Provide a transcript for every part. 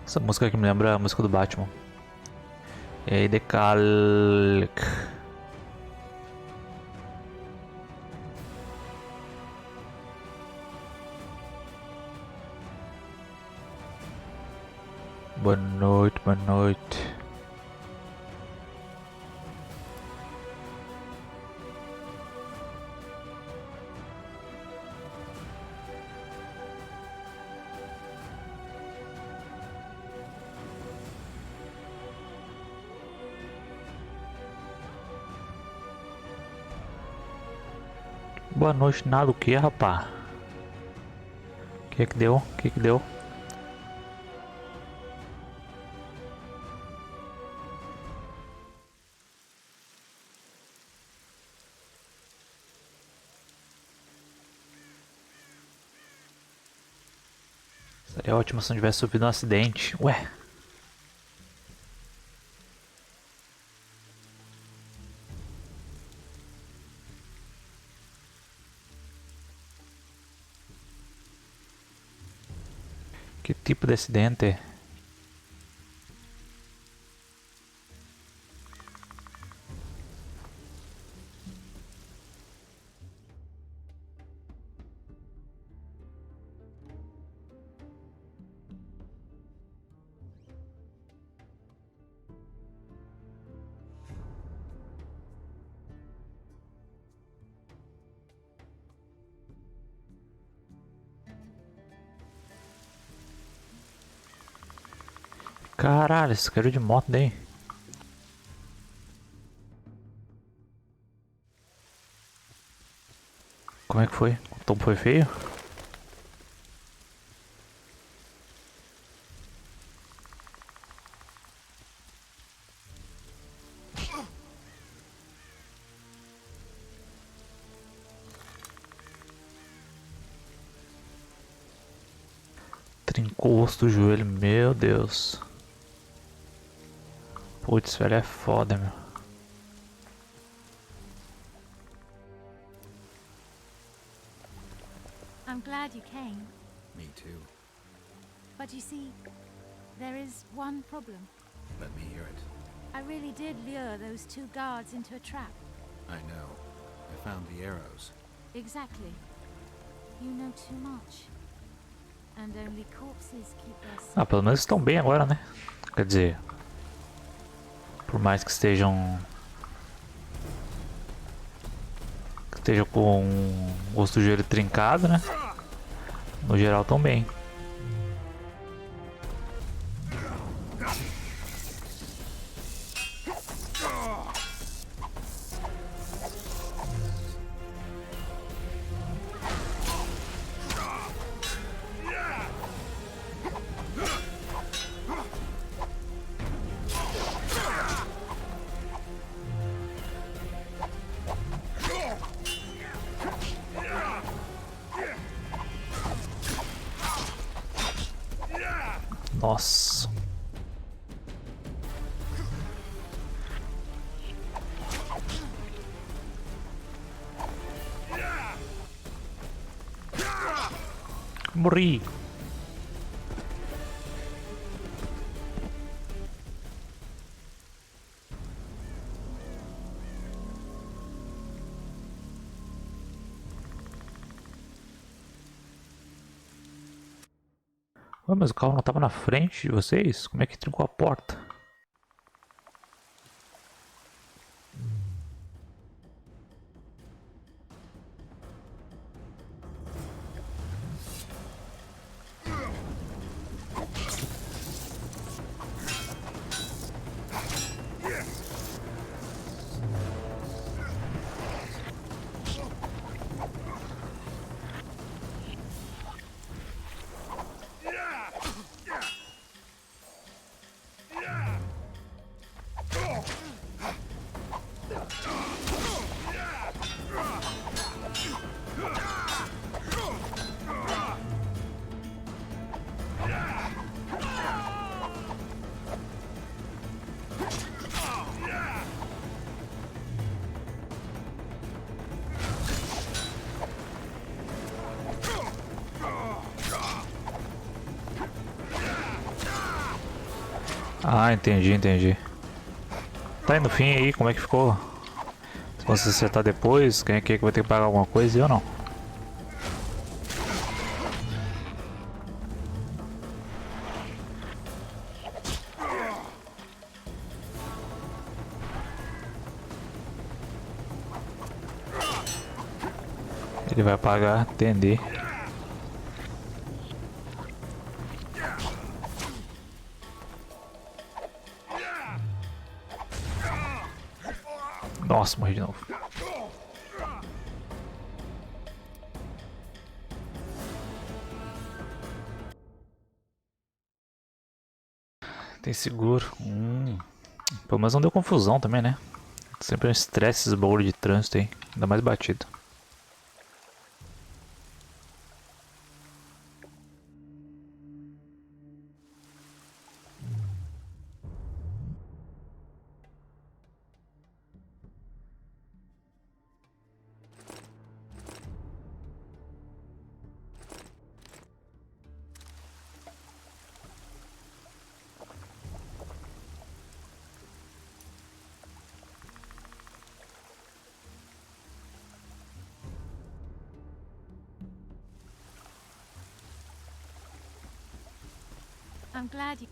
Essa música aqui me lembra a música do Batman. E aí, Decalque. Boa noite, boa noite. Boa noite, nada o que, rapá? Que deu? Que deu? Seria ótimo se não tivesse sofrido um acidente. Ué. Que tipo de acidente? Caralho, esse cara de moto daí. Como é que foi? O tombo foi feio? Trincou o osso do joelho, meu Deus. Putz, velho, é foda, meu. I'm glad you came. Me too. But you see, there is one problem. Let me hear it. I really did lure those two guards into a trap. I know. I found the arrows. Exactly. You know too much. And only corpses keep their Ah, pelo menos secrets. estão bem agora, né? Quer dizer, por mais que estejam com o osso do joelho trincado, né? No geral estão bem. Nossa. Morri. Ué, mas o carro não estava na frente de vocês? Como é que trancou a porta? Ah, entendi, entendi. Tá aí no fim aí, como é que ficou? Se você acertar depois, quem é que vai ter que pagar alguma coisa e eu não? Ele vai pagar, entendi. Nossa, morri de novo. Tem seguro. Pelo menos não deu confusão também, né? Sempre um estresse esses bagulho de trânsito aí. Ainda mais batido. I'm glad you.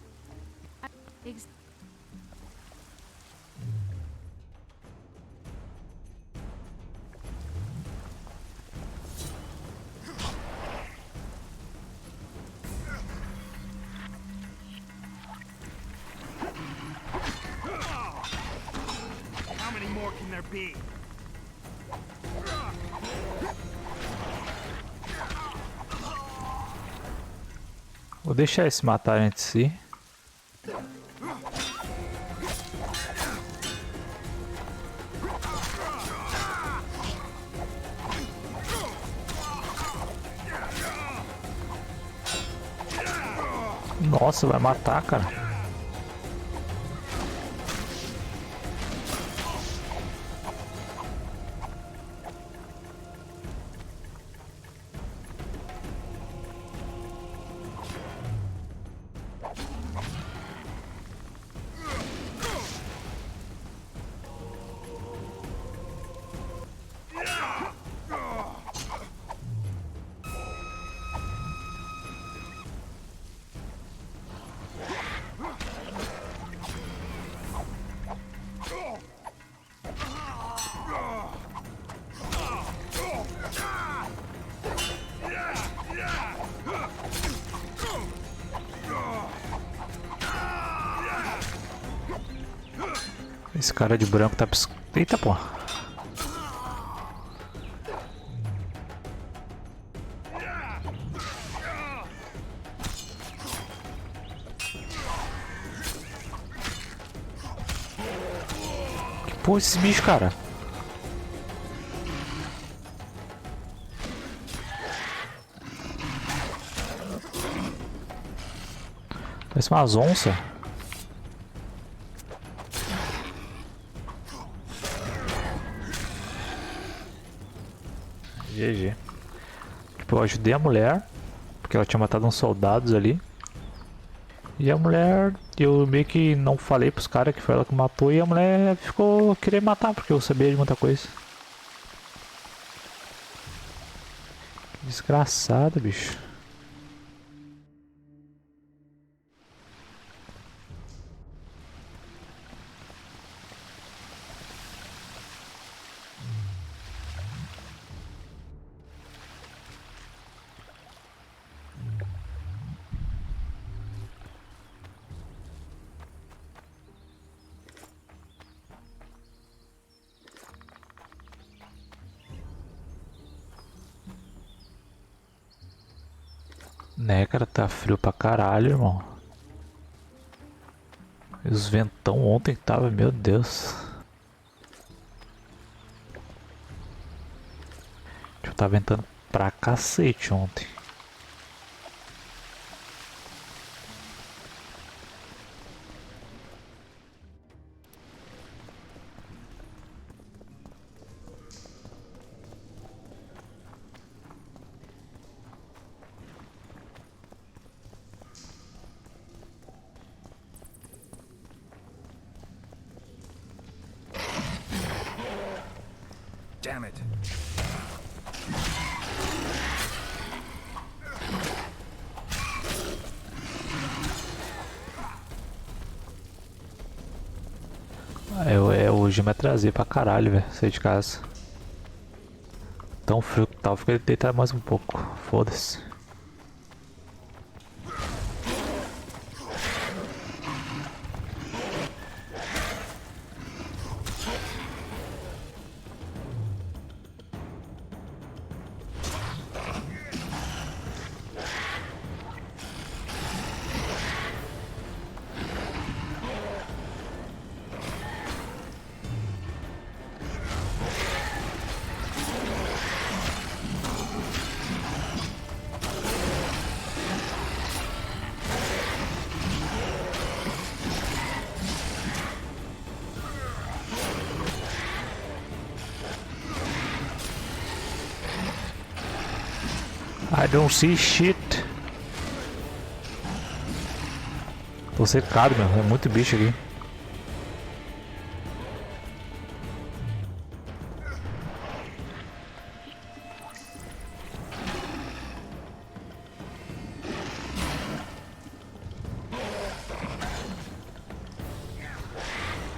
How many more can there be? Vou deixar esse matar entre si. Nossa, vai matar, cara. Esse cara de branco tá piscando. Eita, porra. Que porra esses bichos, cara? Parece umas onças. GG. Tipo, eu ajudei a mulher, porque ela tinha matado uns soldados ali. E a mulher, eu meio que não falei pros caras que foi ela que matou, e a mulher ficou querendo matar, porque eu sabia de muita coisa. Desgraçada, bicho. Né, cara, tá frio pra caralho, irmão. E os ventão ontem tava, meu Deus. Tipo, tá ventando pra cacete ontem. Damn it. Hoje me atrasei pra caralho, velho. Saí de casa. Tão frio que tava, fiquei deitado mais um pouco. Foda-se. I don't see shit. Tô secado, meu. É muito bicho aqui.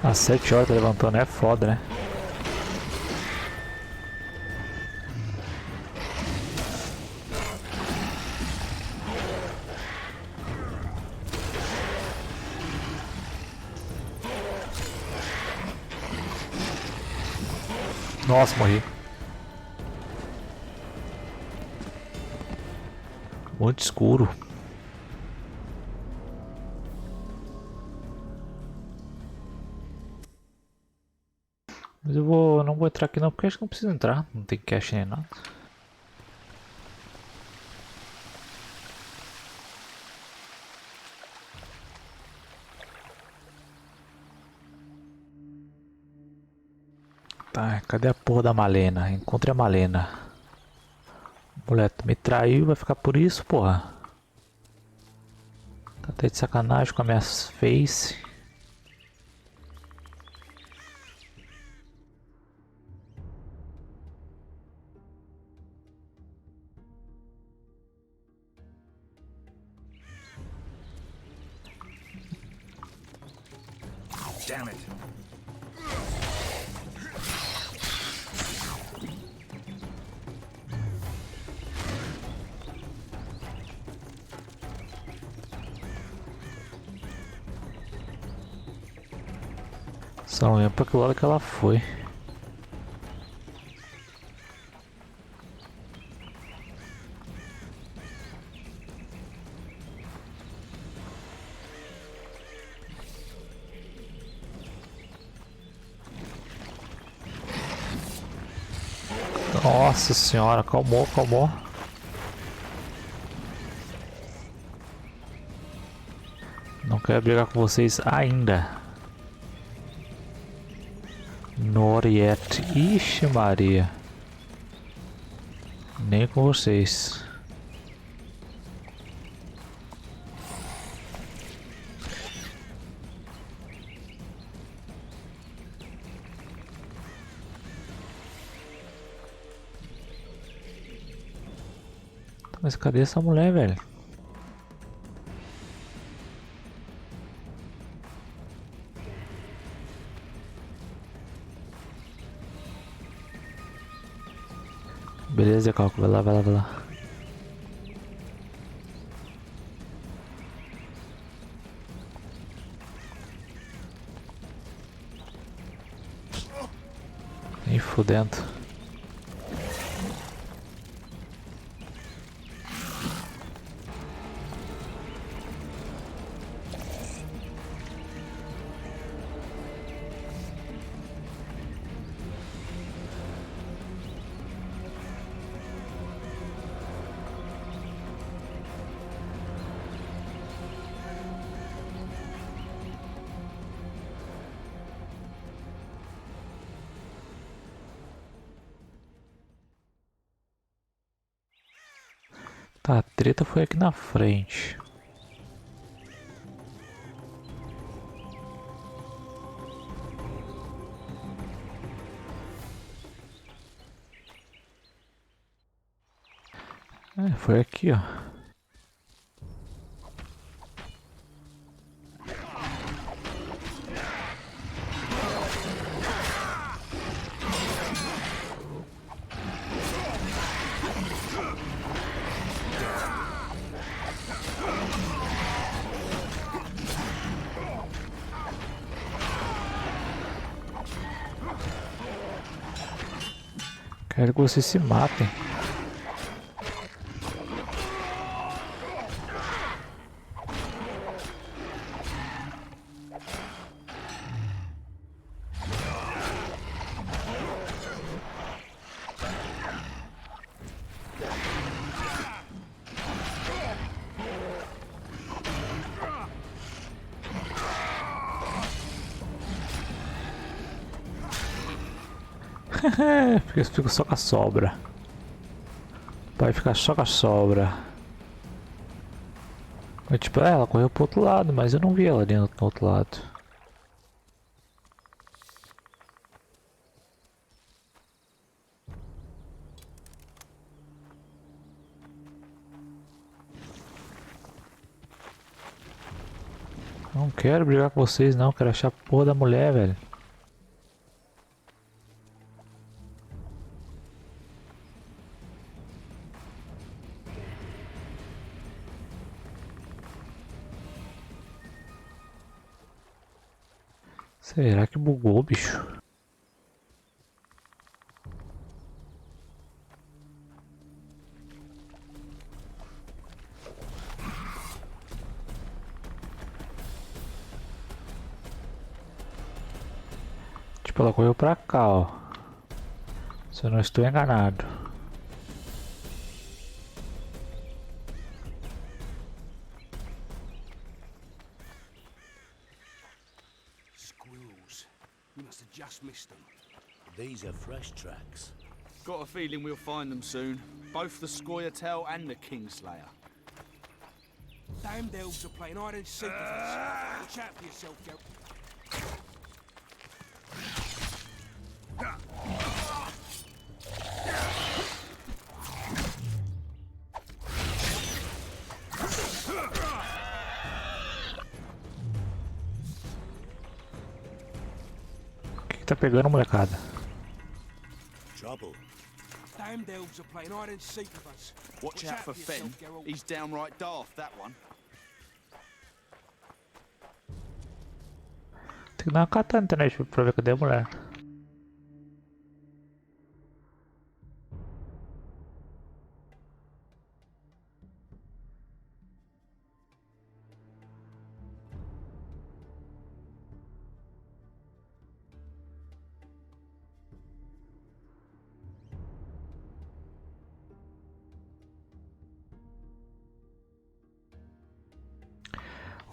Às 7 horas tá levantando, é foda, né? Nossa, morri. Muito escuro. Mas não vou entrar aqui não, porque acho que não preciso entrar. Não tem cache nem nada. Tá, cadê a porra da Malena? Encontre a Malena. Mulher, tu me traiu, vai ficar por isso, porra. Tá até de sacanagem com a minha face. Damn it. Só não lembro pra que lado que ela foi. Nossa senhora, calmou, calmou. Não quero brigar com vocês ainda. Not yet. Ixi Maria. Nem com vocês. Mas cadê essa mulher, velho? Beleza, cálculo. Vai lá, vai lá, vai lá. Nem fudendo. Tá, a treta foi aqui na frente. É, foi aqui, ó. Quero que vocês se matem. Porque eu fico só com a sobra. Vai ficar só com a sobra. Mas, tipo, ela correu pro outro lado, mas eu não vi ela ali no outro lado. Não quero brigar com vocês não, quero achar a porra da mulher, velho. Será que bugou, bicho? Tipo, ela correu pra cá, ó. Se eu não estou enganado. Squirrels. You must have just missed them. These are fresh tracks. Got a feeling we'll find them soon. Both the Scoia'tail and the Kingslayer. Damned elves are playing hide and seek with us. Watch out for yourself, Joe. O que tá pegando, molecada? Trouble. Damned elves are playing hide and seek with us. Watch out for Fen. yourself, Geralt. He's downright daft, that one. Tem que dar uma catada na internet pra ver cadê a mulher.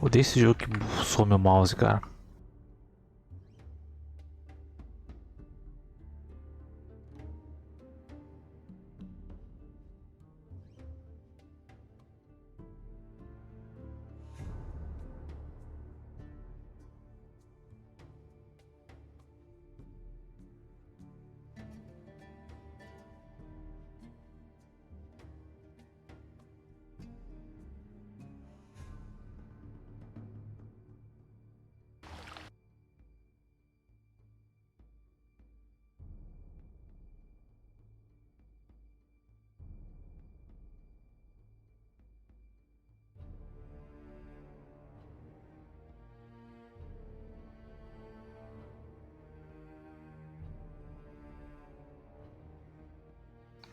Odeio esse jogo que some o mouse, cara.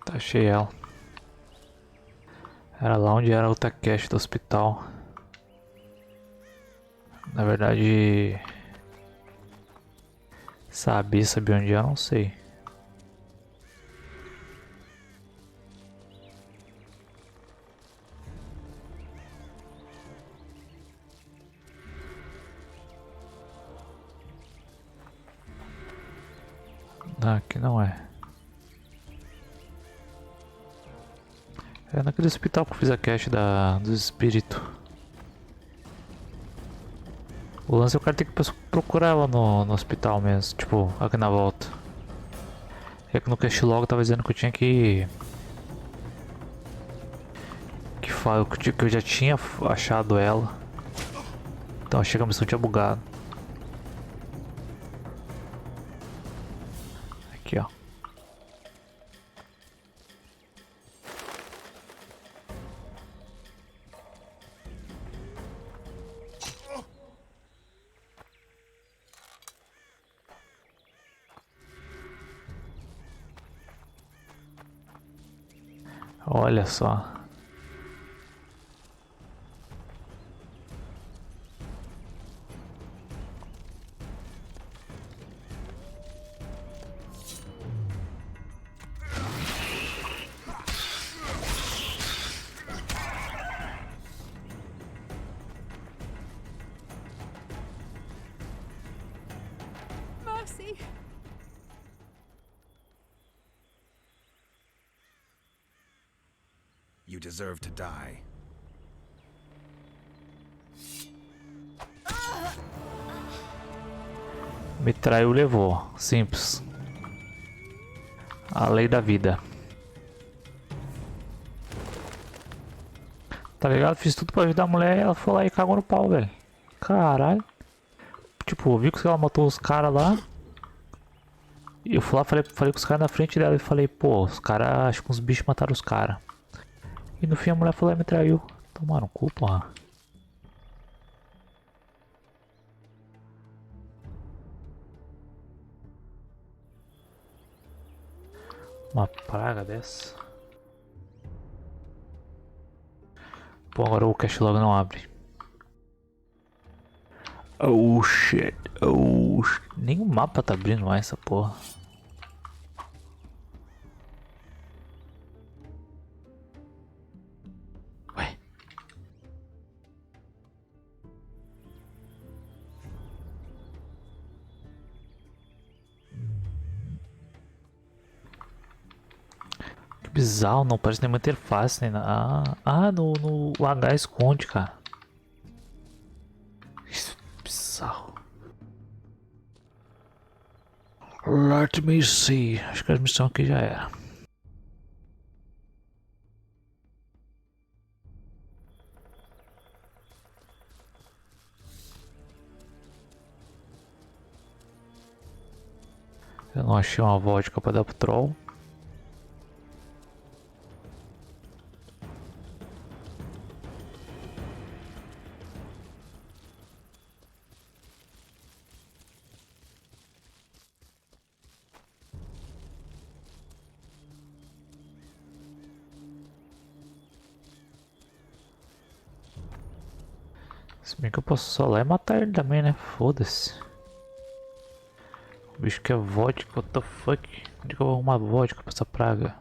Tá achei ela. Era lá onde era a outra cache do hospital. Na verdade, sabia onde é, eu não sei. Não, aqui não é. É naquele hospital que eu fiz a cache dos espíritos. O lance é o cara ter que procurar ela no hospital mesmo, tipo, aqui na volta. É que no cache log tava dizendo que eu tinha que Que eu já tinha achado ela. Então achei que a missão tinha bugado. Aqui, ó. Olha só. Mercy. You deserve to die. Me traiu, levou. Simples. A lei da vida. Tá ligado? Fiz tudo pra ajudar a mulher e ela foi lá e cagou no pau, velho. Caralho. Tipo, eu vi que ela matou os caras lá. E eu fui lá, falei com os caras na frente dela e falei, pô, os caras, acho que uns bichos mataram os caras. E no fim a mulher falou e me traiu. Tomaram no cu, porra. Uma praga dessa. Pô, agora o cache log não abre. Oh shit. Oh shit. Nem o mapa tá abrindo mais essa porra. Ué. Que bizarro, não parece nenhuma interface nem nada. No o H esconde, cara. Isso é bizarro. Let me see. Acho que a missão aqui já era. Eu não achei uma vodka pra dar pro troll. Se bem que eu posso só lá e matar ele também, né? Foda-se. O bicho quer vodka, what the fuck? Onde que eu vou arrumar vodka pra essa praga?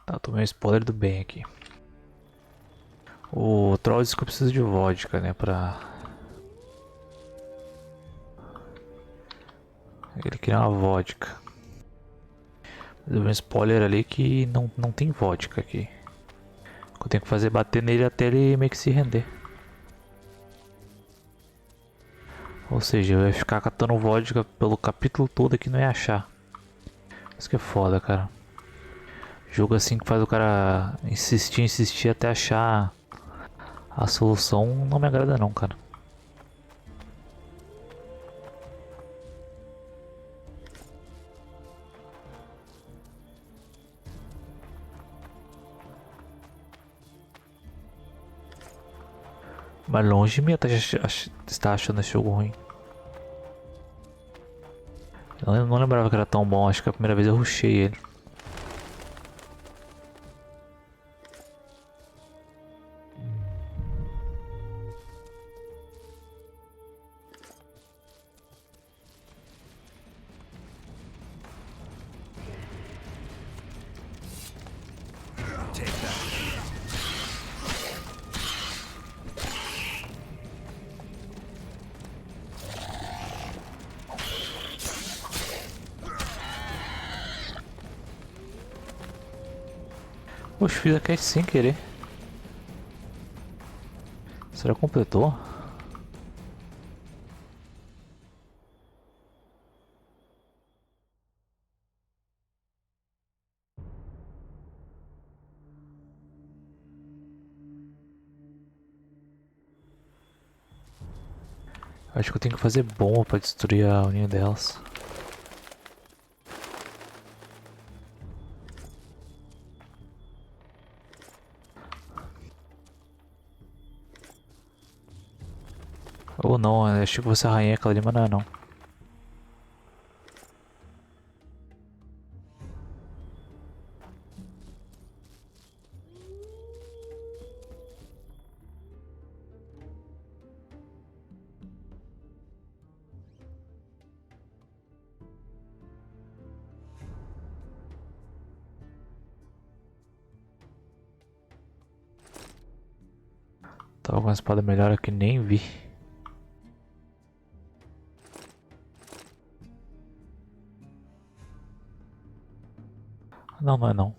Tá, tomei um spoiler do bem aqui. O troll disse que eu preciso de vodka, né? Pra... Ele queria uma vodka. Deu um spoiler ali que não tem vodka aqui. Eu tenho que fazer bater nele até ele meio que se render. Ou seja, eu ia ficar catando vodka pelo capítulo todo aqui e não ia achar. Isso que é foda, cara. Jogo assim que faz o cara insistir até achar a solução não me agrada não, cara. Mas longe de mim tá achando esse jogo ruim. Eu não lembrava que era tão bom, acho que a primeira vez eu rushei ele. Poxa, fiz a quest sem querer. Será que completou? Acho que eu tenho que fazer bomba pra destruir a unha delas. Ou não, acho que você arranhei aquela ali, mas não é não. Tava com uma espada melhor aqui, nem vi. Não, não é não.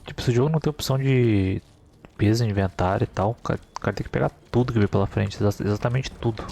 Tipo, esse jogo não tem opção de peso, inventário e tal. O cara tem que pegar tudo que vem pela frente, exatamente tudo.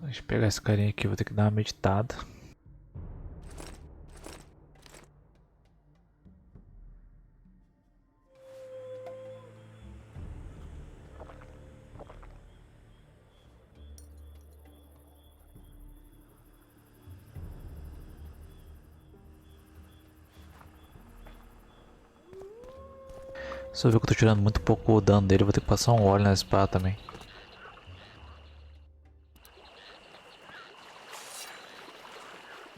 Deixa eu pegar esse carinha aqui, vou ter que dar uma meditada. Só ver que eu tô tirando muito pouco dano dele, vou ter que passar um óleo na espada também.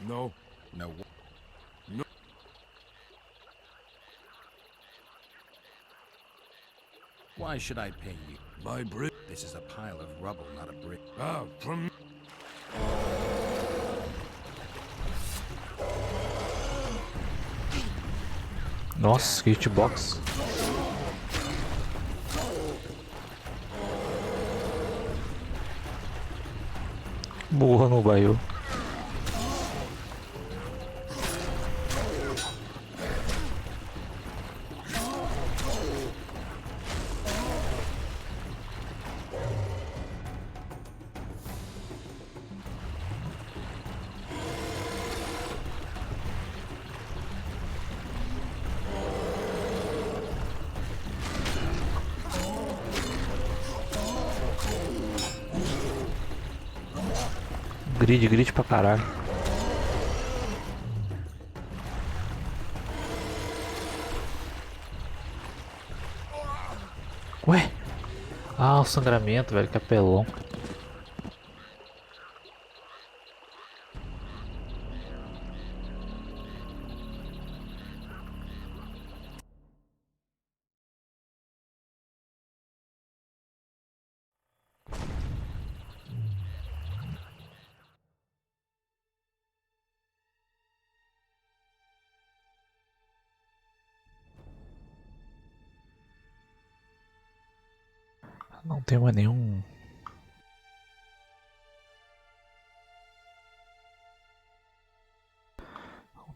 No. No. No. Why should I pay you? My brick. This is a pile of rubble, not a brick. Ah, from. Nossa, que hitbox. Burra no bairro. Grid pra caralho. Ué? Ah, o sangramento, velho, que apelão. Não tem mais nenhum.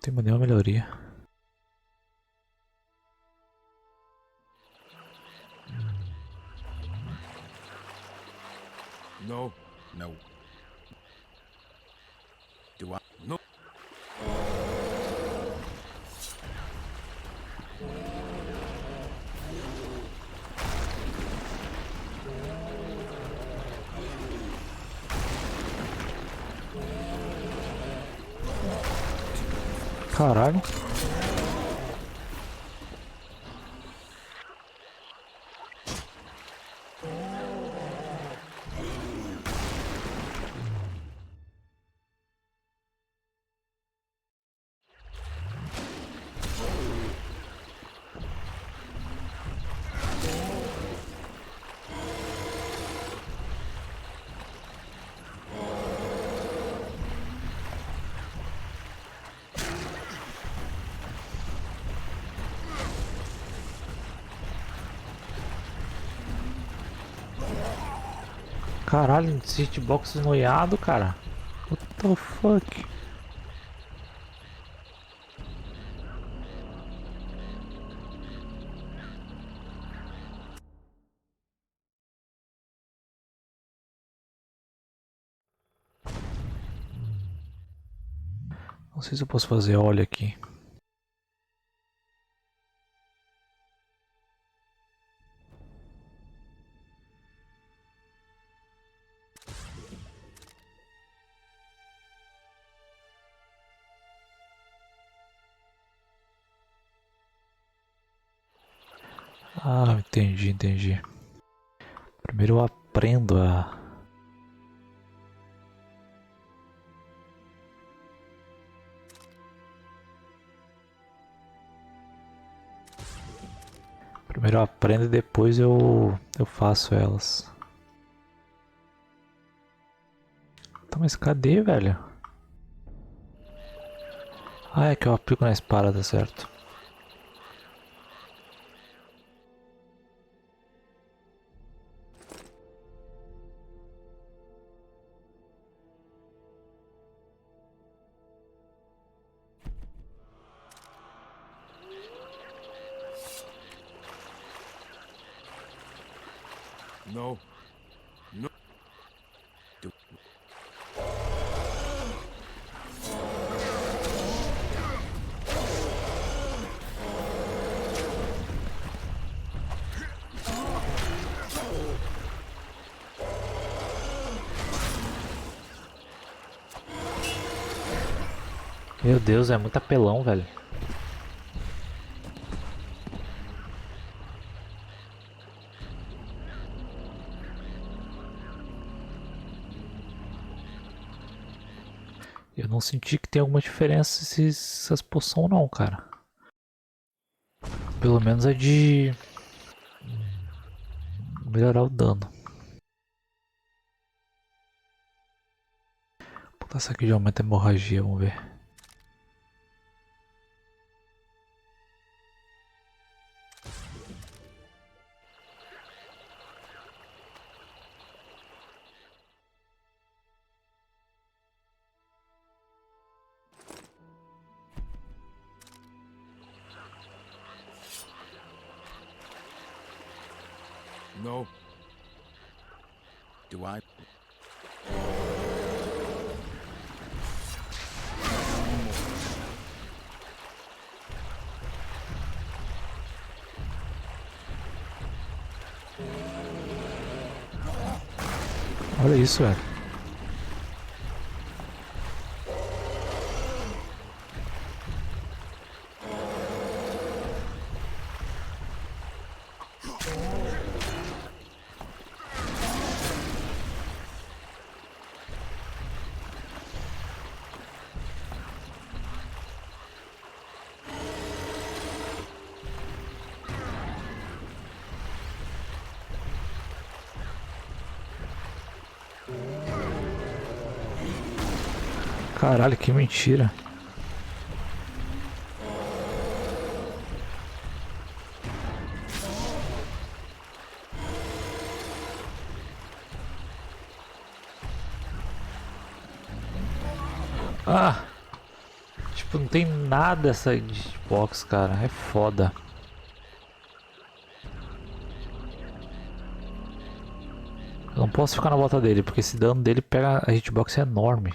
tem nenhuma melhoria. No. No. Do I? No. Caralho. Caralho, esse hitbox noiado, cara. What the fuck? Não sei se eu posso fazer óleo aqui. Ah, entendi. Primeiro eu aprendo a... Primeiro eu aprendo e depois eu faço elas. Tá, mas cadê, velho? Ah, é que eu aplico na espada, tá certo. No. No. Do. Meu Deus, é muito apelão, velho. Eu não senti que tem alguma diferença essas poções não, cara. Pelo menos é de melhorar o dano. Puta, essa aqui já aumenta a hemorragia, vamos ver. No. Do I? Olha isso, velho. Caralho, que mentira. Ah! Tipo, não tem nada essa hitbox, cara. É foda. Eu não posso ficar na volta dele, porque esse dano dele pega a hitbox é enorme.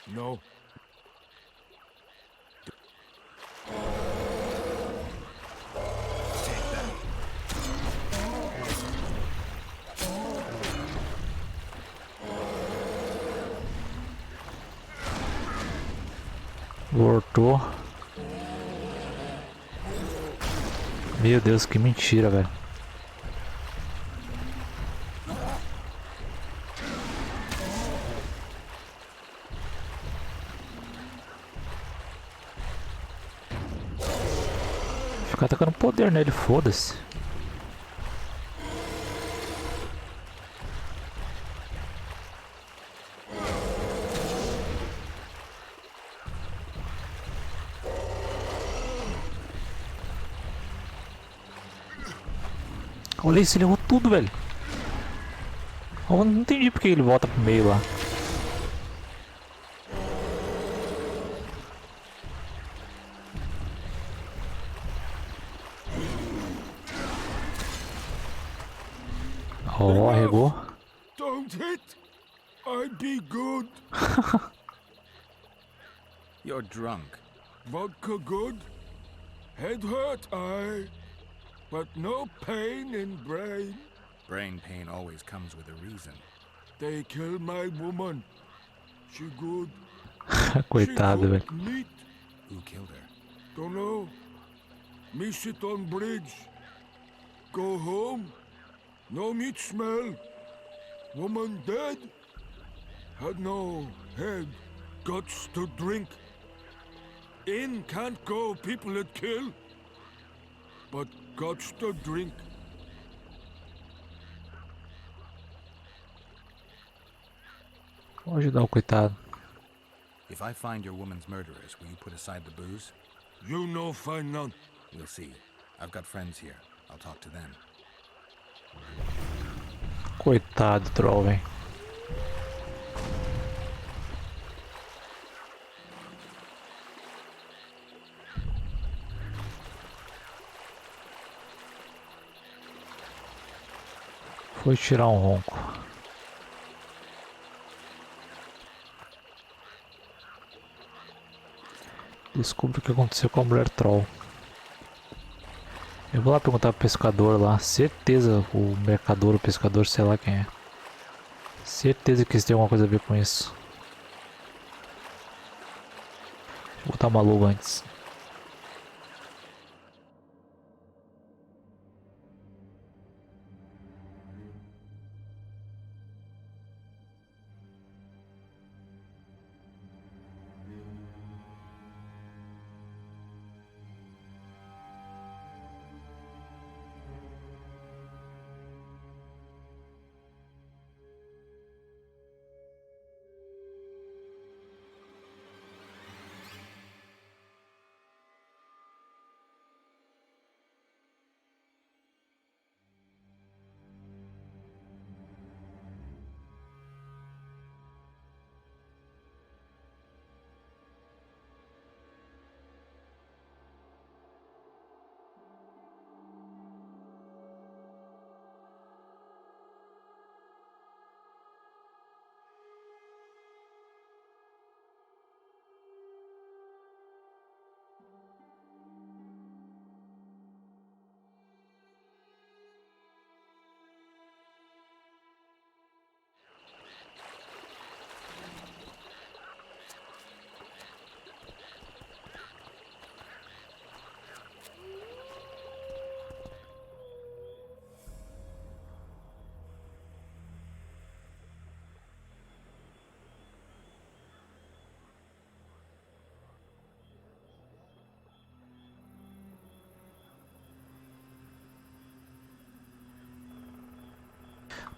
No. Voltou. Meu Deus, que mentira, velho. Ficar atacando poder nele, foda-se. Olha isso, ele errou tudo, velho. Eu não entendi porque ele volta pro meio lá. Oh, arregou. Don't hit. I'd be good. You're drunk. Vodka good. Head hurt, aye. But no pain in brain. Brain pain always comes with a reason. They kill my woman. She good. Coitado, she velho. cook meat. Who killed her? Don't know. Me sit on bridge. Go home. No meat smell. Woman dead. Had no head. Guts to drink. In can't go people that kill. But guts to drink. Vou ajudar o coitado. If I find your woman's murderers, will you put aside the booze? You no find none. We'll see. I've got friends here. I'll talk to them. Coitado, troll, velho. Foi tirar um ronco. Descubra o que aconteceu com a mulher troll. Eu vou lá perguntar pro pescador lá. Certeza o mercador, o pescador, sei lá quem é. Certeza que isso tem alguma coisa a ver com isso. Deixa eu botar uma luva antes.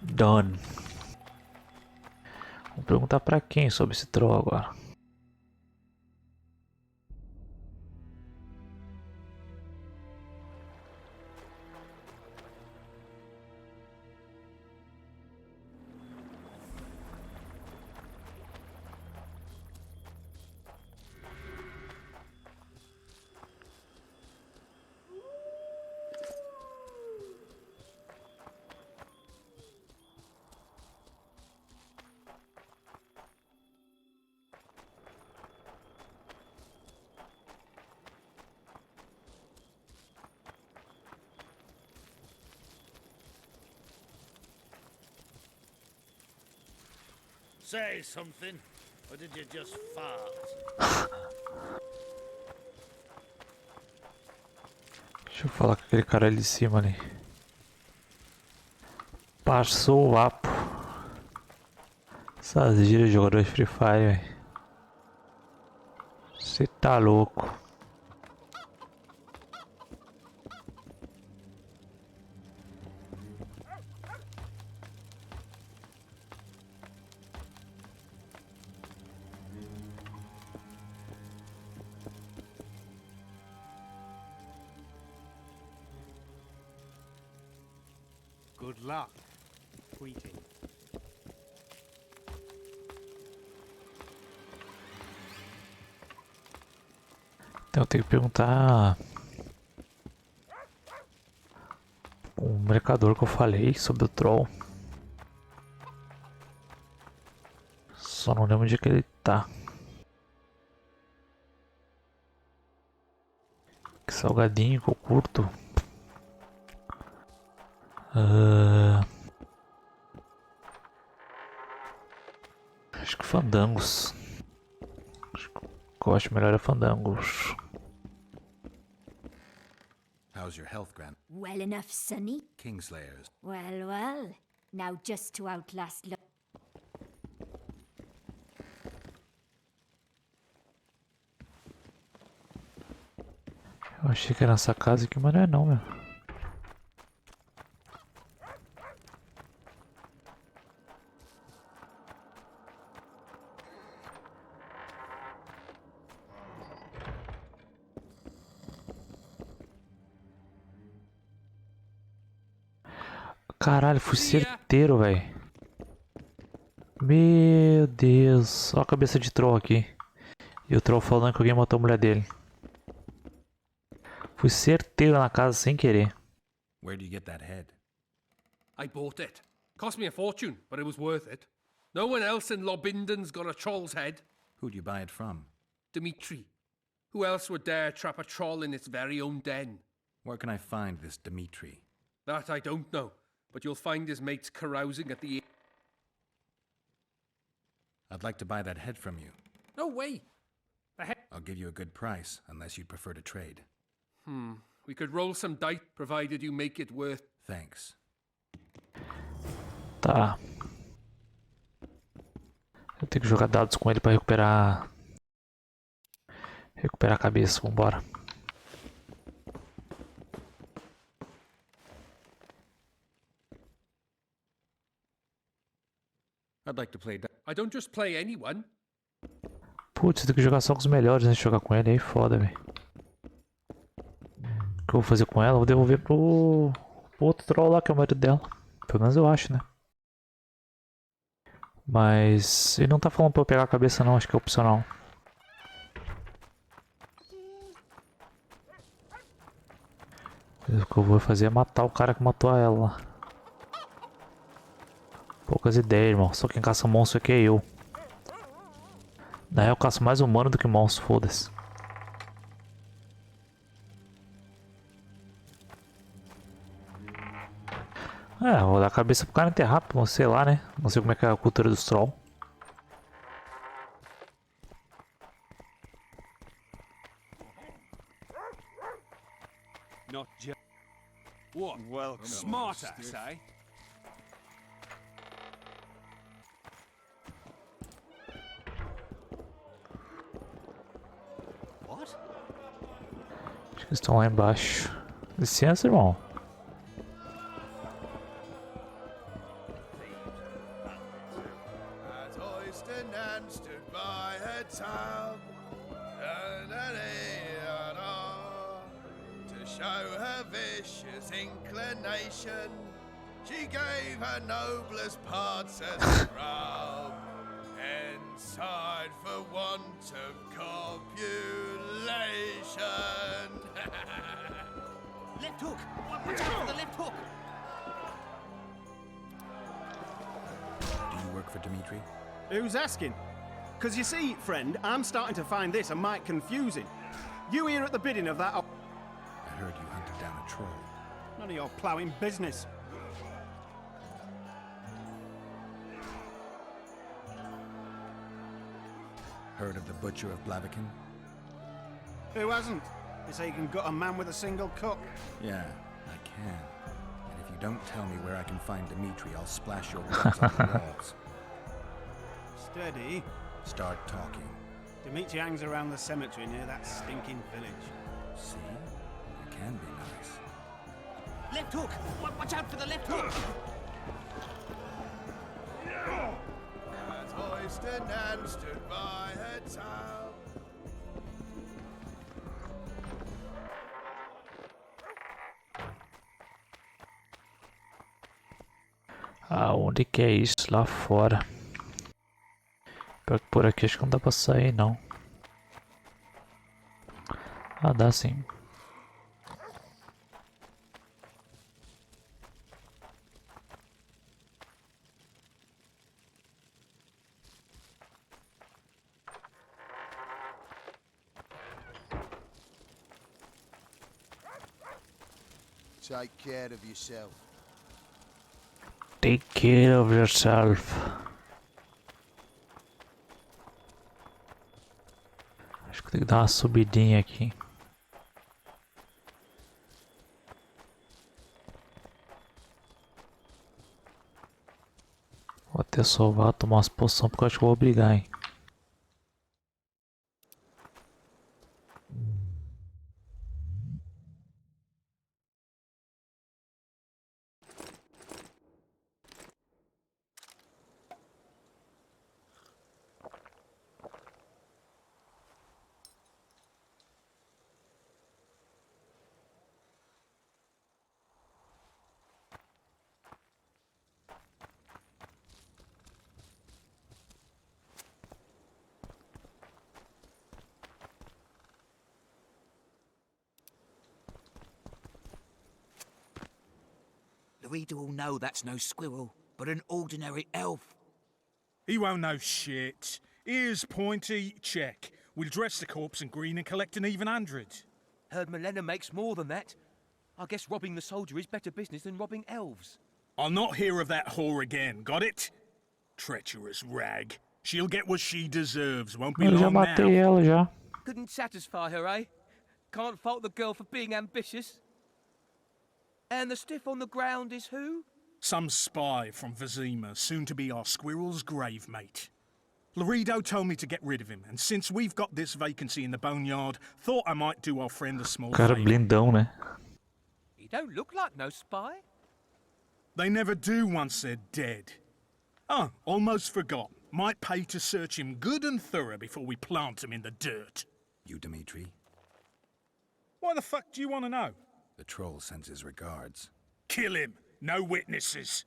Done. Vou perguntar pra quem sobre esse troll agora. Say something, or did you just fart? Deixa eu falar com aquele cara ali de cima ali. Passou o vapo. Essas gírias de jogador de Free Fire, velho. Você tá louco. Good luck. Greeting. Então eu tenho que perguntar o mercador que eu falei sobre o troll. Só não lembro onde é que ele tá. Que salgadinho que eu curto. Acho que fandangos. Acho que o que eu acho melhor é fandangos. How's your health, Grant? Well enough, Sonny. Kingslayers. Well, well. Now just to outlast Eu achei que era nessa casa aqui, mas não é não, meu. Caralho, fui certeiro, velho. Meu Deus. Olha a cabeça de troll aqui. E o troll falando que alguém matou a mulher dele. Fui certeiro na casa sem querer. Where do you get that head? I bought it. Cost me a fortune, but it was worth it. No one else in Lobinden's got a troll's head. Who'd you buy it from? Dimitri. Who else would dare trap a troll in its very own den? Where can I find this Dimitri? That I don't know, but you'll find his mates carousing at the... I'd like to buy that head from you. No way! The head... I'll give you a good price, unless you'd prefer to trade. We could roll some dice, provided you make it worth... Thanks. Tá. Eu tenho que jogar dados com ele pra recuperar... Recuperar a cabeça, vambora. I'd like to play I don't just play anyone. Putz, eu tenho que jogar só com os melhores antes de jogar com ele, aí foda, velho. O que eu vou fazer com ela? Eu vou devolver pro outro troll lá, que é o marido dela. Pelo menos eu acho, né? Mas ele não tá falando pra eu pegar a cabeça não, acho que é opcional. O que eu vou fazer é matar o cara que matou ela lá. Poucas ideias, irmão. Só quem caça monstro aqui é eu. Na real eu caço mais humano do que monstro, foda-se. É, vou dar a cabeça pro cara enterrar, sei lá, né? Não sei como é que é a cultura dos troll. Not just. What? Welcome. Smart ass, eh? What? Acho que eles estão lá embaixo. Licença, irmão. Inclination, she gave her noblest parts as a rub, and sighed for want of copulation. Left hook! Watch out for the left hook! Do you work for Dimitri? Who's asking? Because you see, friend, I'm starting to find this a mite confusing. You here at the bidding of that... I heard you hunted down a troll. None of your ploughing business. Heard of the Butcher of Blaviken? Who hasn't? They say you can gut a man with a single cut. Yeah, I can. And if you don't tell me where I can find Dimitri, I'll splash your guts on the walls. Steady. Start talking. Dimitri hangs around the cemetery near that stinking village. See? You can be nice. Left hook! Watch out for the left hook! As hoisted and stood by her town. Aonde que é isso? Lá fora. Pior que por aqui acho que não dá pra sair não. Ah, dá sim. Take care of yourself. Take care of yourself. Acho que tem que dar uma subidinha aqui. Vou até salvar, tomar umas poções porque eu acho que eu vou obrigar, hein. We'd all know that's no squirrel, but an ordinary elf. He won't know shit. Ears pointy, check. We'll dress the corpse in green and collect an even 100. Heard Milena makes more than that. I guess robbing the soldier is better business than robbing elves. I'll not hear of that whore again, got it? Treacherous rag. She'll get what she deserves, won't be Eu já long matei now. ela já. Couldn't satisfy her, eh? Can't fault the girl for being ambitious. And the stiff on the ground is who? Some spy from Vizima, soon to be our squirrel's grave mate. Laredo told me to get rid of him, and since we've got this vacancy in the boneyard, thought I might do our friend a small Cara favor. blindão, né? He don't look like no spy. They never do once they're dead. Oh, almost forgot. Might pay to search him good and thorough before we plant him in the dirt. You, Dimitri? Why the fuck do you want to know? The troll sends his regards. Kill him. No witnesses.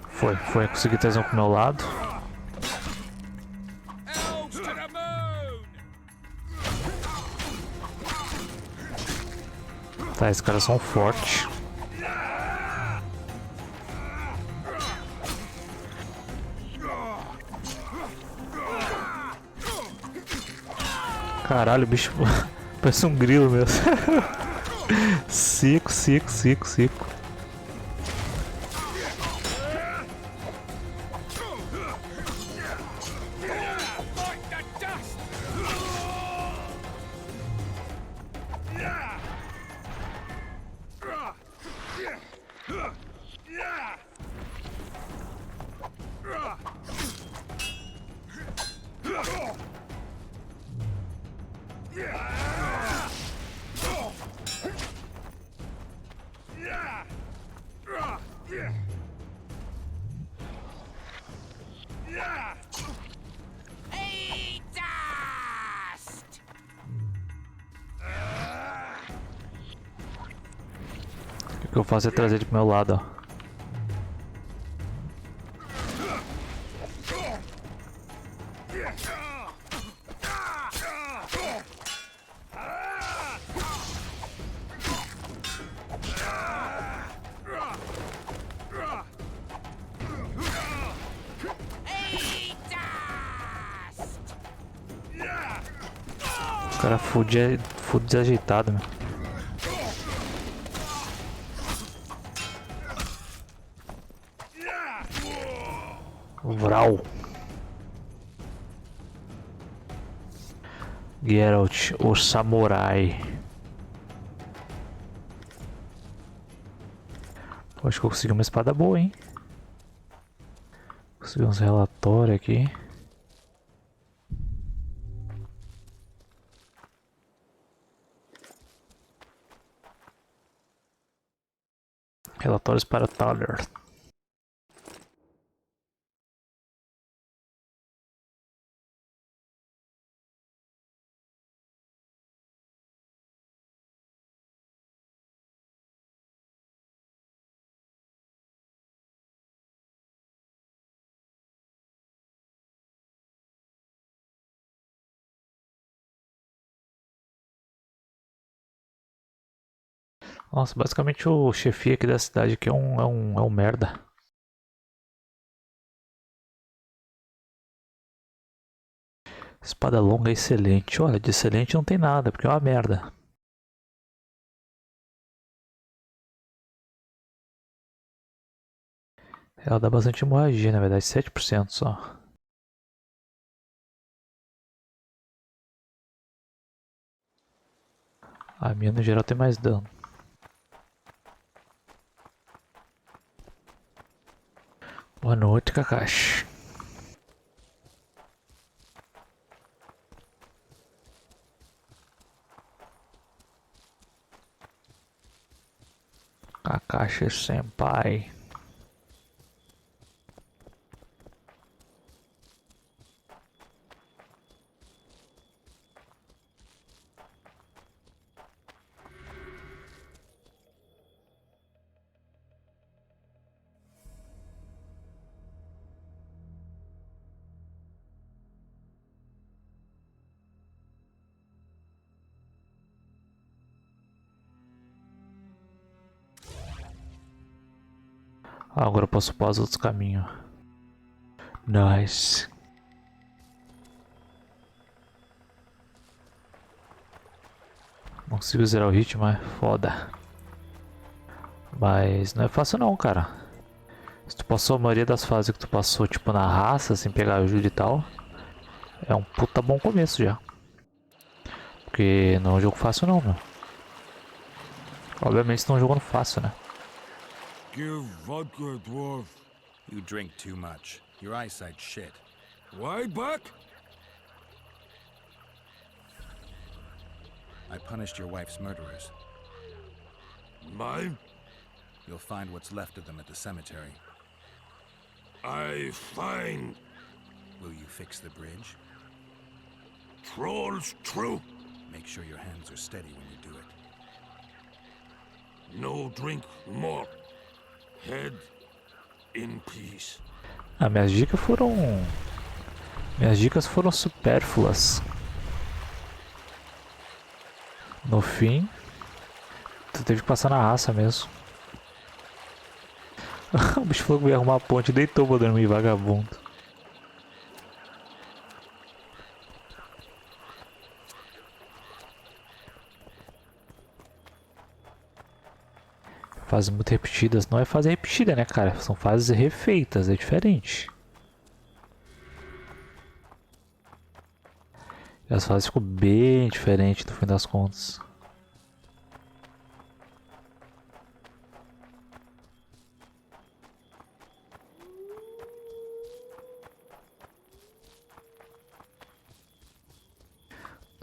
Foi, consegui trazer um pro meu lado. Elves to the moon! Tá, esses caras são fortes. Caralho, o bicho parece um grilo mesmo. Seco. O que eu faço é trazer ele pro meu lado, ó. O cara fude desajeitado, meu. Vral. Geralt, o samurai. Pô, acho que eu consegui uma espada boa, hein? Consegui uns relatórios aqui. Relatórios para Thaler. Nossa, basicamente o chefia aqui da cidade aqui é um merda. Espada longa é excelente. Olha, de excelente não tem nada, porque é uma merda. Ela dá bastante hemorragia, na verdade, 7% só. A minha no geral tem mais dano. Boa noite, Kakashi. Kakashi Senpai. Ah, agora eu posso upar os outros caminhos. Nice. Não consigo zerar o ritmo, é foda. Mas não é fácil não, cara. Se tu passou a maioria das fases que tu passou, tipo, na raça, sem pegar ajuda e tal, é um puta bom começo já. Porque não é um jogo fácil não, meu. Obviamente estão jogando fácil, né? Give vodka, dwarf. You drink too much. Your eyesight's shit. Why back? I punished your wife's murderers. Mine? You'll find what's left of them at the cemetery. I find Will you fix the bridge? trolls true. Make sure your hands are steady when you do it. No drink more. Head in peace. Ah, minhas dicas foram supérfluas. No fim, tu teve que passar na raça mesmo. O bicho falou que ia arrumar a ponte, deitou pra dormir, vagabundo. Fases muito repetidas. Não é fase repetida, né, cara? São fases refeitas, é diferente. E as fases ficam bem diferentes no fim das contas.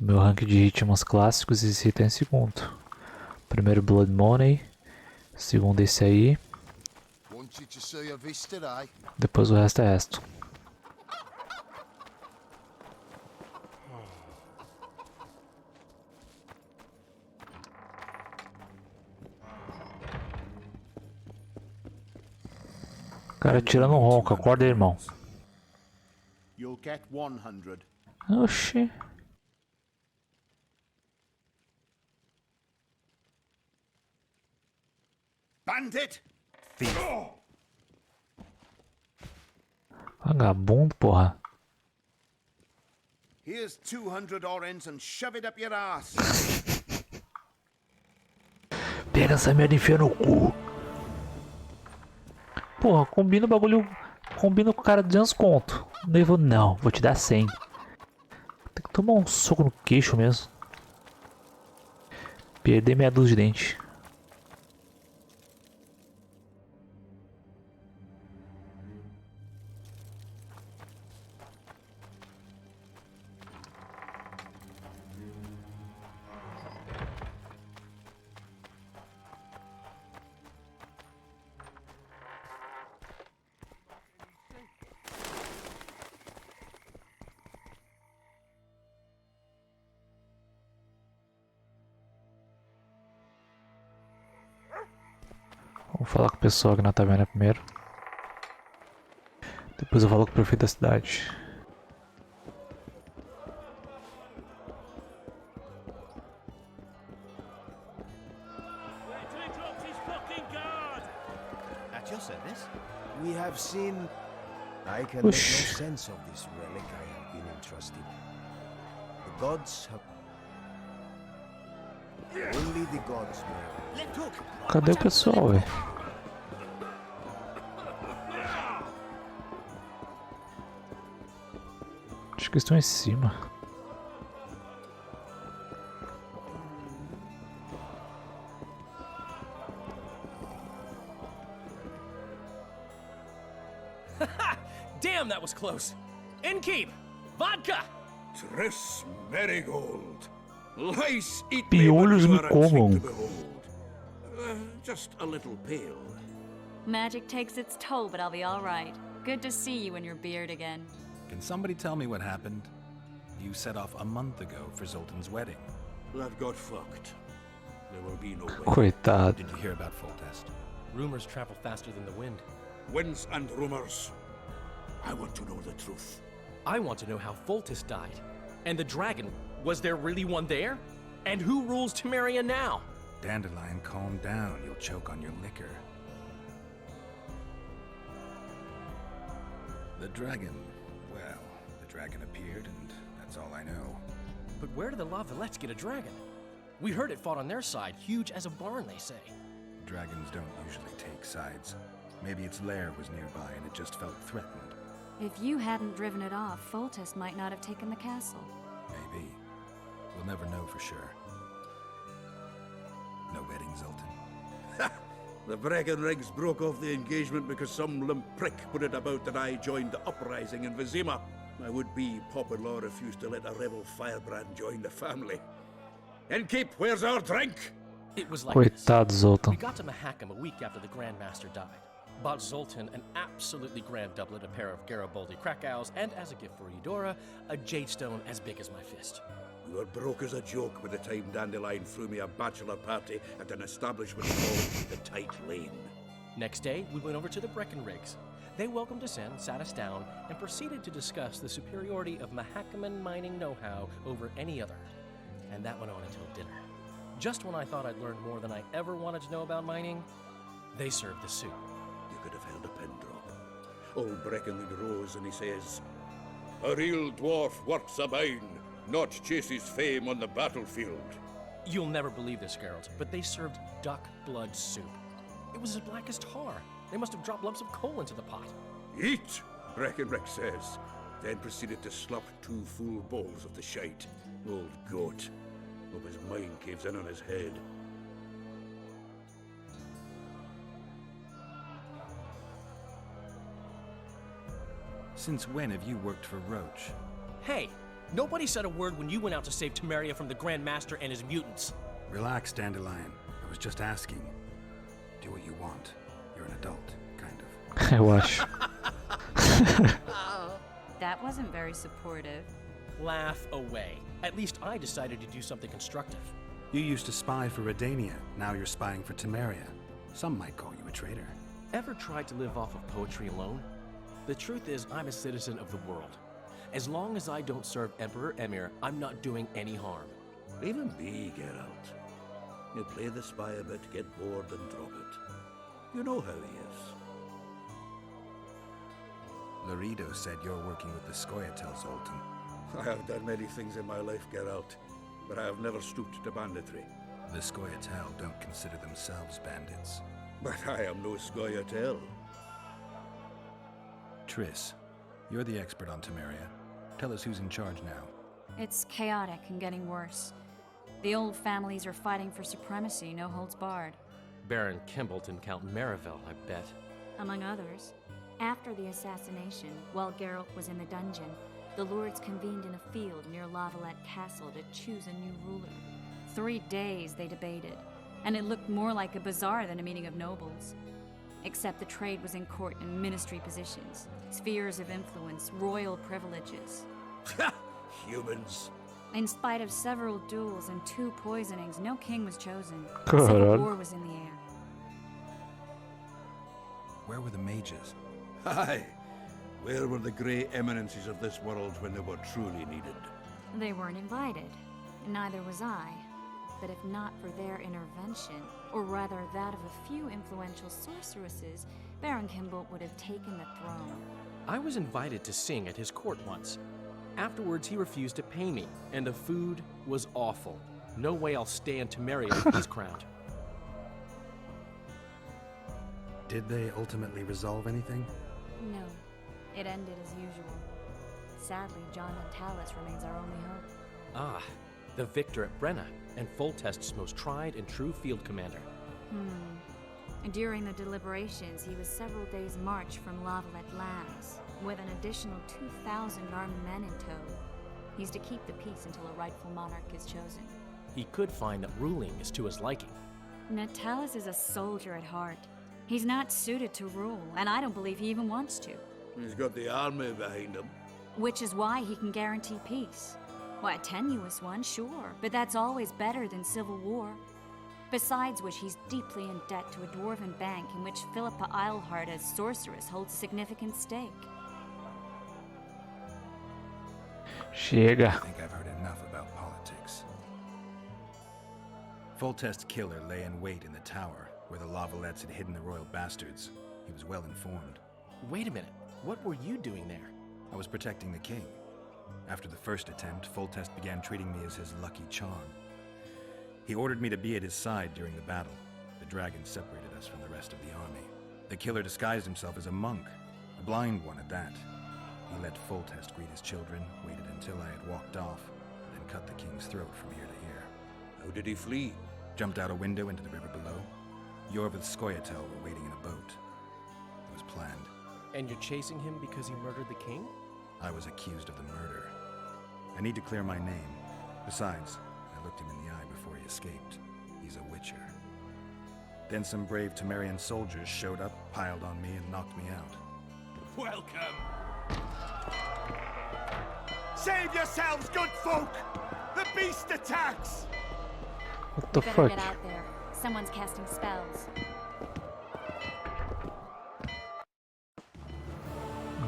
No meu ranking de ritmos clássicos, esse item é em segundo. Primeiro Blood Money. Segundo esse aí. Depois o resto é resto. Cara tirando um ronco, acorda aí, irmão. You'll get 100. Oxi. Bandit! Vagabundo, porra. Here's 200 orange and shove it up your ass. Pega essa merda e enfia no cu. Porra, combina o bagulho combino com o cara 200 conto. O noivo, não, vou te dar 100. Tem que tomar um soco no queixo mesmo. Perder meia dúzia de dente. Vou falar com o pessoal que na taverna primeiro. Depois eu falo com o prefeito da cidade. At your service? We have seen. I can make no sense of this relic I have been entrusted. The gods have. Only the gods know. Cadê o pessoal, velho? Acho que estão em cima. Damn, that was close. Innkeep, vodka. Triss Marigold. Lice eat me, but Piolhos you me are a treat comam. to behold. Just a little pale. Magic takes its toll, but I'll be all right. Good to see you in your beard again. Can somebody tell me what happened? You set off a month ago for Zoltan's wedding. That got fucked. There will be no way. Coitado. Did you hear about Foltest? Rumors travel faster than the wind. Winds and rumors. I want to know the truth. I want to know how Foltest died. And the dragon, was there really one there? And who rules Temeria now? Dandelion, calm down. You'll choke on your liquor. The dragon. Well, the dragon appeared, and that's all I know. But where did the La Villettes get a dragon? We heard it fought on their side, huge as a barn, they say. Dragons don't usually take sides. Maybe its lair was nearby and it just felt threatened. If you hadn't driven it off, Foltest might not have taken the castle. Maybe. We'll never know for sure. No wedding, Zoltan. The Breckenrigs broke off the engagement because some limp prick put it about that I joined the uprising in Vizima. My would-be pop-in-law refused to let a rebel firebrand join the family. Innkeep, where's our drink? It was like Coitado, this. Zoltan. We got to Mahakam a week after the Grand Master died. Bought Zoltan an absolutely grand doublet, a pair of Garibaldi Krakau's, and as a gift for Eudora, a jade stone as big as my fist. We were broke as a joke by the time Dandelion threw me a bachelor party at an establishment called the Tight Lane. Next day, we went over to the Breckenrigs. They welcomed us in, sat us down, and proceeded to discuss the superiority of Mahakaman mining know-how over any other. And that went on until dinner. Just when I thought I'd learned more than I ever wanted to know about mining, they served the soup. You could have held a pin drop. Old Breckenridge rose and he says, "A real dwarf works a mine, not chases fame on the battlefield." You'll never believe this, Geralt, but they served duck blood soup. It was as black as tar. They must have dropped lumps of coal into the pot. "Eat," Breckenridge says, then proceeded to slop 2 full bowls of the shite. Old goat. Hope his mind caves in on his head. Since when have you worked for Roach? Hey, nobody said a word when you went out to save Temeria from the Grand Master and his mutants. Relax, Dandelion. I was just asking. Do what you want. You're an adult, kind of. Eu acho. That wasn't very supportive. Laugh away. At least I decided to do something constructive. You used to spy for Redania. Now you're spying for Temeria. Some might call you a traitor. Ever tried to live off of poetry alone? The truth is, I'm a citizen of the world. As long as I don't serve Emperor Emir, I'm not doing any harm. Leave him be, Geralt. You play the spy a bit, get bored and drop it. You know how he is. Laredo said you're working with the Scoia'tael, Zoltan. I have done many things in my life, Geralt, but I have never stooped to banditry. The Scoia'tael don't consider themselves bandits. But I am no Scoia'tael. Triss, you're the expert on Temeria. Tell us who's in charge now. It's chaotic and getting worse. The old families are fighting for supremacy, no holds barred. Baron Kimbalt and Count Marivel, I bet. Among others. After the assassination, while Geralt was in the dungeon, the lords convened in a field near Lavalette Castle to choose a new ruler. 3 days they debated, and it looked more like a bazaar than a meeting of nobles. Except the trade was in court and ministry positions, spheres of influence, royal privileges. Humans. In spite of several duels and 2 poisonings, no king was chosen. God. Civil war was in the air. Where were the mages? Aye. Where were the grey eminences of this world when they were truly needed? They weren't invited. Neither was I. But if not for their intervention, or rather that of a few influential sorceresses, Baron Kimbalt would have taken the throne. I was invited to sing at his court once. Afterwards, he refused to pay me, and the food was awful. No way I'll stay in Temeria if he's crowned. Did they ultimately resolve anything? No. It ended as usual. Sadly, John Natalis remains our only hope. Ah, the victor at Brenna, and Foltest's most tried and true field commander. During the deliberations, he was several days' march from Lavalette Lands, with an additional 2,000 armed men in tow. He's to keep the peace until a rightful monarch is chosen. He could find that ruling is to his liking. Natalis is a soldier at heart. He's not suited to rule, and I don't believe he even wants to. He's got the army behind him. Which is why he can guarantee peace. Why, a tenuous one, sure, but that's always better than civil war. Besides which, he's deeply in debt to a dwarven bank in which Philippa Eilhart, as sorceress, holds significant stake. Chega. I think I've heard enough about politics. Foltest's killer lay in wait in the tower, where the Lavalettes had hidden the royal bastards. He was well informed. Wait a minute. What were you doing there? I was protecting the king. After the first attempt, Foltest began treating me as his lucky charm. He ordered me to be at his side during the battle. The dragon separated us from the rest of the army. The killer disguised himself as a monk, a blind one at that. He let Foltest greet his children, waited until I had walked off, then cut the king's throat from ear to ear. How did he flee? Jumped out a window into the river below. Yor with Skoyatel were waiting in a boat. It was planned. And you're chasing him because he murdered the king? I was accused of the murder. I need to clear my name. Besides, I looked him in the eye before he escaped. He's a witcher. Then some brave Temerian soldiers showed up, piled on me, and knocked me out. Welcome! Save yourselves, good folk! The beast attacks! What the Better fuck? get out there. Someone's casting spells.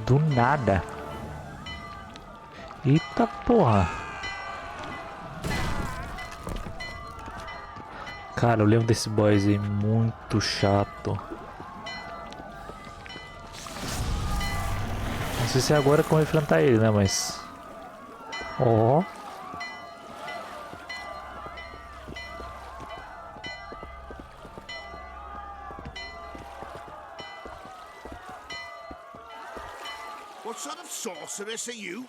Do nada. Eita porra. Cara, eu lembro desse boss aí, muito chato. Não sei se é agora que eu vou enfrentar ele, né, mas... Ó. What sort of sorceress are you?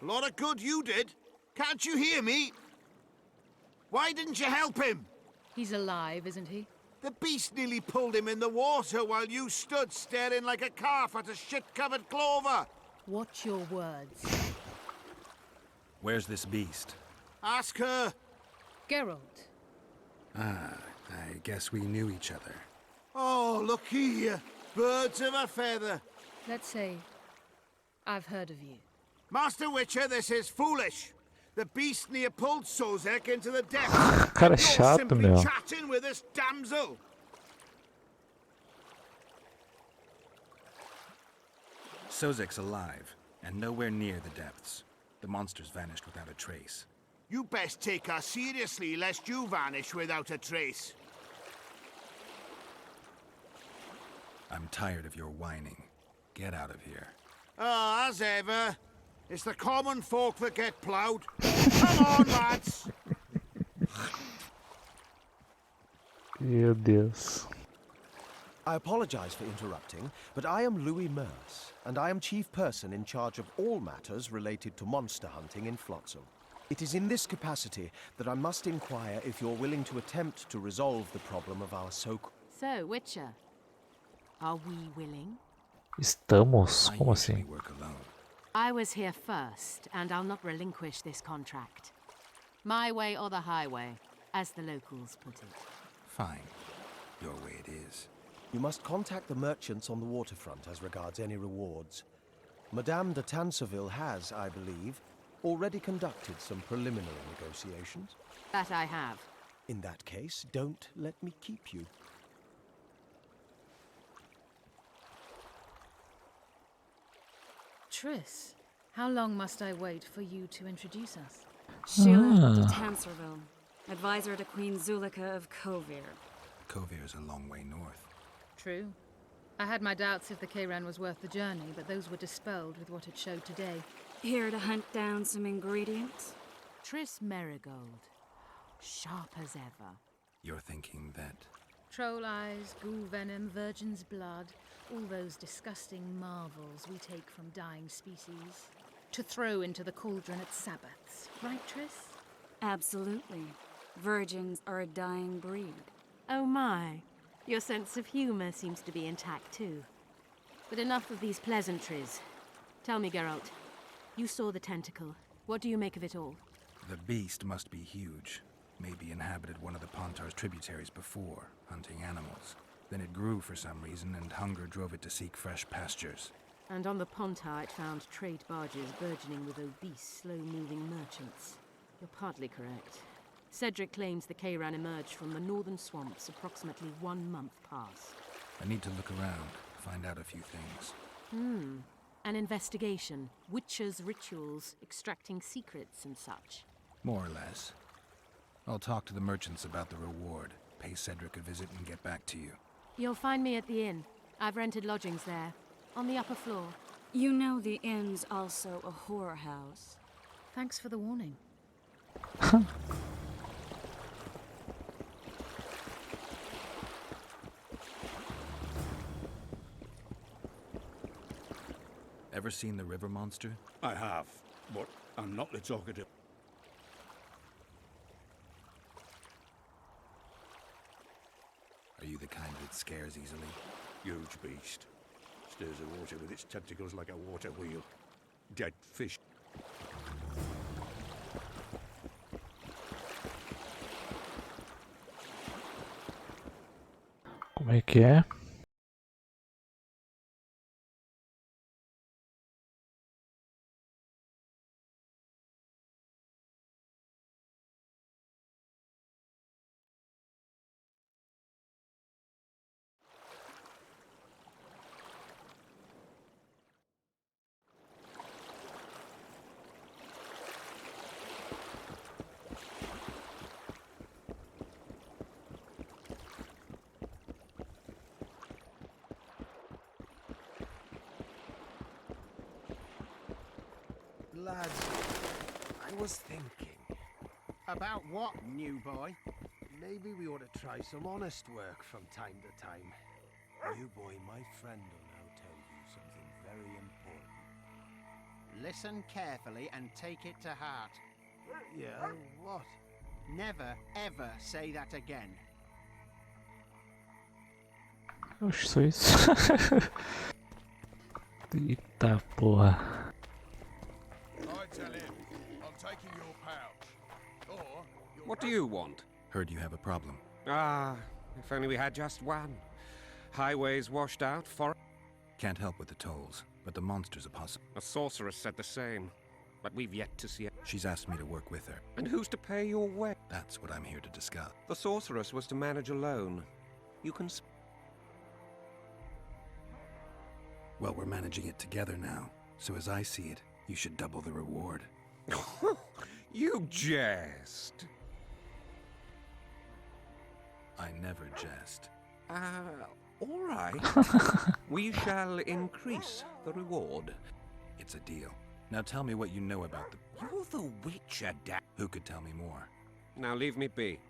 A lot of good you did. Can't you hear me? Why didn't you help him? He's alive, isn't he? The beast nearly pulled him in the water while you stood staring like a calf at a shit-covered clover. Watch your words. Where's this beast? Ask her. Geralt. Ah, I guess we knew each other. Oh, look here. Birds of a feather. Let's say I've heard of you. Master Witcher, this is foolish. The beast near pulled Sozek into the depths. Cara and you're chato, simply meu. chatting with this damsel. Sozek's alive, and nowhere near the depths. The monsters vanished without a trace. You best take her seriously, lest you vanish without a trace. I'm tired of your whining. Get out of here. Ah, as ever. It's the common folk that get ploughed. Come on, lads. Meu Deus. I apologize for interrupting, but I am Louis Merce, and I am chief person in charge of all matters related to monster hunting in Flotsam. It is in this capacity that I must inquire if you're willing to attempt to resolve the problem of our so-called... So, Witcher, are we willing? Estamos? Como assim? I was here first, and I'll not relinquish this contract. My way or the highway, as the locals put it. Fine. Your way it is. You must contact the merchants on the waterfront as regards any rewards. Madame de Tanseville has, I believe, already conducted some preliminary negotiations. That I have. In that case, don't let me keep you. Triss, how long must I wait for you to introduce us? Sheila de Tanserville, advisor to Queen Zulika of Kovir. Kovir's a long way north. True. I had my doubts if the Kayran was worth the journey, but those were dispelled with what it showed today. Here to hunt down some ingredients? Triss Merigold, sharp as ever. You're thinking that... Troll eyes, ghoul venom, virgin's blood, all those disgusting marvels we take from dying species, to throw into the cauldron at Sabbaths, right, Triss? Absolutely. Virgins are a dying breed. Oh my, your sense of humor seems to be intact too. But enough of these pleasantries. Tell me, Geralt, you saw the tentacle. What do you make of it all? The beast must be huge. Maybe inhabited one of the Pontar's tributaries before, hunting animals. Then it grew for some reason, and hunger drove it to seek fresh pastures. And on the Pontar it found trade barges burgeoning with obese, slow-moving merchants. You're partly correct. Cedric claims the Kayran emerged from the northern swamps approximately 1 month past. I need to look around, find out a few things. An investigation, witches' rituals, extracting secrets and such. More or less. I'll talk to the merchants about the reward, pay Cedric a visit and get back to you. You'll find me at the inn. I've rented lodgings there, on the upper floor. You know the inn's also a whorehouse. Thanks for the warning. Ever seen the river monster? I have, but I'm not the talkative. Are you the kind that scares easily? Huge beast. Stirs the water with its tentacles like a water wheel. Dead fish. Como é que é? Lads, I was thinking. About what, new boy? Maybe we ought to try some honest work from time to time. New boy, my friend will now tell you something very important. Listen carefully and take it to heart. Yeah, what? Never, ever say that again. Oxe, só isso. Eita porra. I tell him, I'm taking your pouch. Or What do you want? Heard you have a problem. Ah, if only we had just one. Highways washed out, Can't help with the tolls, but the monster's a possible. A sorceress said the same, but we've yet to see it. She's asked me to work with her. And who's to pay your way? That's what I'm here to discuss. The sorceress was to manage alone. You can... Well, we're managing it together now, so as I see it, you should double the reward. You jest. I never jest. All right. We shall increase the reward. It's a deal. Now tell me what you know about the... You're the Witcher, Dad. Who could tell me more? Now leave me be.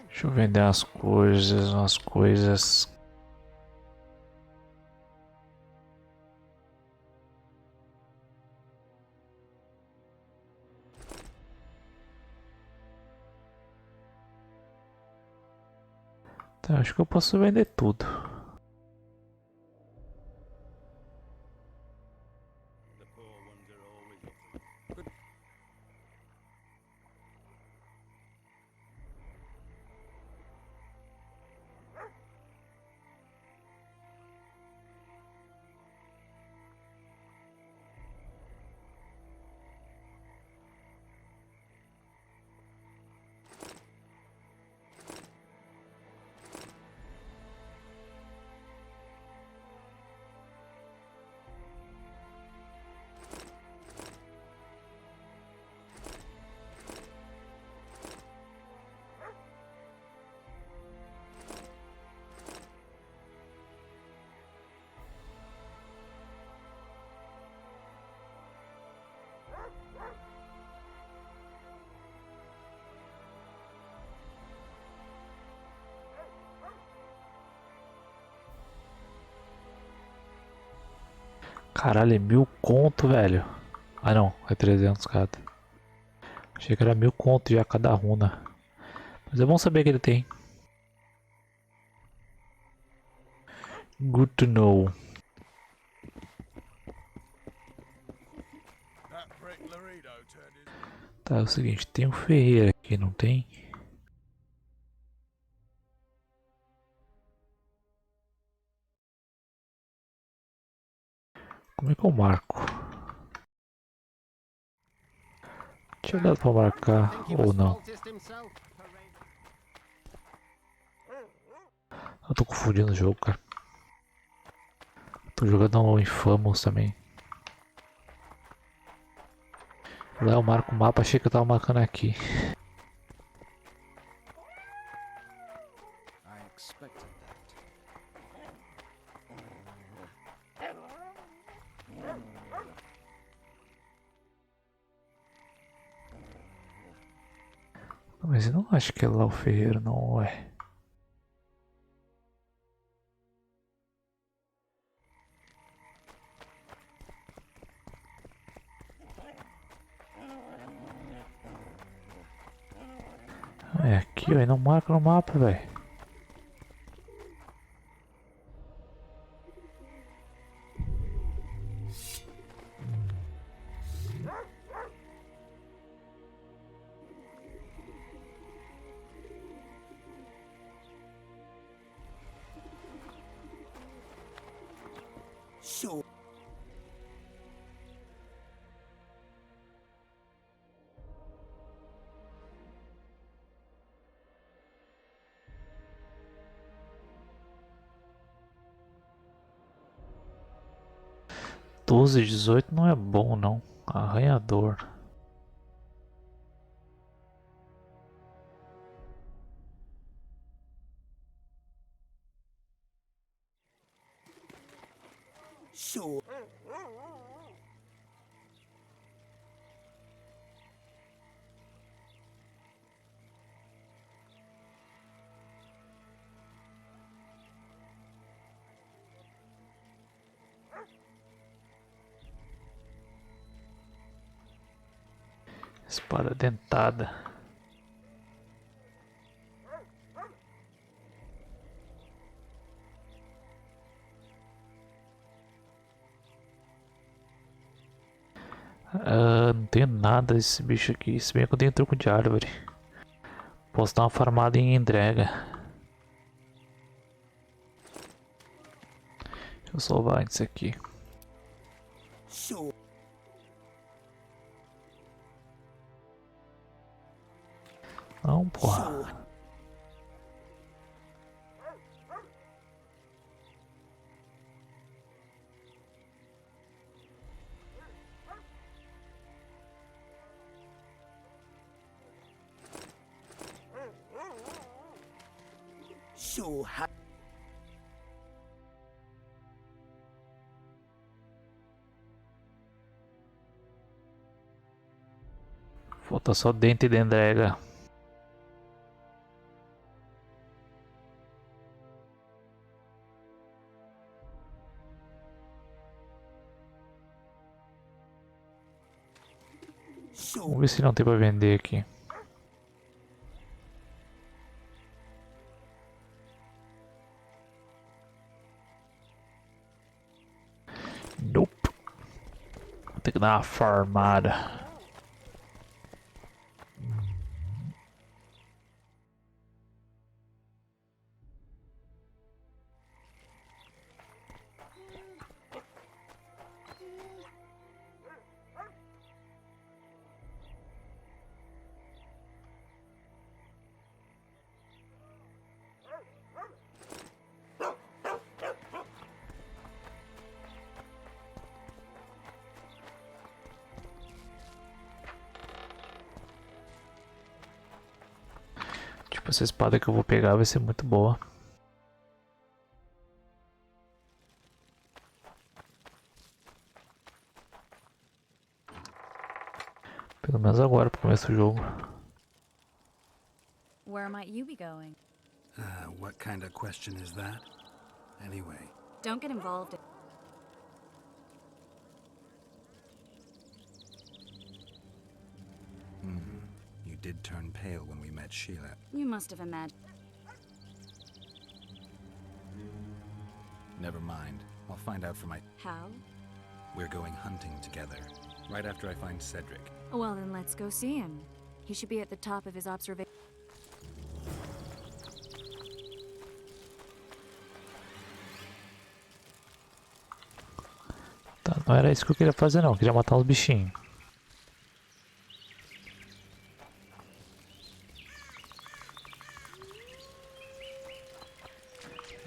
Deixa eu vender umas coisas. Então, acho que eu posso vender tudo. Caralho, é 1000 conto, velho. Ah não, é 300 cada. Achei que era 1000 conto já cada runa. Mas é bom saber que ele tem. Good to know. Tá, é o seguinte, tem um ferreiro aqui, não tem? Como é que eu marco? Tinha dado pra marcar ou não? Eu tô confundindo o jogo, cara. Tô jogando o Infamous também. Lá eu marco o mapa, achei que eu tava marcando aqui. Mas eu não acho que é lá o ferreiro, não é. É aqui, ó, e não marca no mapa, velho. So. Doze, 18 não é bom, não. Arranhador. So. Espada dentada. Ah, não tenho nada desse bicho aqui. Se bem que eu tenho truco de árvore. Posso dar uma farmada em entrega. Deixa eu salvar antes aqui. So. Não, porra. So. Falta só dente de entrega. Vamos ver se não tem pra vender aqui. Nope. Vou ter que dar uma farmada. Tipo, essa espada que eu vou pegar vai ser muito boa. Pelo menos agora, pro começo do jogo. Where might you be going? What kind of question is that? Anyway. Don't get involved. You did turn pale when we met Sheila. You must have imagined. Never mind. I'll find out for my... How? We're going hunting together. Right after I find Cedric. Well, then let's go see him. He should be at the top of his observation. Tá, não era isso que eu queria fazer não, eu queria matar os bichinhos.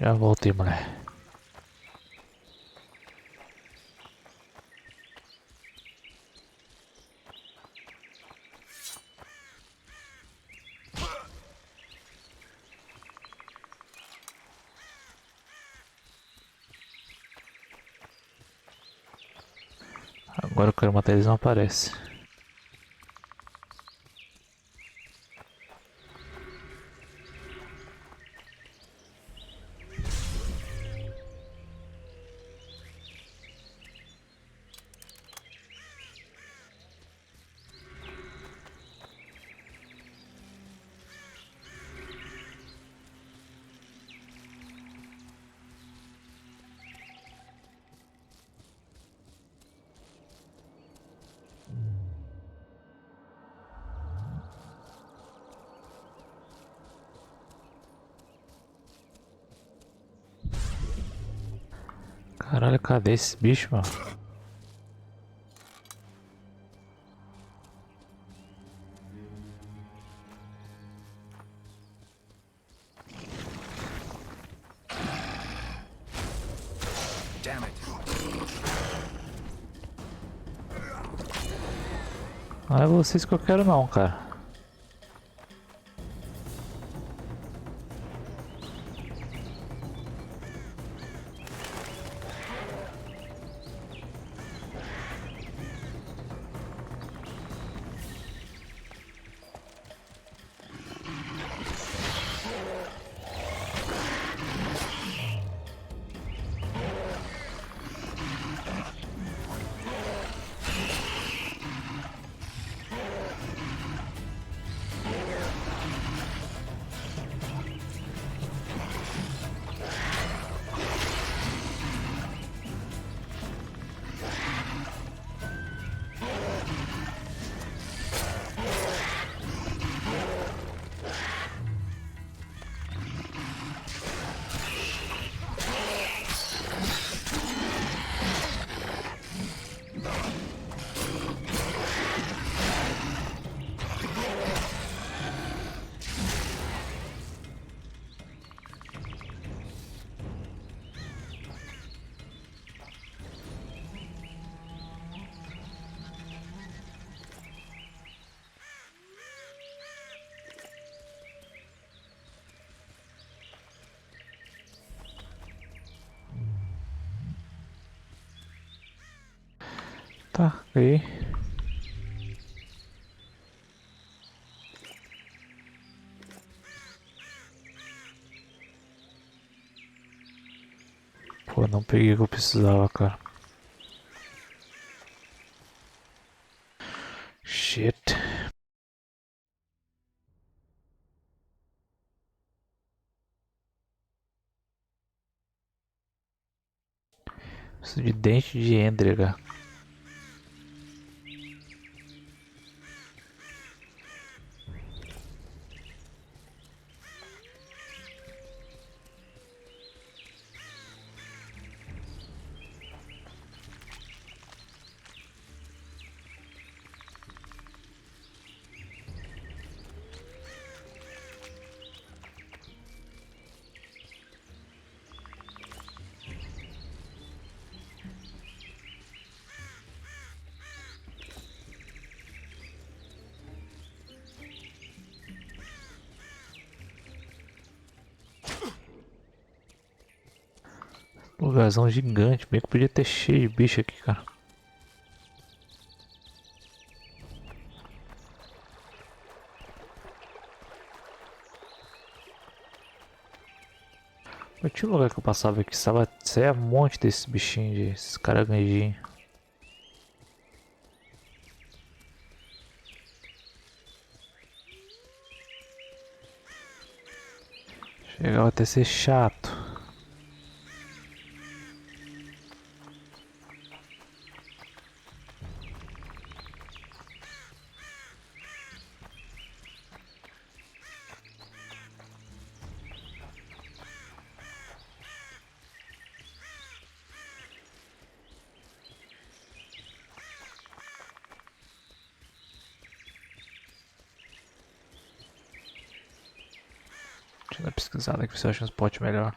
Já voltei, mulher. Agora eu quero matar eles, não aparece. Caralho, cadê esse bicho, mano? Damn it. Não é vocês que eu quero não, cara. Tá, aí. Pô, não peguei o que eu precisava, cara. shit. Preciso de dente de êndrega. Lugarzão gigante, bem que podia ter cheio de bicho aqui, cara. Mas tinha um lugar que eu passava aqui, saia um monte desses bichinhos, desses caranguejinhos. Chegava até a ser chato. Deixa eu dar uma pesquisada aqui se eu acho um spot melhor.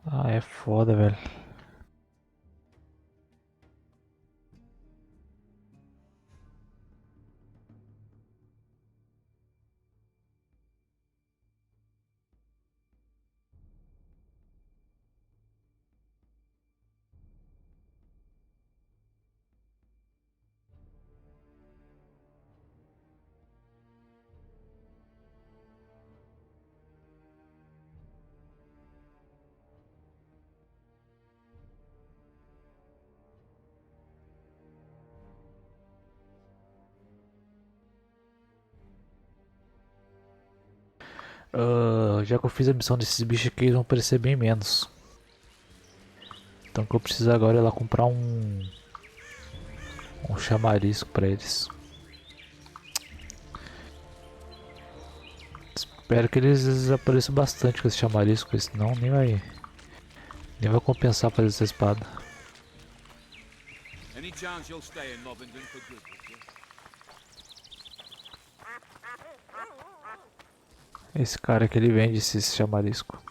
Ah, é foda, velho. Já que eu fiz a missão desses bichos aqui, eles vão aparecer bem menos. Então o que eu preciso agora é lá comprar um chamarisco pra eles. Espero que eles apareçam bastante com esse chamarisco, senão nem vai compensar fazer essa espada. Any chance you'll stay in Lobington for good, would you? Esse cara que ele vende esse chamarisco.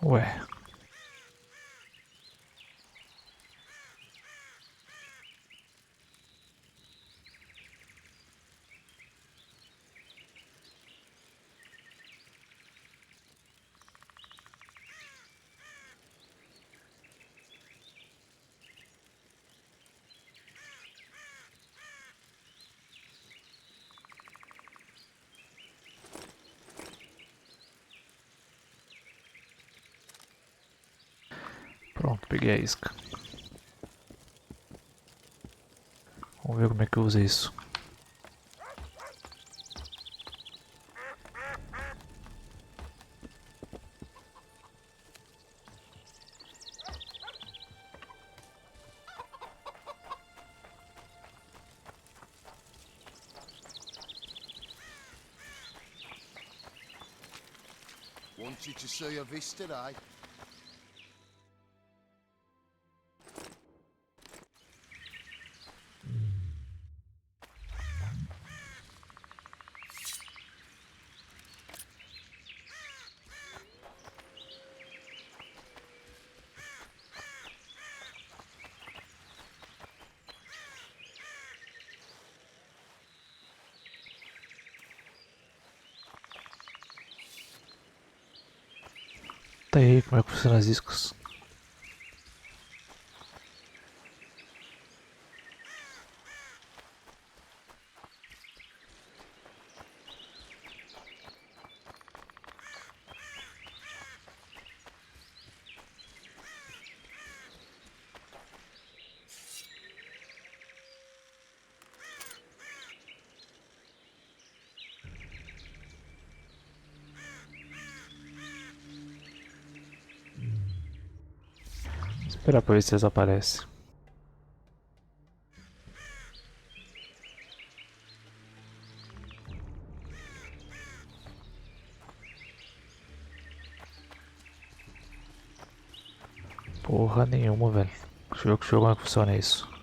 Ué. Pronto, peguei a isca. Vamos ver como é que eu uso isso. Want you to see a this today? Tá aí como é que funcionam as iscas. Esperar pra ver se eles aparecem. Porra nenhuma, velho. Deixa eu ver como é que funciona isso.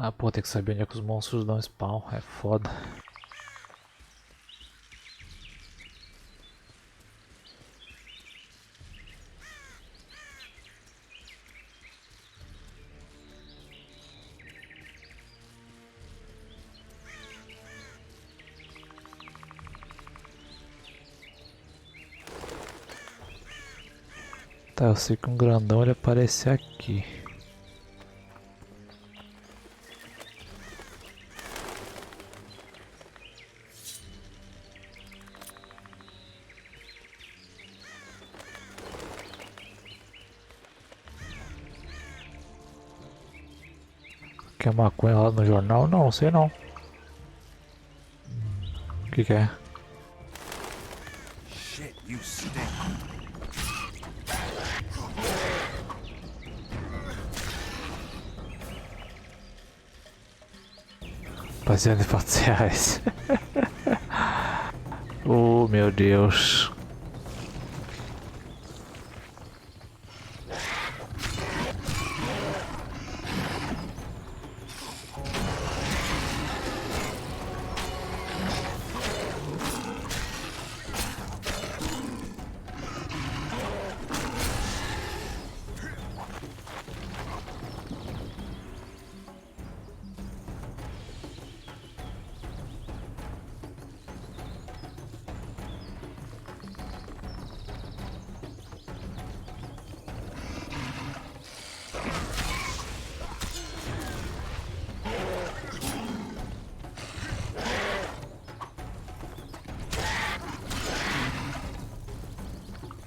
Ah, pô, tem que saber onde é que os monstros dão spawn. É foda. Tá, eu sei que um grandão ele aparece aqui. Quer maconha lá no jornal? Não, sei não. O que é? Shit, you stink. Rapaziada, de R$4. Oh, meu Deus.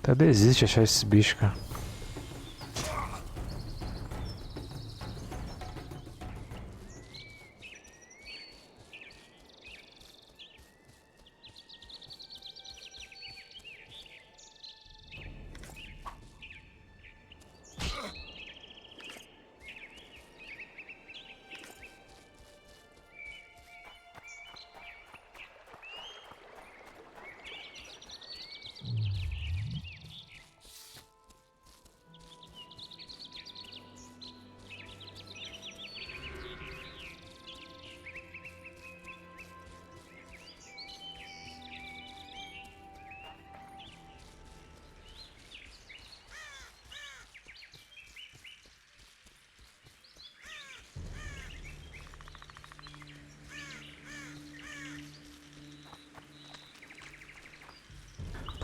Até desiste de achar esses bichos, cara.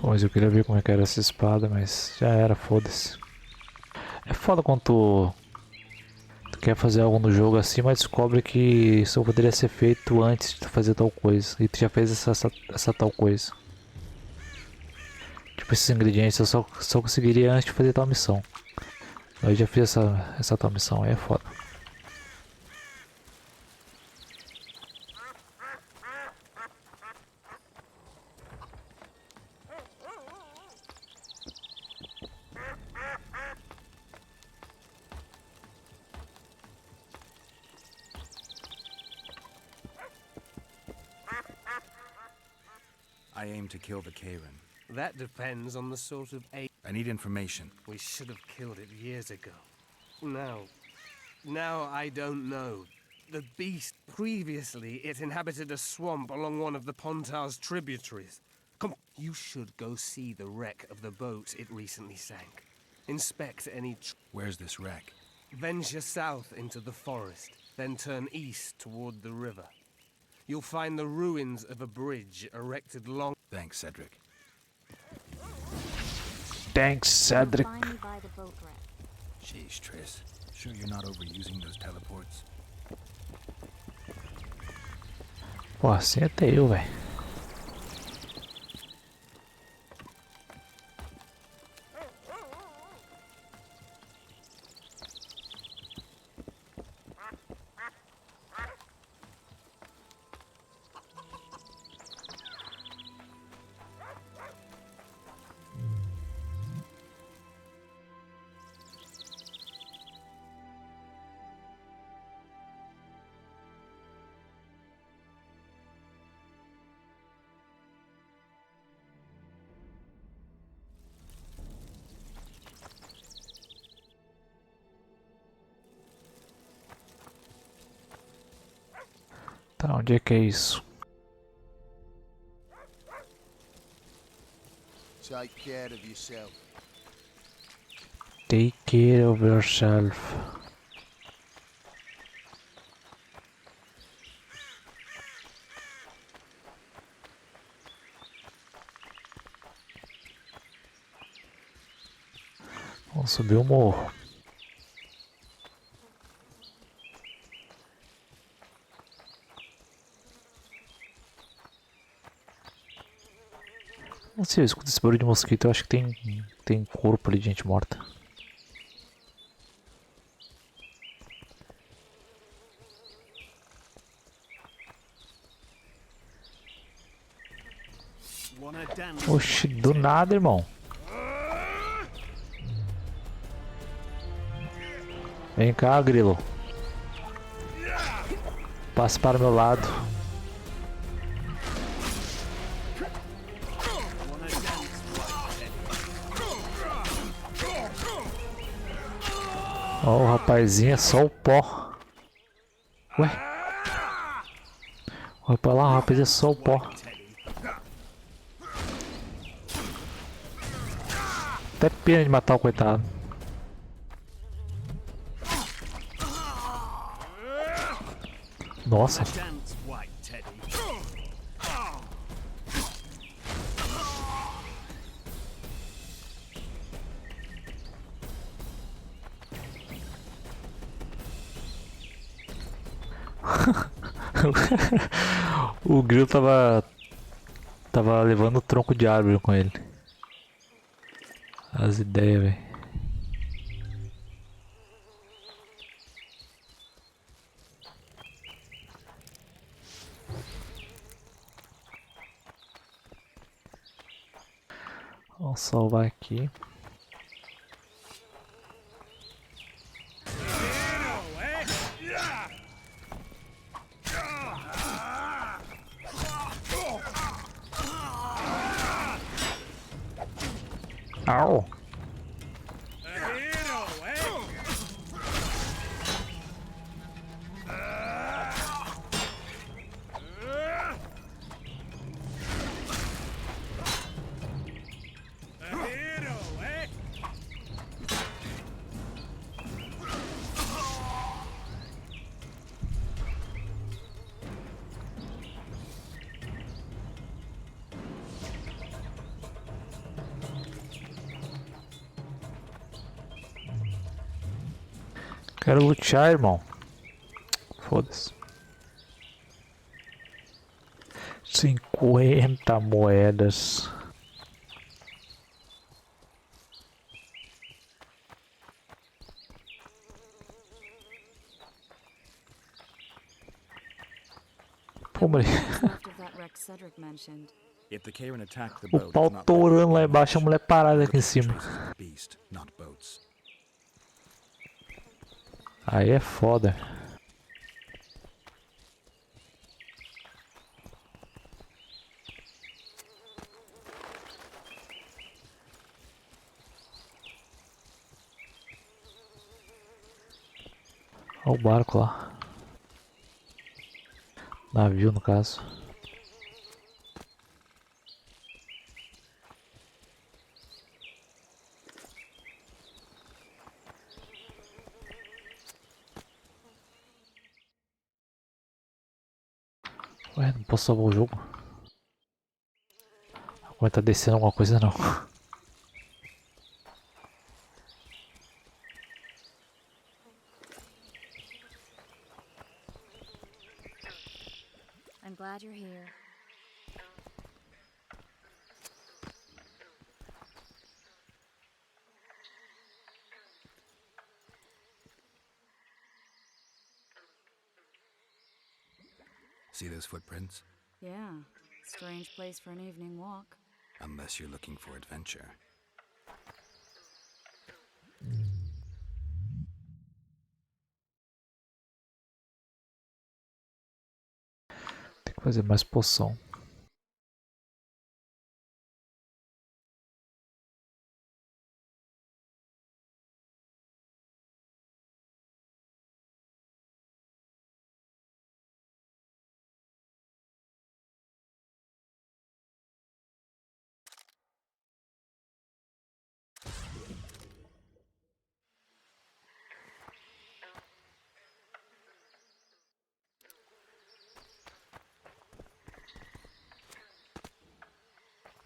Pô, mas eu queria ver como é que era essa espada, mas já era, foda-se. É foda quando tu quer fazer algo no jogo assim, mas descobre que isso poderia ser feito antes de tu fazer tal coisa. E tu já fez essa tal coisa. Tipo, esses ingredientes eu só conseguiria antes de fazer tal missão. Eu já fiz essa tal missão, aí é foda. I aim to kill the Karen. That depends on the sort of ape. I need information. We should have killed it years ago. Now I don't know. The beast, previously, it inhabited a swamp along one of the Pontar's tributaries. Come, you should go see the wreck of the boat it recently sank. Inspect any... Where's this wreck? Venture south into the forest, then turn east toward the river. You'll find the ruins of a bridge erected long... Thanks, Cedric. Thanks, Cedric. Find me by the boat wreck. Jeez, Triss. Sure you're not overusing those teleports? Pô, assim até eu, velho. Tá, onde é que é isso? Take care of yourself. Take care of yourself. Vamos subir o morro. Não sei, eu escuto esse barulho de mosquito, eu acho que tem corpo ali de gente morta. Oxi, do nada, irmão. Vem cá, grilo. Passe para o meu lado. Ó, o rapazinho é só o pó. Ué? Olha pra lá, o rapaz é só o pó. Até pena de matar o coitado. Nossa. O grilo tava levando o tronco de árvore com ele. As ideias, velho. Vamos salvar aqui. Au! Quero lutear, irmão. Foda-se. 50 moedas. Pô, mas... If the Karen attacked the O boat, pau it's not torando lá likely embaixo, a mulher parada aqui em traces cima. of the beast, not boats. Aí é foda. Olha o barco lá. Navio, no caso. Ué, não posso salvar o jogo? Agora tá descendo alguma coisa não. I'm glad you're here. See those footprints? Yeah, strange place for an evening walk. Unless you're looking for adventure. Tem que fazer mais poção.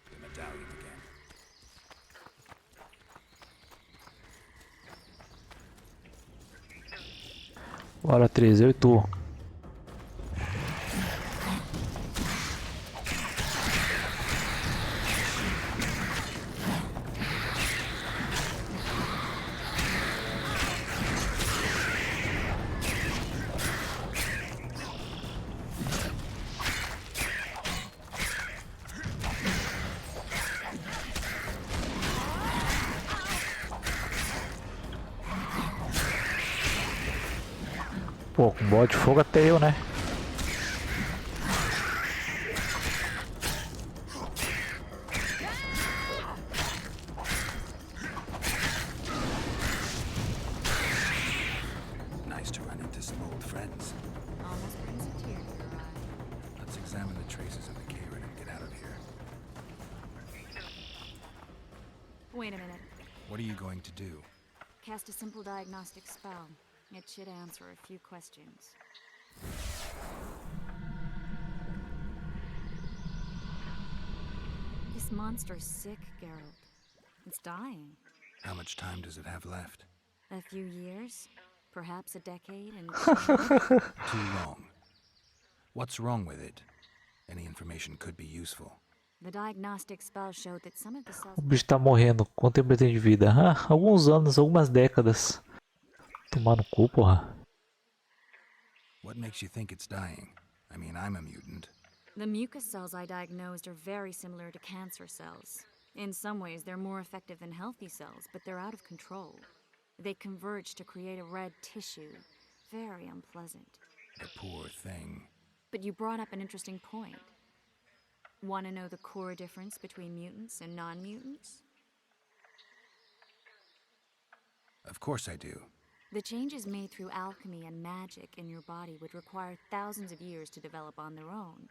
The medallion again. Bora, 3, eu e tu. Pô, com bola de fogo até eu, né? Nice to run into some old friends. Almost brings a tear to your eye. Let's examine the traces of the Karen and get out of here. Wait a minute. What are you going to do? Cast a simple diagnostic spell. It should answer a few questions. This monster's sick, Geralt. It's dying. How much time does it have left? A few years? Perhaps a decade and... Too long. What's wrong with it? Any information could be useful. The diagnostic spell showed that some of the cells... O bicho tá morrendo. Quanto tempo ele tem de vida? Ah, alguns anos, algumas décadas. Tomar no cu, porra. What makes you think it's dying? I mean, I'm a mutant. The mucus cells I diagnosed are very similar to cancer cells. In some ways, they're more effective than healthy cells, but they're out of control. They converge to create a red tissue. Very unpleasant. The poor thing. But you brought up an interesting point. Want to know the core difference between mutants and non-mutants? Of course I do. The changes made through alchemy and magic in your body would require thousands of years to develop on their own.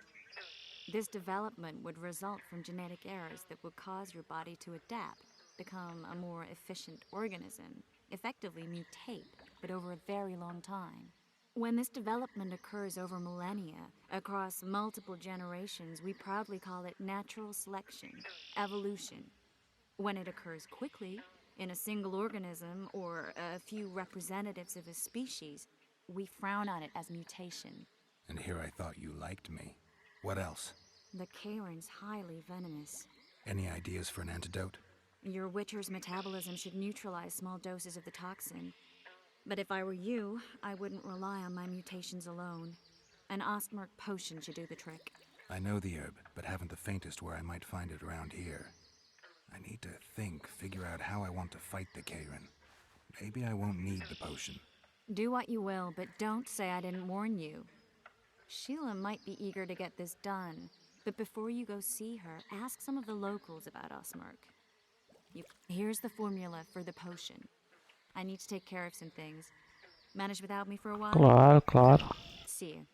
This development would result from genetic errors that would cause your body to adapt, become a more efficient organism, effectively mutate, but over a very long time. When this development occurs over millennia, across multiple generations, we proudly call it natural selection, evolution. When it occurs quickly, In a single organism, or a few representatives of a species, we frown on it as mutation. And here I thought you liked me. What else? The Kharon's highly venomous. Any ideas for an antidote? Your Witcher's metabolism should neutralize small doses of the toxin. But if I were you, I wouldn't rely on my mutations alone. An Ostmark potion should do the trick. I know the herb, but haven't the faintest where I might find it around here. I need to figure out how I want to fight the Kharon. Maybe I won't need the potion. Do what you will, but don't say I didn't warn you. Sheila might be eager to get this done, but before you go see her, ask some of the locals about Ostmark. Here's the formula for the potion. I need to take care of some things. Manage without me for a while? Claro, claro. See you.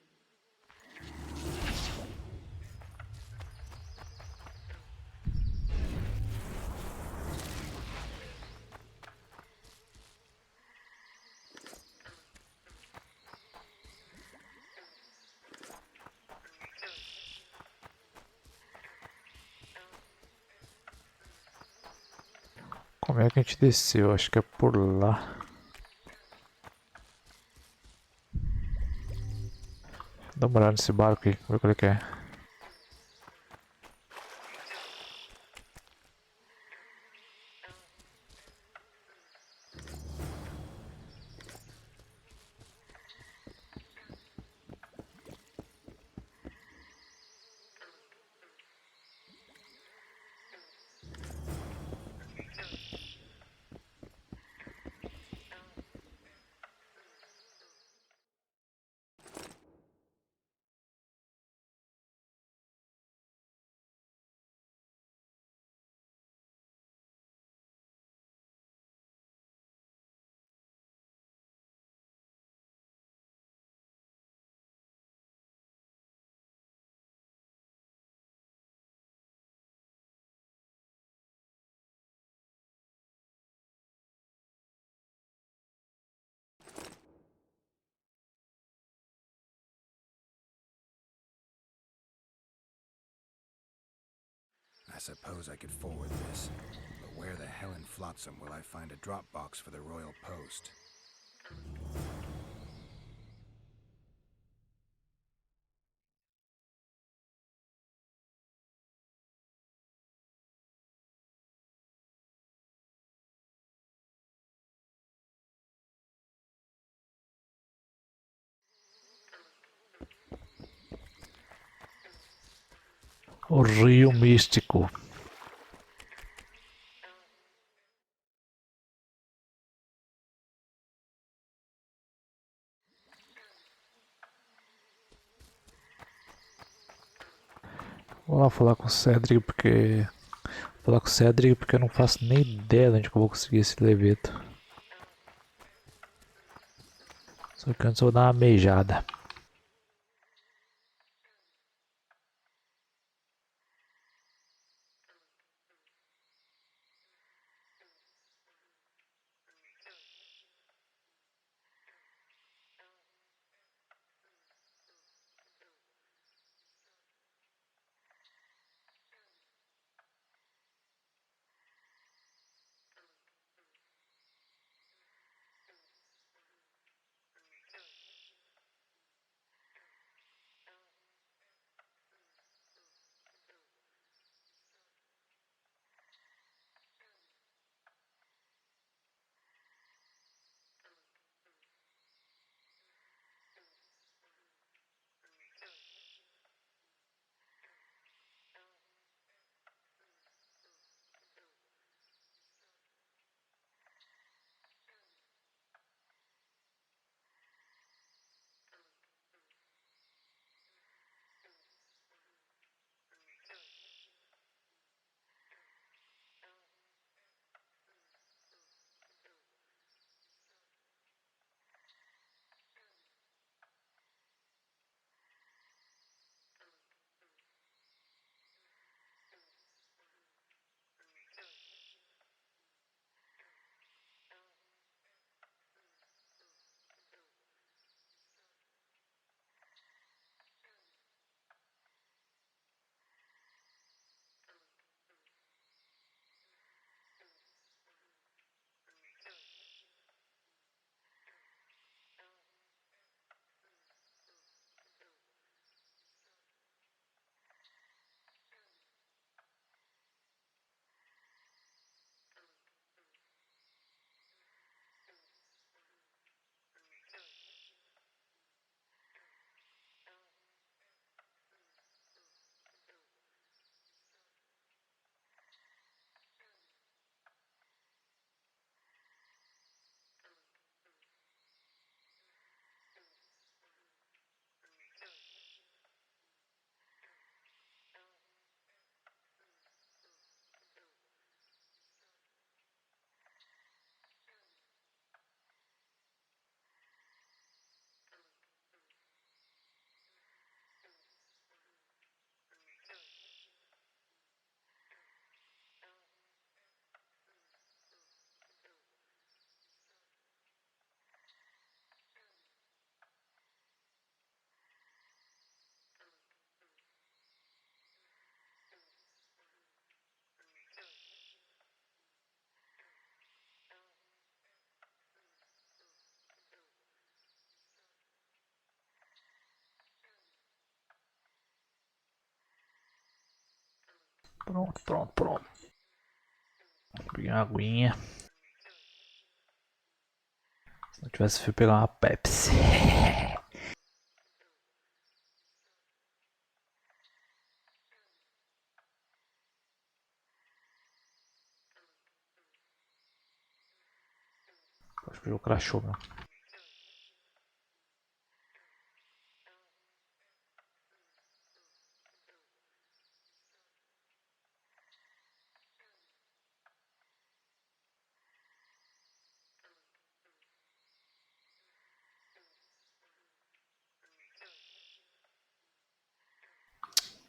Como é que a gente desceu? Acho que é por lá. Dá uma olhada nesse barco aí, ver qual é que é. I suppose I could forward this, but where the hell in Flotsam will I find a drop box for the Royal Post? O Rio Místico. Vou lá falar com o Cedric porque... Falar com o Cedric porque eu não faço nem ideia de onde que eu vou conseguir esse leveto. Só que antes eu vou dar uma meijada. Pronto, pronto, pronto. Peguei uma aguinha. Se não tivesse fui pegar uma Pepsi. Acho que o jogo crashou, meu.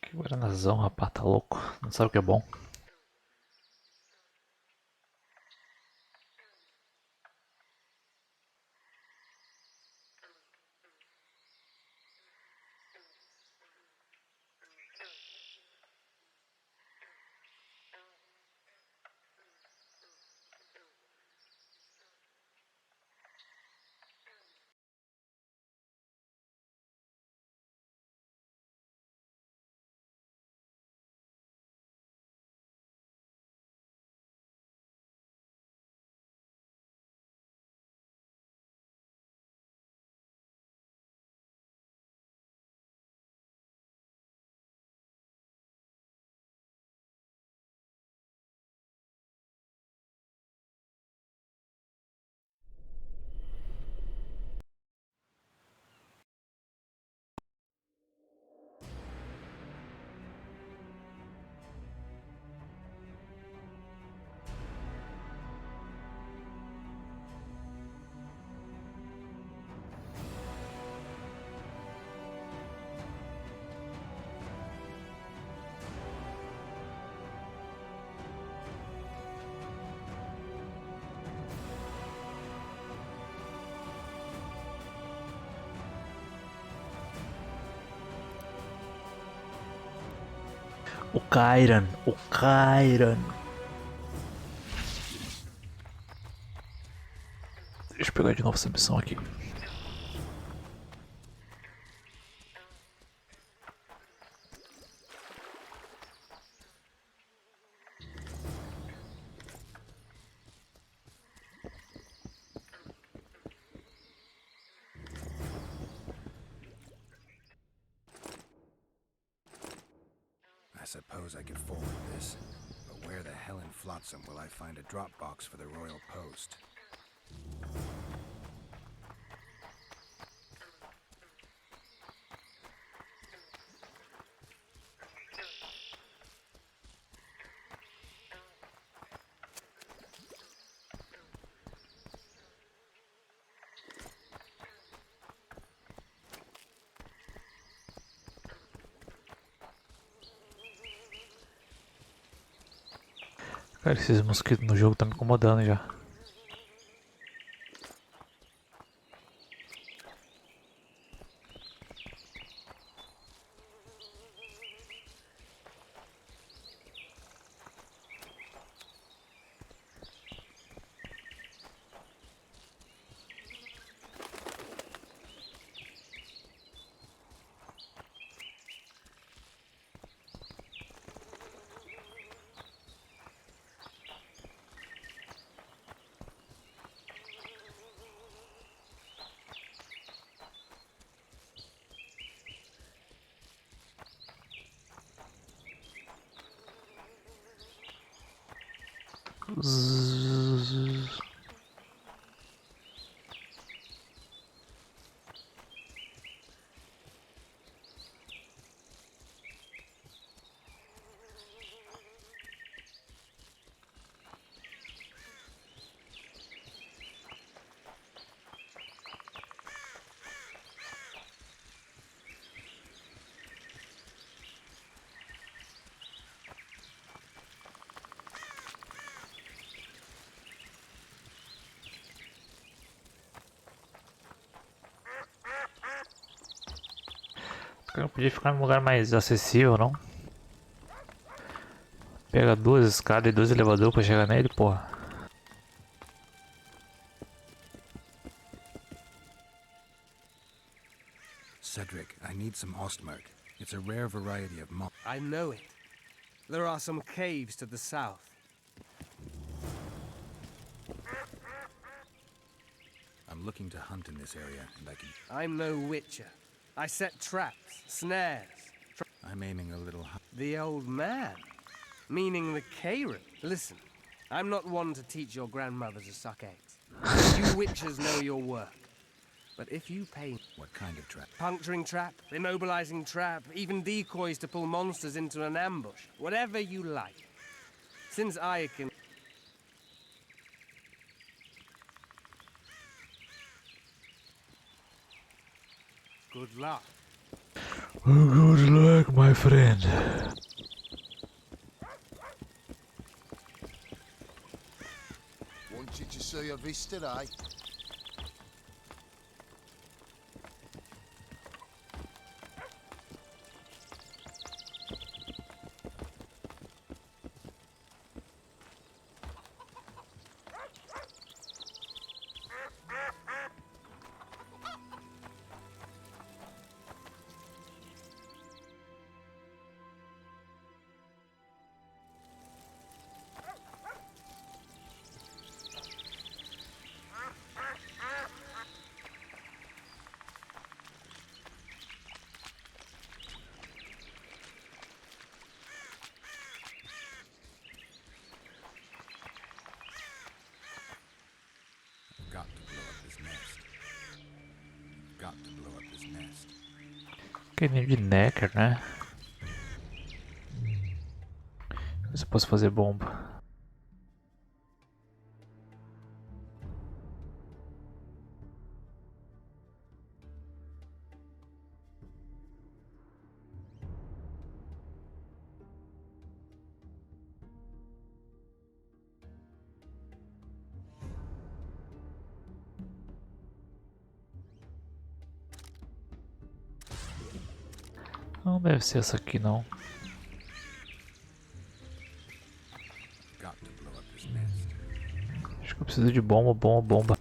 Que guaranazão, rapaz, tá louco. Não sabe o que é bom. O Kairan, o Kairan. Deixa eu pegar de novo essa missão aqui. I suppose I could forward this, but where the hell in Flotsam will I find a drop box for the Royal Post? Cara, esses mosquitos no jogo tá me incomodando já. Eu podia ficar num lugar mais acessível, não? Pega duas escadas e dois elevadores pra chegar nele, porra. Cedric, I need some Ostmark. It's a rare variety of moss. I know it. There are some caves to the south. I'm looking to hunt in this area, and I can... I'm no witcher. I set traps, snares. I'm aiming a little high. The old man? Meaning the Karen? Listen, I'm not one to teach your grandmother to suck eggs. You witchers know your work. But if you pay... What kind of trap? Puncturing trap, immobilizing trap, even decoys to pull monsters into an ambush. Whatever you like. Since I can... Good luck. Good luck, my friend. Wanted to see a vista, eh? Got to blow up this nest. Got to blow up this nest. Aquele de Necker, né? Ver se eu posso fazer bomba. Não deve ser essa aqui não. Acho que eu preciso de bomba, bomba, bomba.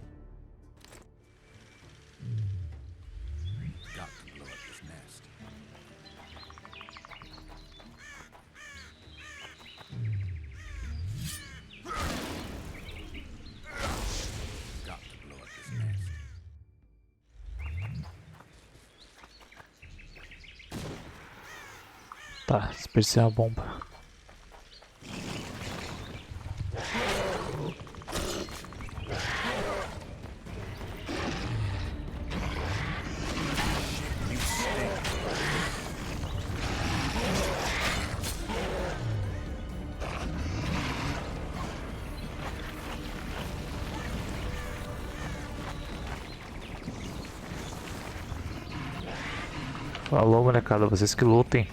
Tá, desperdicei a bomba. Falou, molecada, vocês que lutem.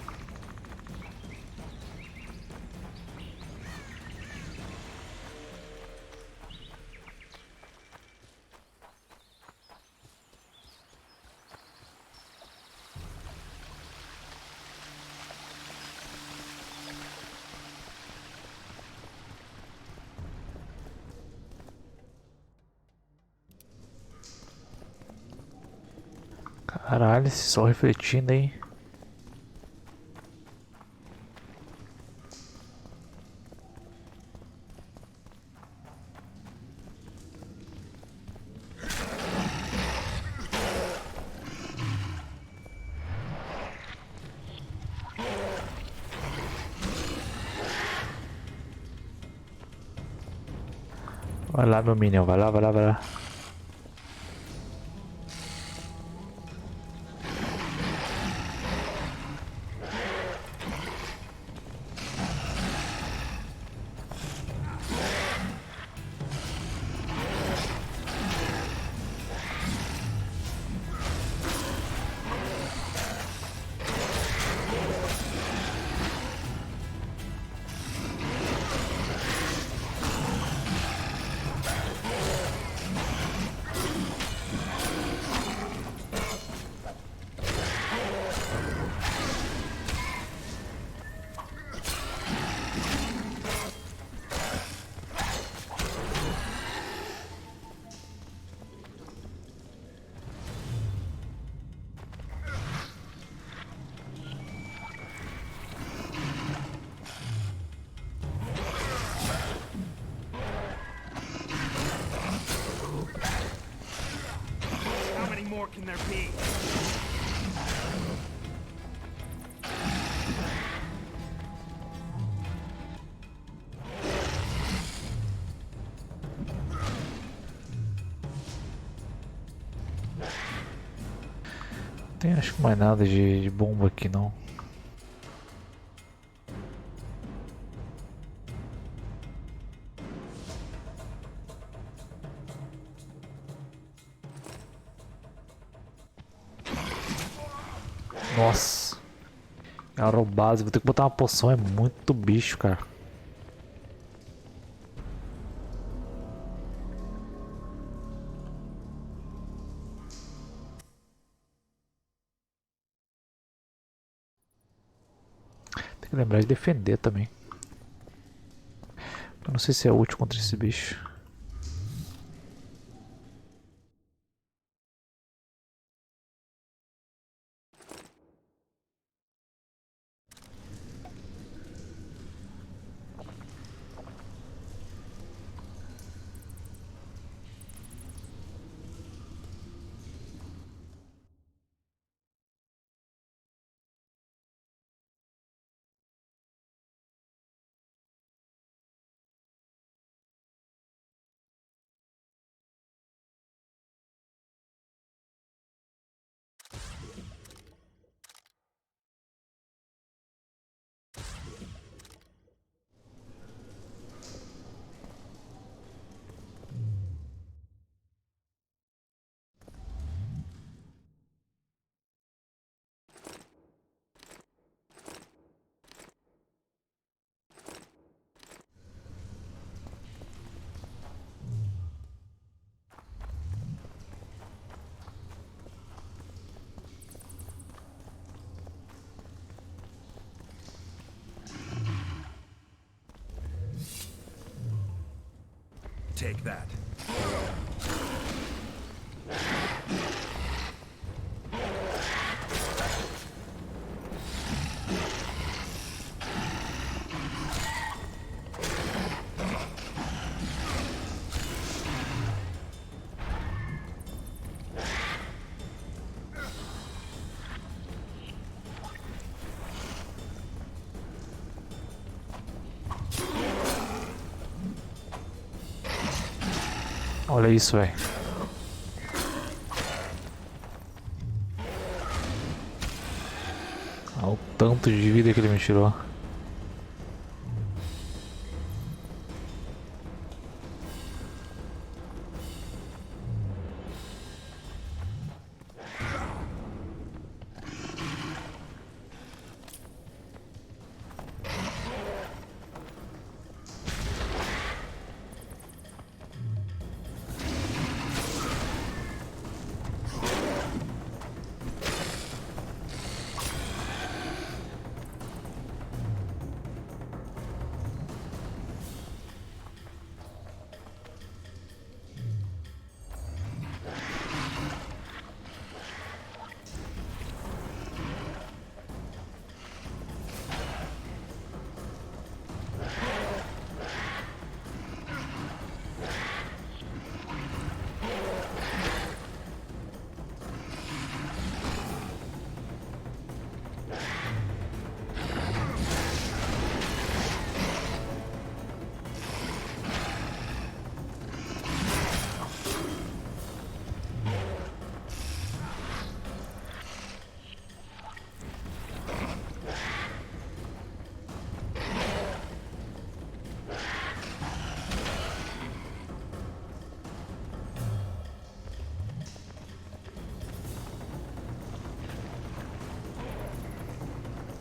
Caralho, esse sol refletindo aí. Vai lá, meu minion, vai lá, vai lá, vai lá. Não tem acho que mais nada de bomba aqui não. Nossa. É aerobase, vou ter que botar uma poção, é muito bicho, cara. Tem que lembrar de defender também. Eu não sei se é útil contra esse bicho. Take that. Olha isso, velho. Olha o tanto de vida que ele me tirou.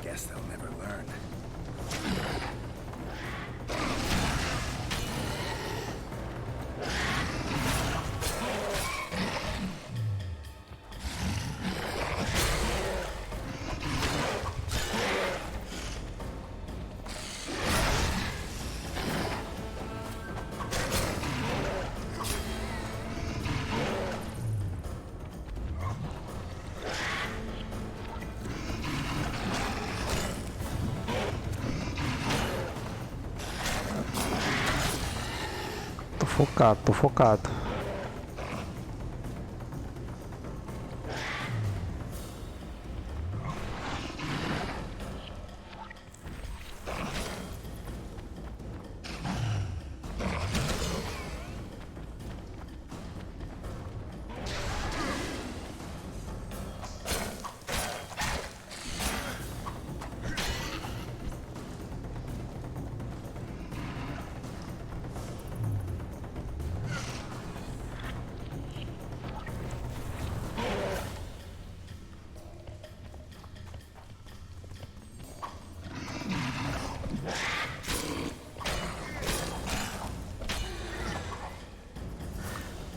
Guess they'll never learn. Tô focado, tô focado.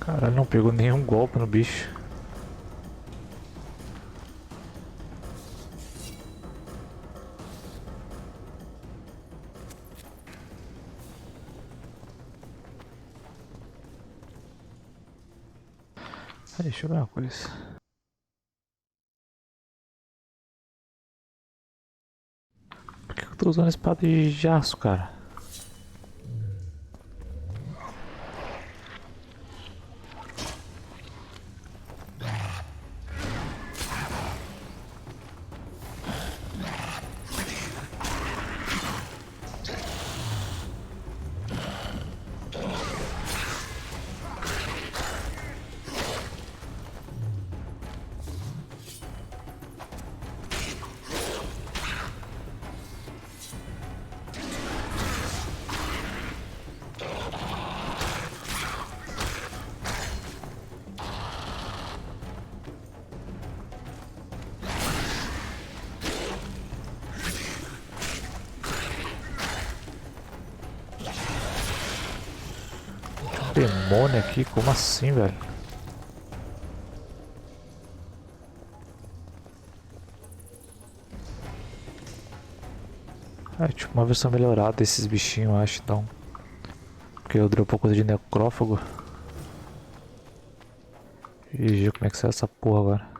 Cara, não pegou nenhum golpe no bicho. Deixa eu ver uma coisa. Por que eu tô usando espada de aço, cara? Demônio aqui, como assim, velho? É tipo uma versão melhorada desses bichinhos, eu acho, então. Porque eu dropou coisa de necrófago. E como é que sai essa porra agora?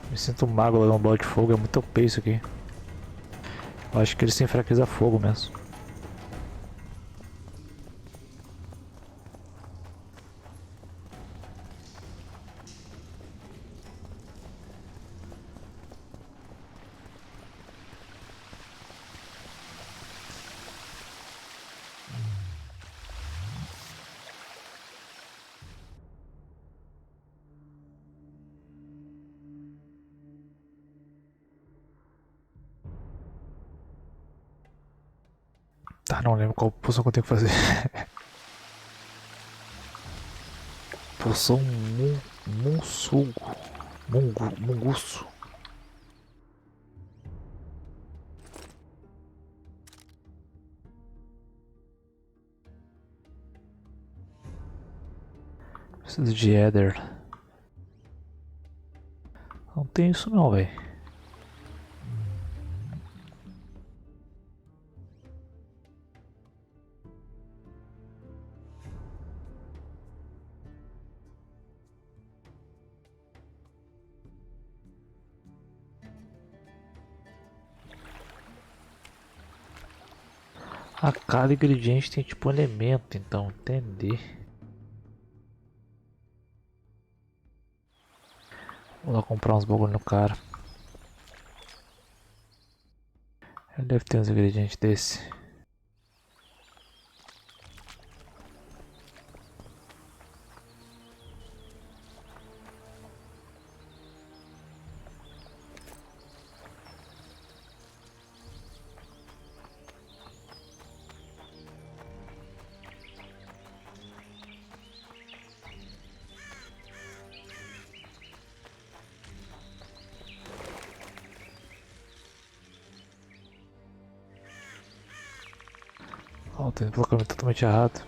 Me sinto mago lá no bola de fogo, é muito OP isso aqui. Eu acho que ele se enfraquece a fogo mesmo. Tá, não lembro qual poção que eu tenho que fazer. Poção Munsugo. Munguço. Preciso de Ether. Não tem isso não, velho. A cada ingrediente tem tipo um elemento, então entender. Vou lá comprar uns bagulho no cara. Ele deve ter uns ingredientes desse. Ó, tem deslocamento totalmente errado.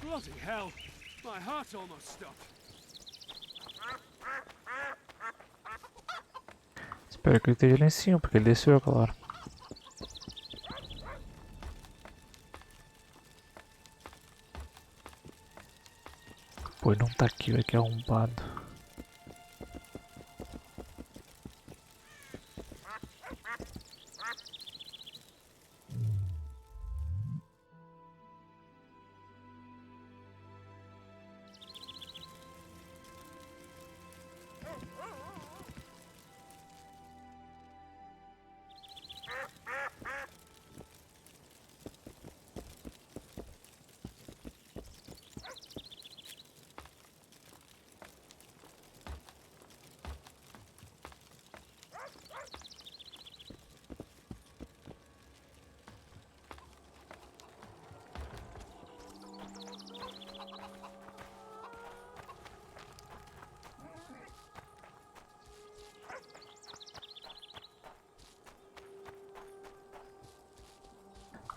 Bloody hell! My heart almost stopped. Espero que ele esteja lá em cima, porque ele desceu, claro. Pô, ele não tá aqui, vai que é arrombado.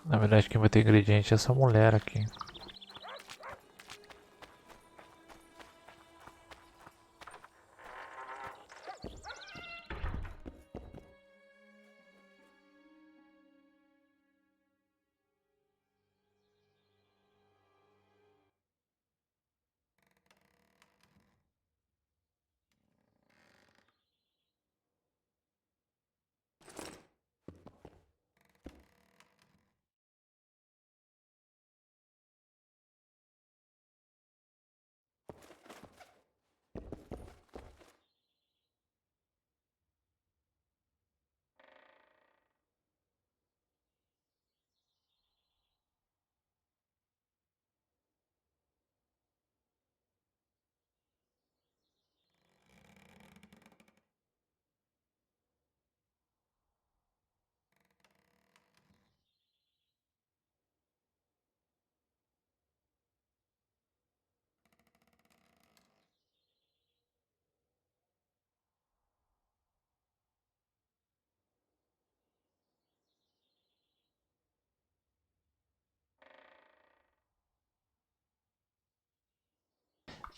Na verdade, quem vai ter ingrediente é essa mulher aqui.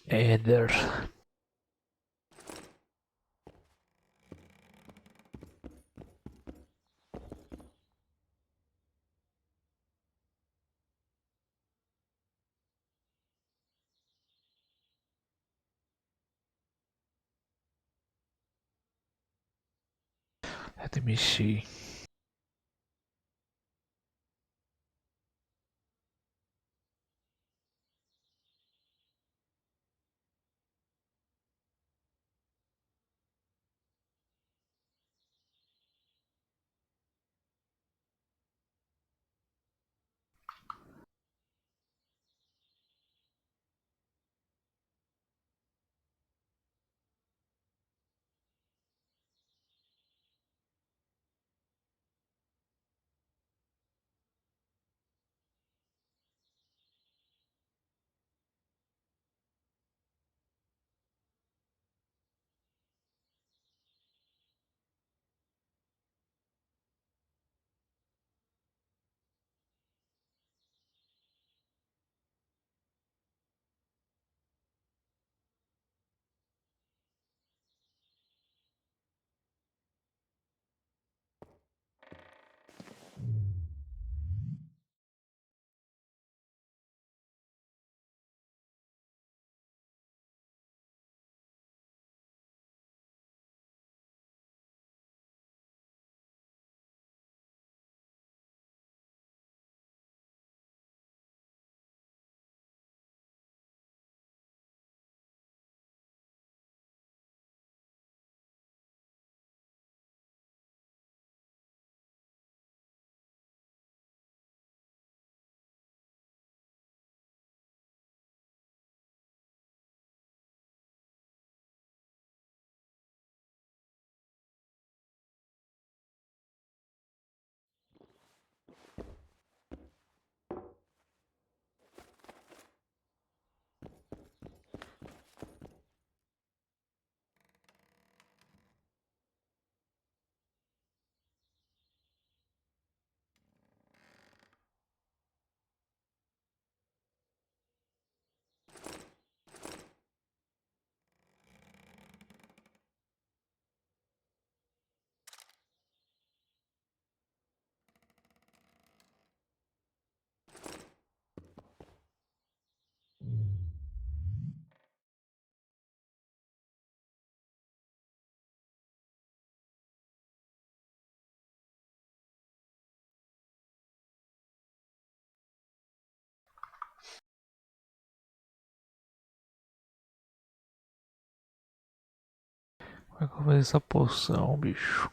Éder. Até mexi. Como é que eu vou fazer essa poção, bicho?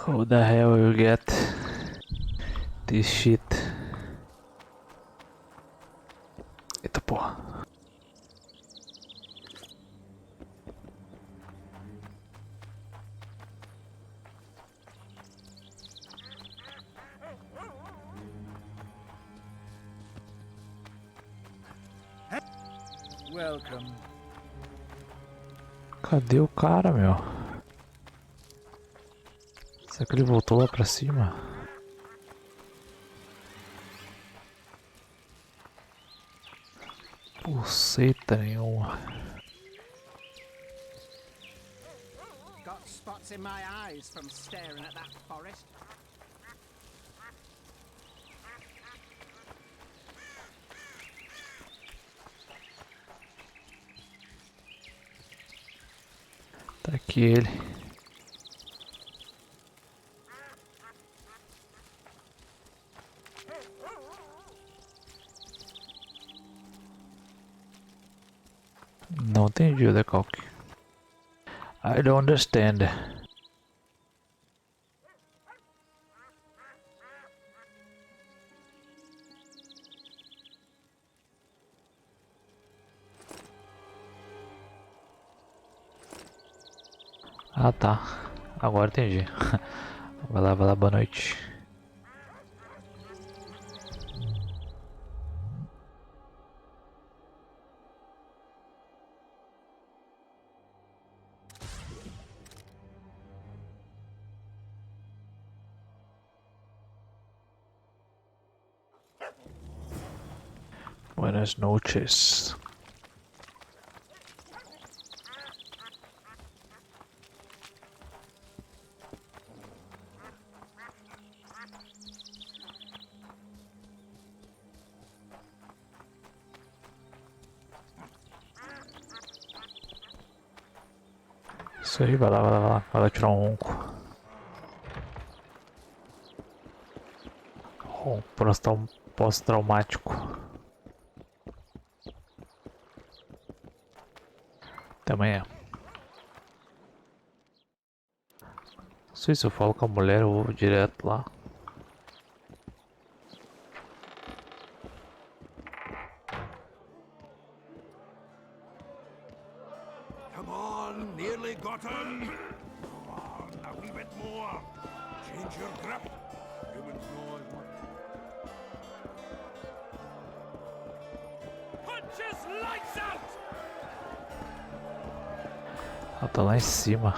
How the hell you get this shit? Eita porra. Welcome. Cadê o cara, meu? Será que ele voltou lá pra cima? Buceta nenhuma. Got spots in my eyes from staring at that forest. Tá aqui ele. Não entendi o decalque. I don't understand. Ah tá, agora entendi. Vai lá, boa noite. Buenas noches. Isso aí, vai lá tirar um ronco. Ronco pós-traumático. Até amanhã. Não sei se eu falo com a mulher ou vou direto lá. Come on, nearly got him. Come on, a wee bit more. Change your grip. Punch his lights out! Ela tá lá em cima.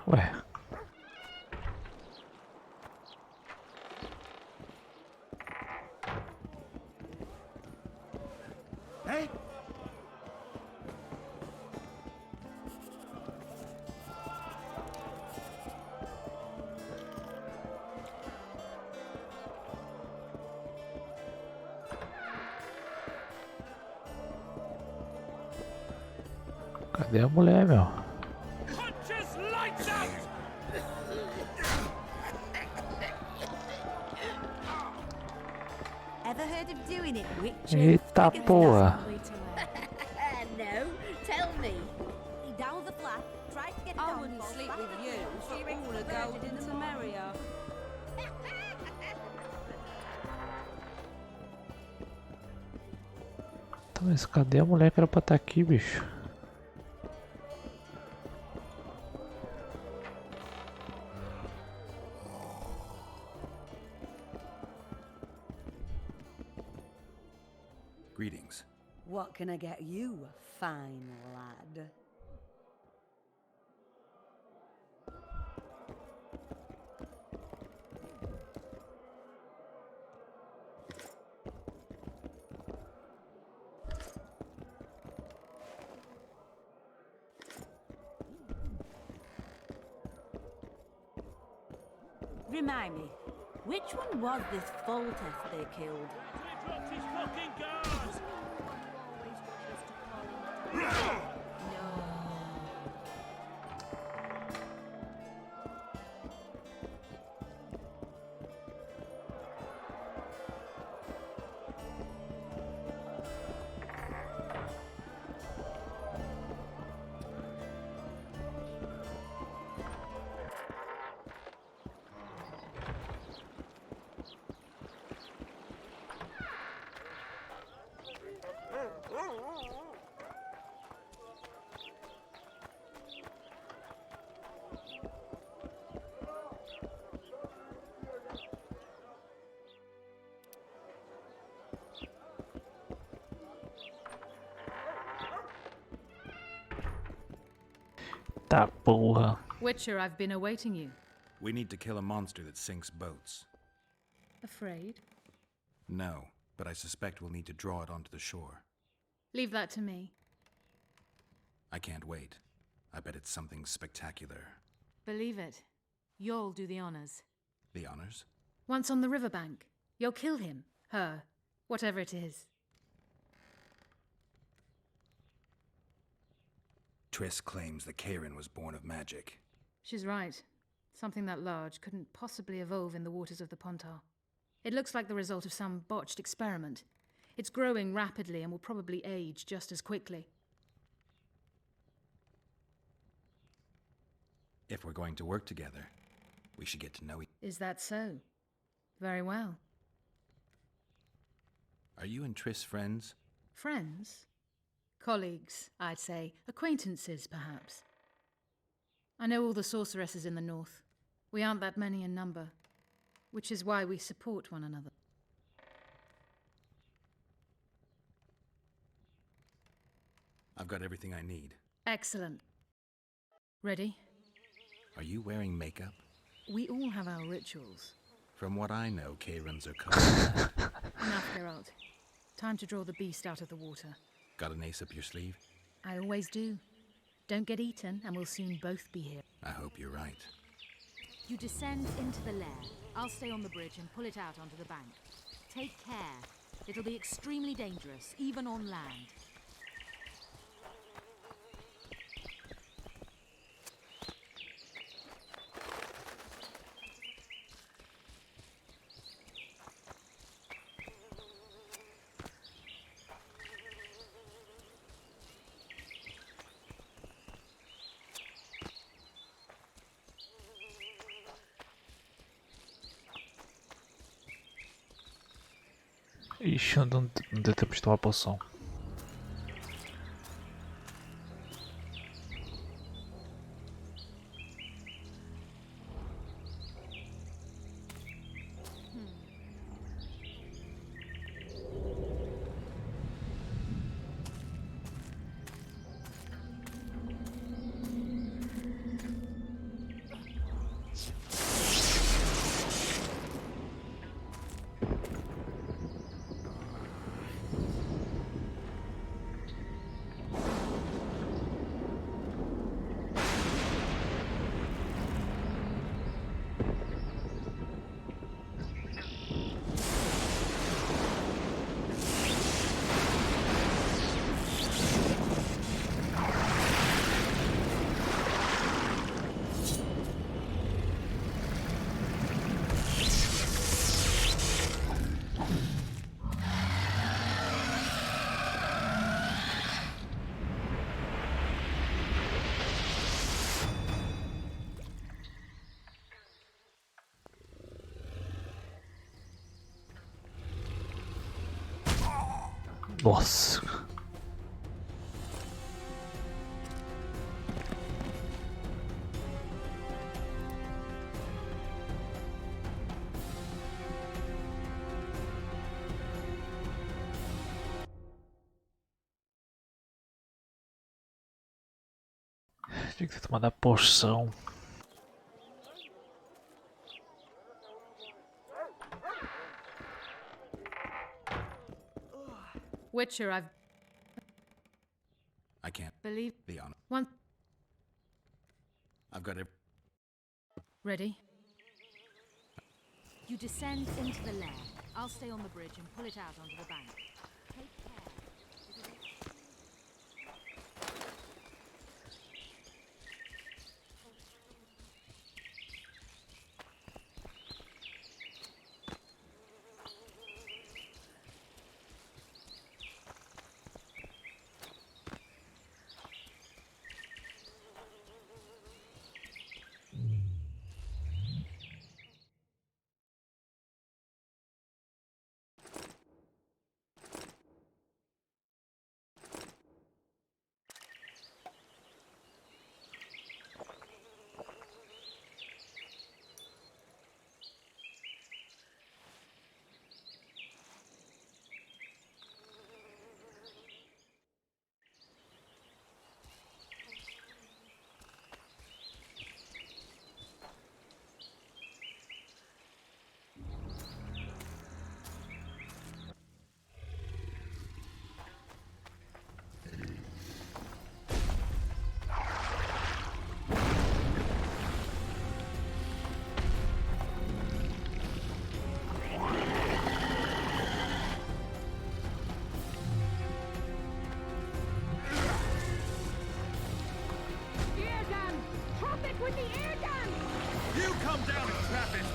Ué. Hey? Cadê a mulher, meu? Ever heard of doing it, Witcher? Eita porra. No, tell me. Down the flat, try to get it I on, wouldn't fall sleep flat with on the you floor, for all the gold in Samaria. Tá, mas cadê a mulher que era pra estar aqui, bicho? Greetings. What can I get you, fine lad? Remind me, which one was this Foltest they killed? Tá porra. Witcher, I've been awaiting you. We need to kill a monster that sinks boats. Afraid? No, but I suspect we'll need to draw it onto the shore. Leave that to me. I can't wait. I bet it's something spectacular. Believe it. You'll do the honors. The honors? Once on the riverbank, you'll kill him, her, whatever it is. Triss claims the Karen was born of magic. She's right. Something that large couldn't possibly evolve in the waters of the Pontar. It looks like the result of some botched experiment. It's growing rapidly and will probably age just as quickly. If we're going to work together, we should get to know each other. Is that so? Very well. Are you and Triss friends? Friends? Colleagues, I'd say. Acquaintances, perhaps. I know all the sorceresses in the north. We aren't that many in number, which is why we support one another. I've got everything I need. Excellent. Ready? Are you wearing makeup? We all have our rituals. From what I know, Karens are covered. Enough, Geralt. Time to draw the beast out of the water. Got an ace up your sleeve? I always do. Don't get eaten, and we'll soon both be here. I hope you're right. You descend into the lair. I'll stay on the bridge and pull it out onto the bank. Take care. It'll be extremely dangerous, even on land. Ixi, não deu tempo de tomar poção. Nossa. Tinha que ter tomado a poção. Witcher, I've I can't believe be honest. one I've got it. ready. You descend into the lair. I'll stay on the bridge and pull it out onto the bank. Take care. With the air gun! You come down and trap it!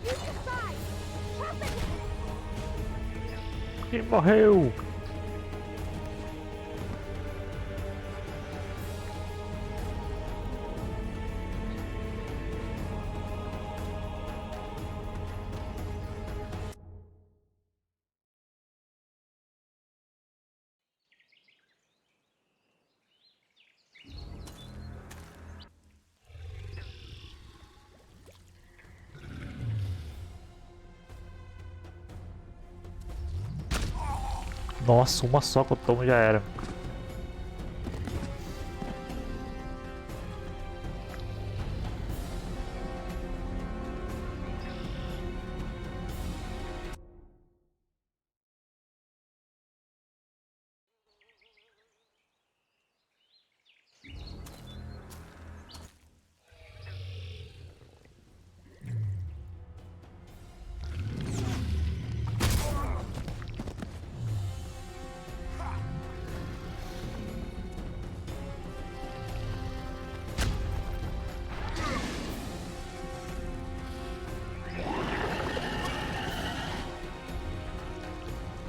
You decide! Trap it! Ele morreu! Nossa, uma só que eu tomo já era.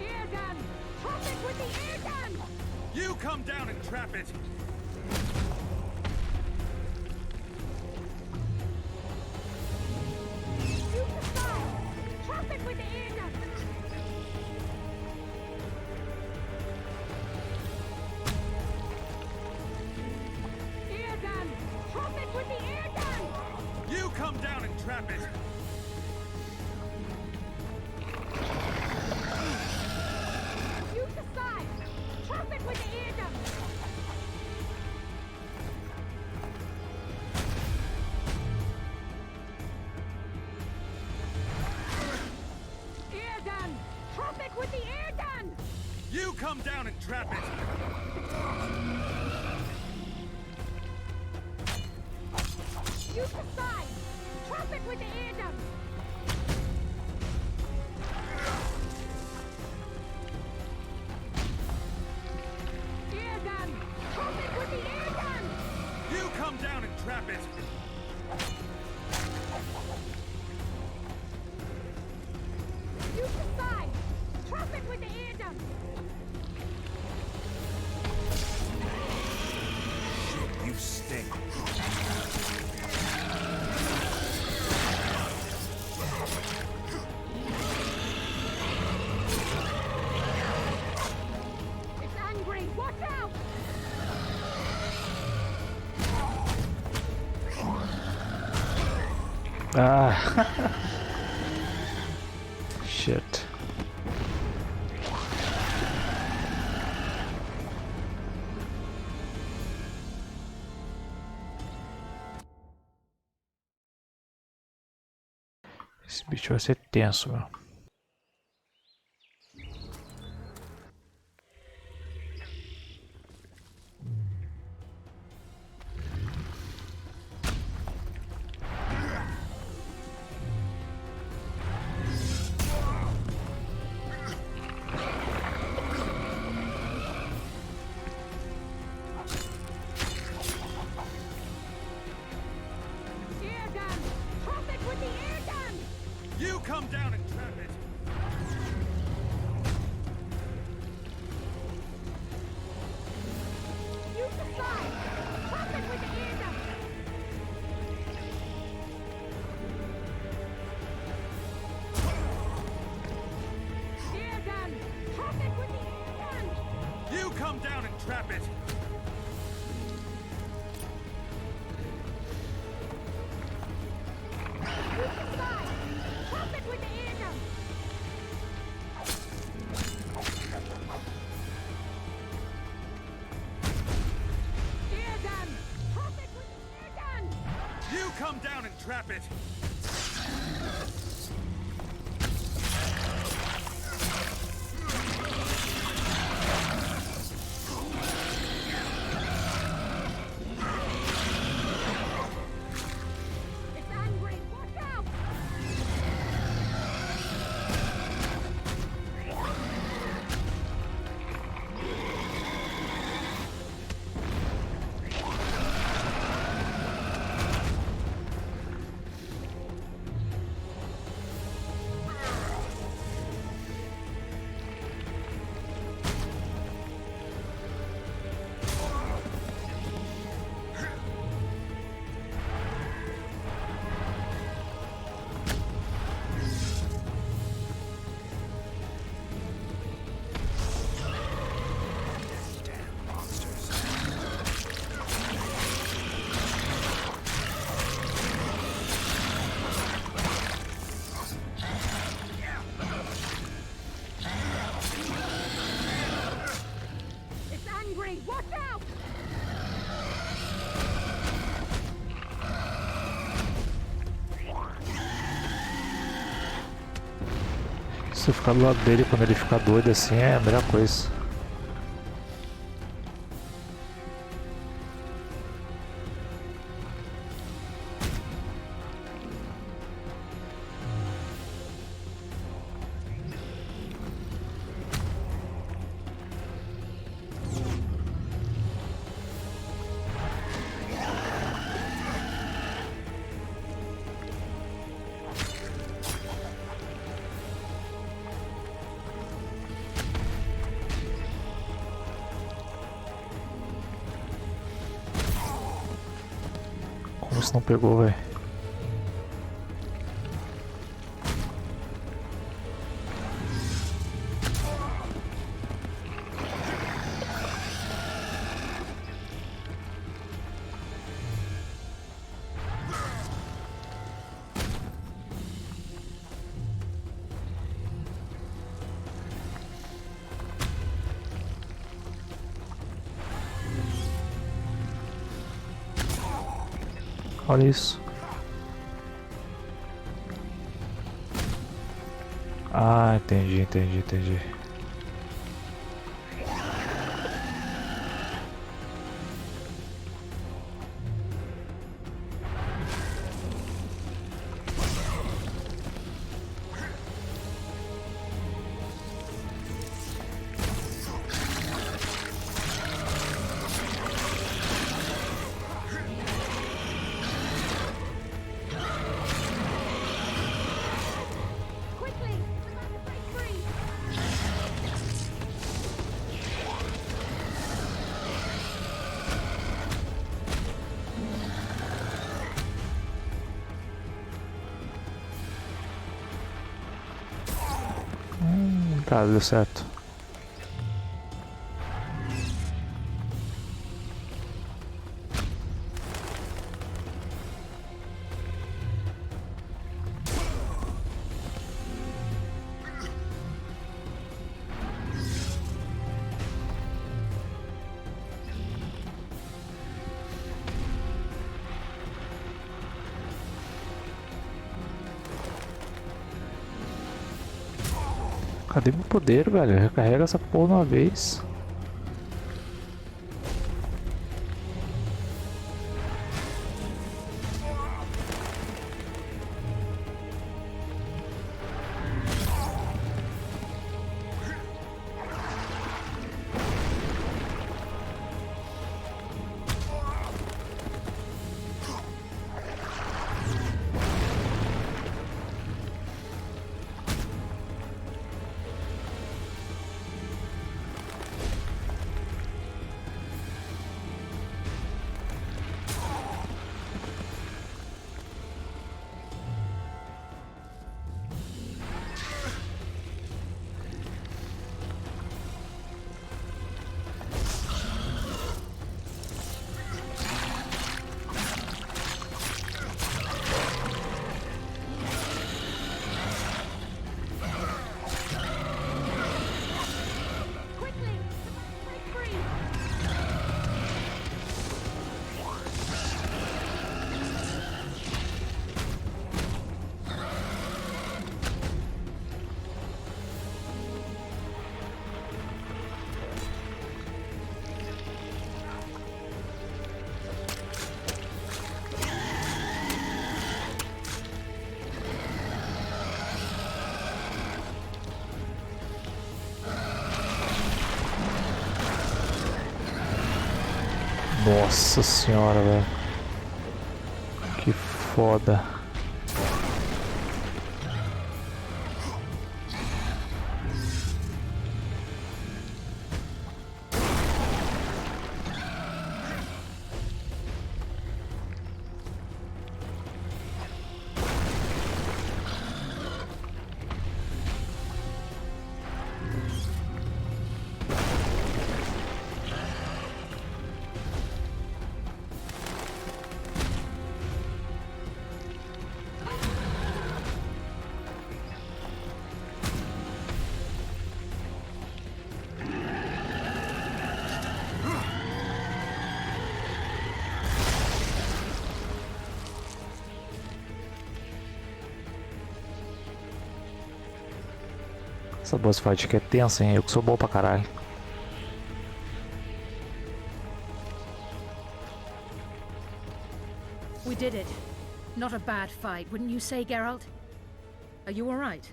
Air gun! Trap it with the air gun! You come down and trap it! You decide! Trap it with the air gun! Air gun! Trap it with the air gun! You come down and trap it! You decide! Trap it with the air gun! Air gun! Trap it with the air gun! You come down and trap it! You decide! Trap it with the air gun! Air gun! Trap it with the air gun! You come down and trap it! You decide! Trap it with the air gun! You stink. Ah. Shit. Esse bicho vai ser tenso, meu. You come down and trap it! Use the slide! Trap it with the ear gun! Ear gun! Trap it with the ear gun! You come down and trap it! Use the slide! Trap it with the ear gun! Ear gun! Trap it with the ear gun! You come down and trap it! It's angry! Watch out! It's angry! Watch out! Se eu ficar do lado dele quando ele ficar doido assim é a melhor coisa. Como se não pegou, velho? Olha isso. Ah, entendi. Quickly! We're about to break free! Tá, deu certo. Cadê meu poder, velho? Recarrega essa porra uma vez. Nossa senhora, velho. Que foda. Essa boss fight aqui é tensa, hein? Eu que sou bom pra caralho. We did it. Not a bad fight, wouldn't you say, Geralt? Are you alright?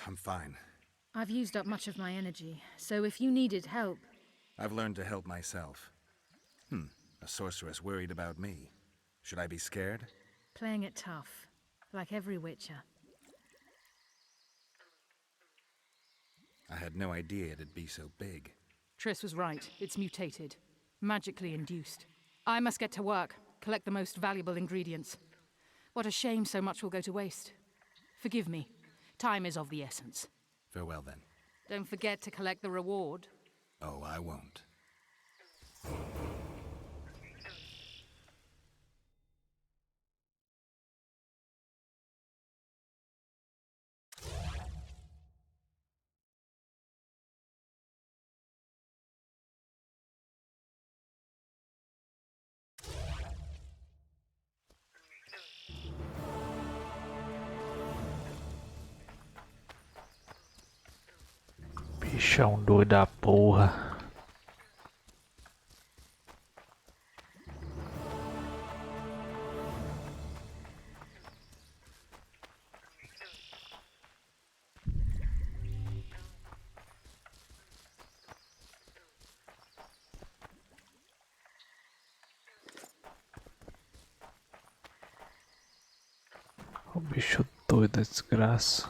I'm fine. I've used up much of my energy, so if you needed help... I've learned to help myself. A sorceress worried about me. Should I be scared? Playing it tough, like every Witcher. I had no idea it'd be so big. Triss was right. It's mutated. Magically induced. I must get to work, collect the most valuable ingredients. What a shame so much will go to waste. Forgive me. Time is of the essence. Farewell, then. Don't forget to collect the reward. Oh, I won't. Bichão doido da porra. O bicho doido da desgraça.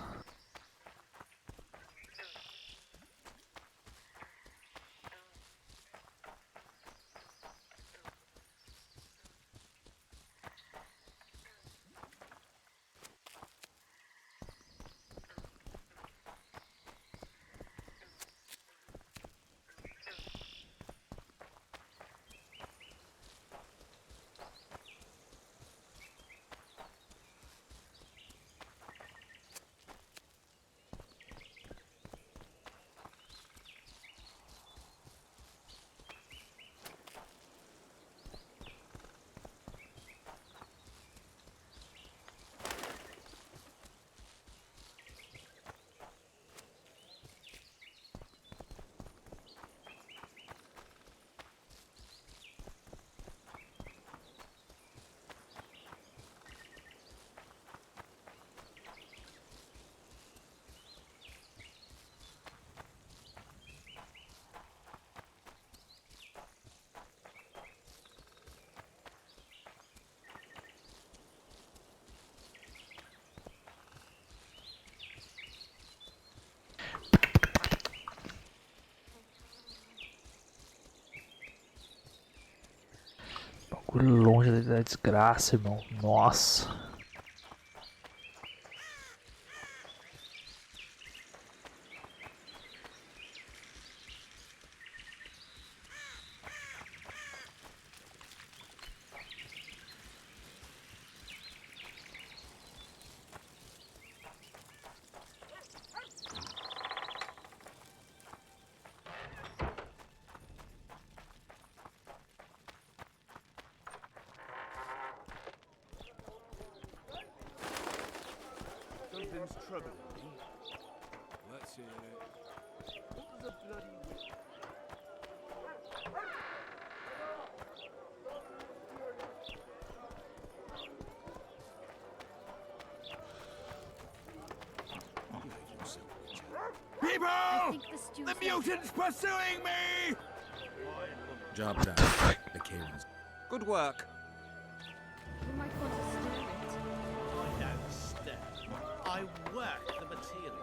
Bagulho longe da desgraça, irmão. Nossa. Something's troubling me. Let's hear it. What was the bloody witch? People! The mutant's pursuing me! Job done. The Karens. Good work. You might want to stir it. I don't stir. I work the material.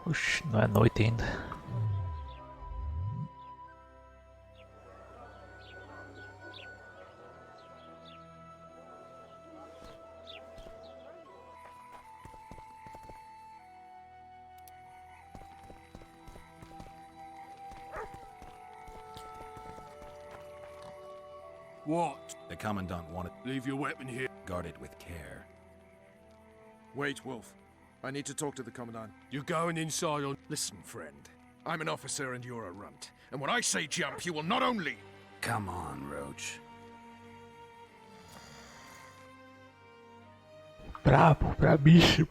Oxi, não é noite ainda. What? The Commandant wanted... Leave your weapon here. Guard it with care. Wait, Wolf. I need to talk to the Commandant. You're going inside on... Listen, friend. I'm an officer and you're a runt. And when I say jump, you will not only... Come on, Roach. Brabo, brabíssimo.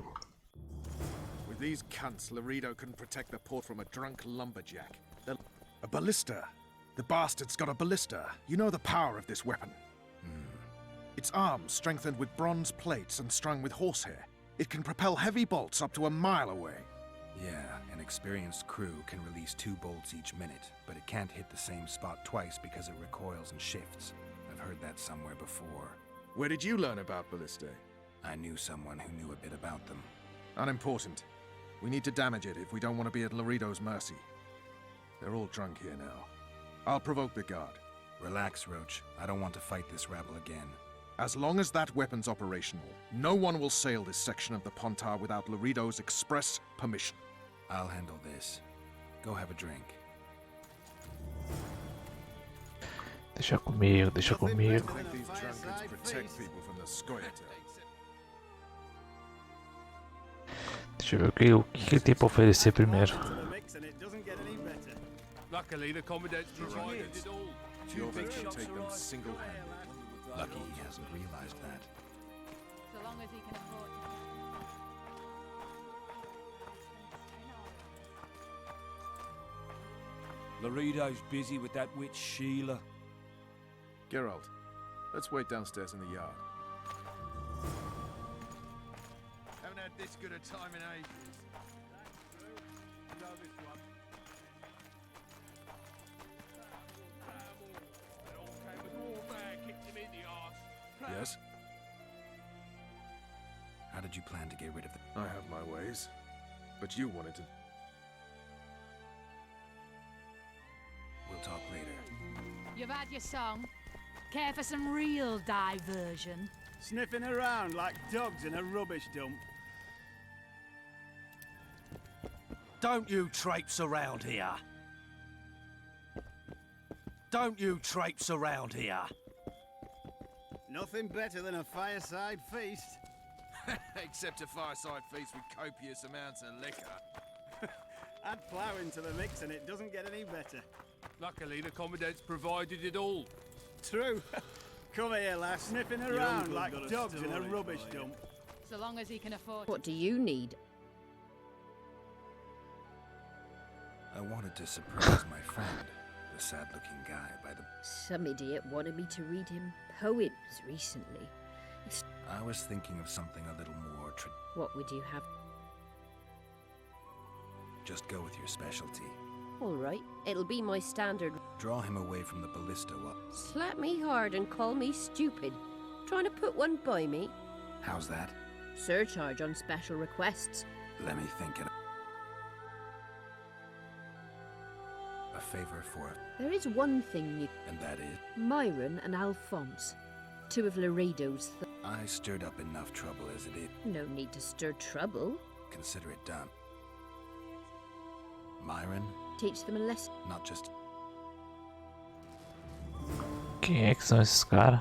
With these cunts, Laredo couldn't protect the port from a drunk lumberjack. A ballista. The bastard's got a ballista. You know the power of this weapon. Its arms strengthened with bronze plates and strung with horsehair. It can propel heavy bolts up to a mile away. Yeah, an experienced crew can release 2 bolts each minute, but it can't hit the same spot twice because it recoils and shifts. I've heard that somewhere before. Where did you learn about ballistae? I knew someone who knew a bit about them. Unimportant. We need to damage it if we don't want to be at Laredo's mercy. They're all drunk here now. I'll provoke the guard. Relax, Roach. I don't want to fight this rabble again. As long as that weapon's operational, no one will sail this section of the Pontar without Laredo's express permission. I'll handle this. Go have a drink. Deixa comigo, deixa comigo. I think these drunkards protect people from the Scoia'tael. Deixa eu ver o que ele tem pra oferecer primeiro. Luckily, the Commandant's provided it all. Your big should take them single-handed. Lucky he hasn't realized that. So long as he can afford Laredo's busy with that witch Sheila. Geralt, let's wait downstairs in the yard. Haven't had this good a time in ages. You know this one. An old came with war bag, kicked him in the arse. Yes? How did you plan to get rid of them? I have my ways. But you wanted to... We'll talk later. You've had your song. Care for some real diversion? Sniffing around like dogs in a rubbish dump. Don't you traipse around here. Don't you traipse around here. Nothing better than a fireside feast. Except a fireside feast with copious amounts of liquor. Add plough into the mix and it doesn't get any better. Luckily, the Commandant's provided it all. True. Come here, lass. Sniffing around like dogs in a rubbish dump. So long as he can afford. What do you need? I wanted to surprise my friend, the sad-looking guy by the... Some idiot wanted me to read him poems recently. I was thinking of something a little more What would you have? Just go with your specialty. All right, it'll be my standard. Draw him away from the ballista while... Slap me hard and call me stupid. Trying to put one by me? How's that? Surcharge on special requests. Let me think it... A favor for... There is one thing you... And that is... Myron and Alphonse. Two of Laredo's... I stirred up enough trouble as it is. No need to stir trouble. Consider it done. Myron? Teach them a lesson. Not just... Quem é que são esses caras?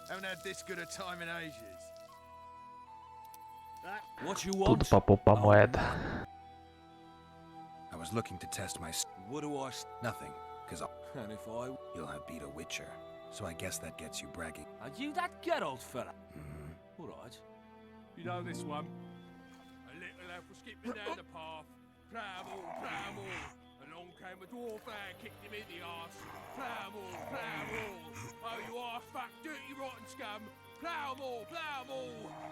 Haven't had this good a time in ages. What you Tudo want? pra poupar moeda. I was looking to test my... What do I... Nothing, because I'll... And if I... You'll have beat a witcher, so I guess that gets you bragging. Are you that good old fella? Mm-hmm. All right. You know this one. A little elf was skipping down the path. Pramble, pramble. Along came a dwarf and kicked him in the arse. Pramble, pramble. Oh, you arse fuck, dirty rotten scum. Plough more.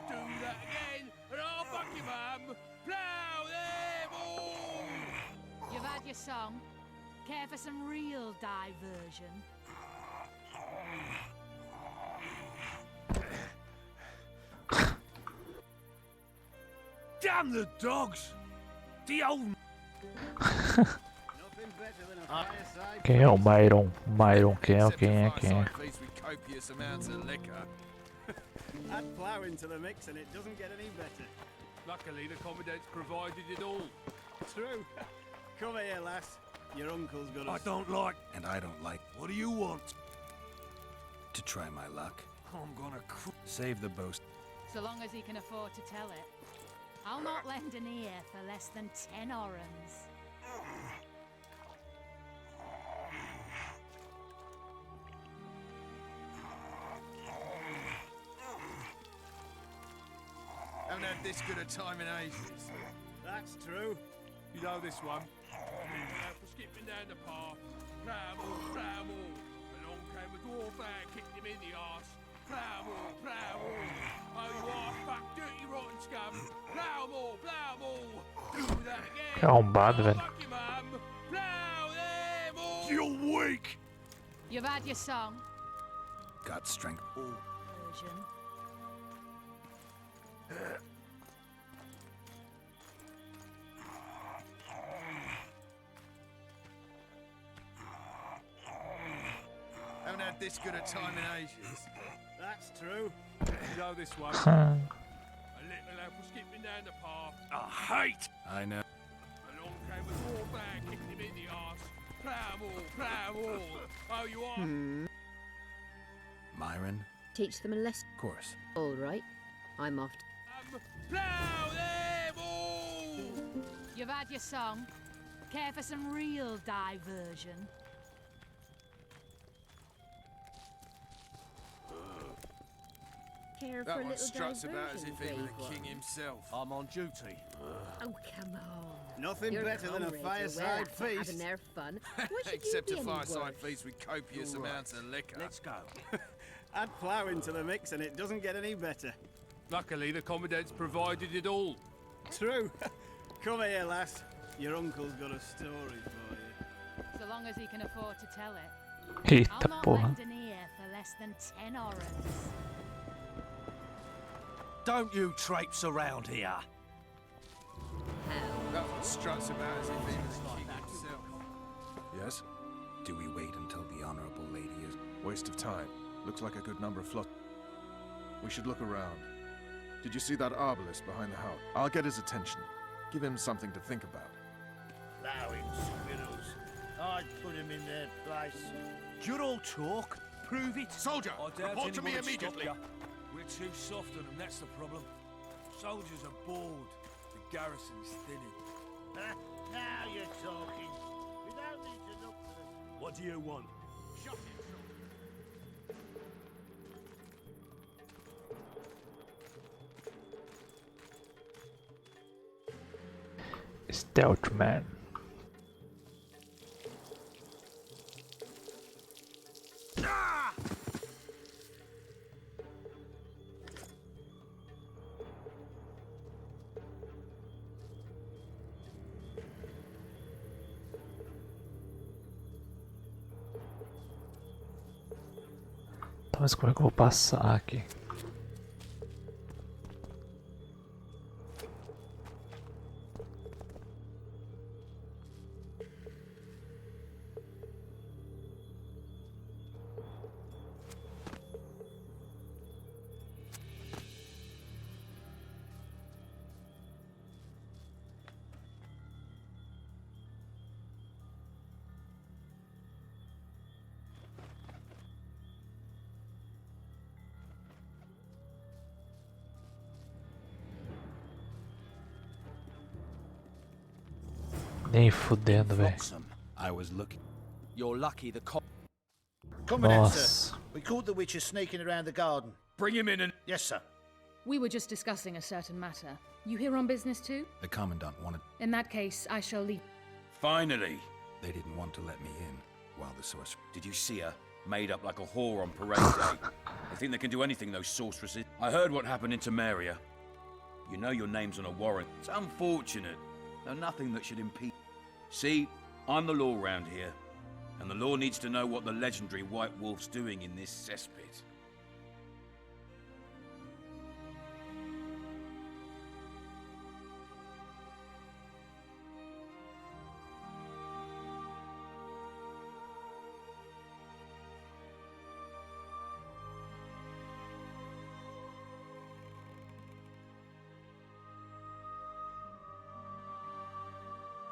Do that again, and I'll fuck your mum. Plough them all. You've had your song. Care for some real diversion? Damn the dogs! The old... Quem é o Myron? Myron, quem é? Quem é? Quem é? Copious amounts of liquor. Add plough into the mix and it doesn't get any better. Luckily, the commandant's provided it all. True. Come here, lass. Your uncle's got I us. don't like... And I don't like... What do you want? To try my luck. I'm gonna... Save the boast. So long as he can afford to tell it. I'll not lend an ear for less than 10 orens. Haven't had this good a time in ages. That's true. You know this one. For skipping down the path. Pramble, pramble. Along came a dwarf and kicked him in the arse. Pramble, pramble. Oh, you arse fuck, dirty rotten scum. Plough more. Do that again. Que arrombado, velho. Fuck your mum. Plough them all. You're weak. You've had your song. Got strength. Version. Haven't had this good a time in ages. That's true. You know this one. A little elf was skipping down the path. I hate. I know. Along came a dwarf and kicked him in the arse. Pramble. Oh, you are. Myron? Teach them a lesson. Of course. All right. I'm off. Plough them all. You've had your song. Care for some real diversion? Care for That a one little struts about as diversion, if he were brave the king one? himself. I'm on duty. Oh, come on. Nothing Your better than a comrades are fireside well after feast. having their fun. What should Except you a be any fireside worse? feast with copious amounts of liquor. Let's go. Add plough into the mix and it doesn't get any better. Luckily, the commandant's provided it all. True. Come here, lass. Your uncle's got a story for you. So long as he can afford to tell it. I'll Eita not porra. lend an ear for less than 10 orens. Don't you traipse around here. That one struts about as if he was the king himself. Yes? Do we wait until the honorable lady is... Waste of time. Looks like a good number of flot. We should look around. Did you see that arbalist behind the house? I'll get his attention. Give him something to think about. Allow him, squirrels. I'd put him in their place. You're all talk. Prove it. Soldier, I doubt report to me anyone would stop immediately. ya. We're too soft on them, that's the problem. Soldiers are bored. The garrison's thinning. Now you're talking. We don't need to look for this. What do you want? Shut Stealth Man. Tá, mas como é que eu vou passar aqui? Nem fudendo, velho. I was looking. You're lucky the cop. Come on, Nossa. sir. We caught the witcher sneaking around the garden. Bring him in and... Yes, sir. We were just discussing a certain matter. You here on business too? The commandant wanted. In that case, I shall leave. Finally. They didn't want to let me in while the sorcerer. Did you see her? Made up like a whore on parade day. They think they can do anything, those sorceresses. I heard what happened in Temeria. You know your name's on a warrant. It's unfortunate. Though nothing that should impede. See, I'm the law round here. And the law needs to know what the legendary White Wolf's doing in this cesspit.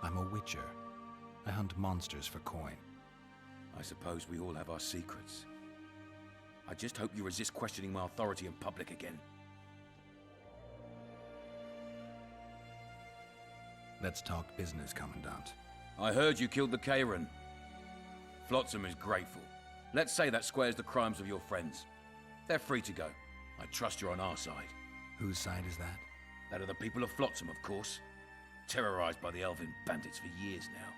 I'm a witcher. I hunt monsters for coin. I suppose we all have our secrets. I just hope you resist questioning my authority in public again. Let's talk business, Commandant. I heard you killed the Kairan. Flotsam is grateful. Let's say that squares the crimes of your friends. They're free to go. I trust you're on our side. Whose side is that? That of the people of Flotsam, of course. Terrorized by the elven bandits for years now.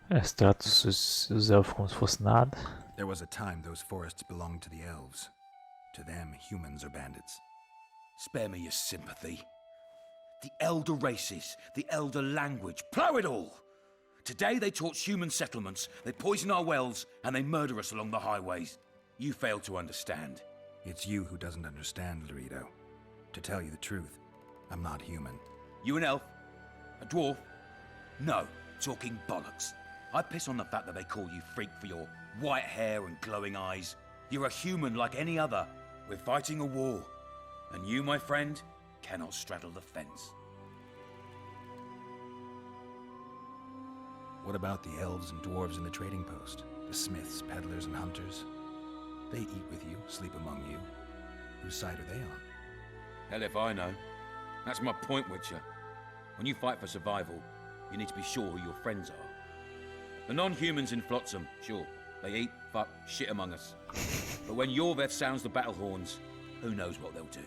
Trata os elfos como se fosse nada. There was a time those forests belonged to the elves. To them, humans are bandits. Spare me your sympathy. The elder races, the elder language, plough it all! Today they torch human settlements, they poison our wells, and they murder us along the highways. You fail to understand. It's you who doesn't understand, Laredo. To tell you the truth, I'm not human. You an elf? A dwarf? No, talking bollocks. I piss on the fact that they call you freak for your white hair and glowing eyes. You're a human like any other. We're fighting a war. And you, my friend, cannot straddle the fence. What about the elves and dwarves in the trading post? The smiths, peddlers, and hunters? They eat with you, sleep among you. Whose side are they on? Hell if I know. That's my point, Witcher. When you fight for survival, you need to be sure who your friends are. The non-humans in Flotsam, sure, they eat, fuck, shit among us. But when Yorveth sounds the battle horns, who knows what they'll do.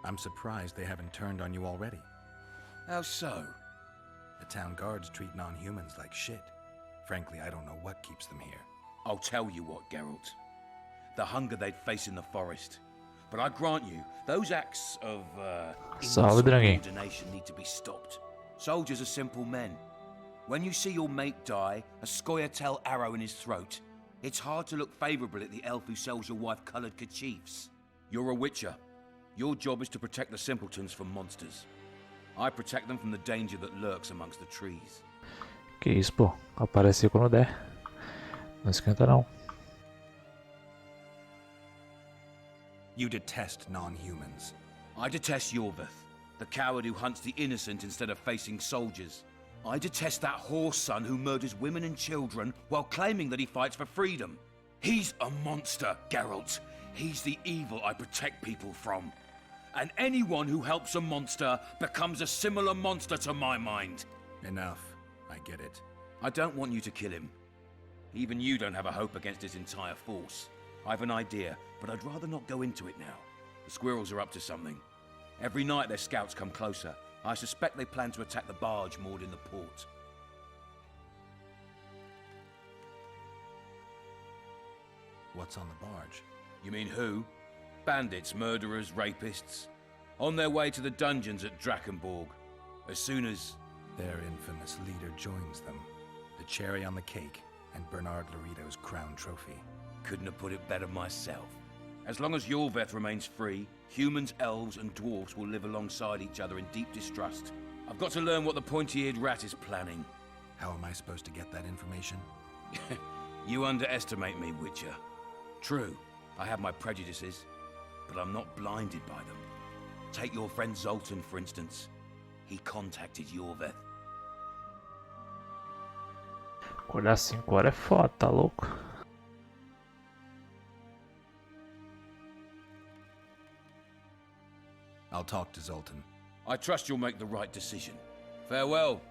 I'm surprised they haven't turned on you already. How so? The town guards treat non-humans like shit. Frankly, I don't know what keeps them here. I'll tell you what, Geralt. The hunger they'd face in the forest. But I grant you, those acts of, insubordination need to be stopped. Soldiers are simple men. When you see your mate die, a Scoia'tael arrow in his throat, it's hard to look favourably at the elf who sells your wife coloured kerchiefs. You're a witcher. Your job is to protect the simpletons from monsters. I protect them from the danger that lurks amongst the trees. Que isso, pô. Aparecer quando der. Não esquenta não. You detest non-humans. I detest Yorveth, the coward who hunts the innocent instead of facing soldiers. I detest that whore son who murders women and children while claiming that he fights for freedom. He's a monster, Geralt. He's the evil I protect people from. and anyone who helps a monster becomes a similar monster to my mind. Enough. I get it. I don't want you to kill him. Even you don't have a hope against his entire force. I have an idea, but I'd rather not go into it now. The squirrels are up to something. Every night their scouts come closer. I suspect they plan to attack the barge moored in the port. What's on the barge? You mean who? Bandits, murderers, rapists. On their way to the dungeons at Drakenborg. As soon as... Their infamous leader joins them. The cherry on the cake, and Bernard Laredo's crown trophy. Couldn't have put it better myself. As long as Yorveth remains free, humans, elves, and dwarves will live alongside each other in deep distrust. I've got to learn what the pointy-eared rat is planning. How am I supposed to get that information? You underestimate me, Witcher. True, I have my prejudices, but I'm not blinded by them. Take your friend Zoltan, for instance. He contacted Yorveth. Olhar 5 horas é foda, tá louco? I'll talk to Zoltan. I trust you'll make the right decision. Farewell.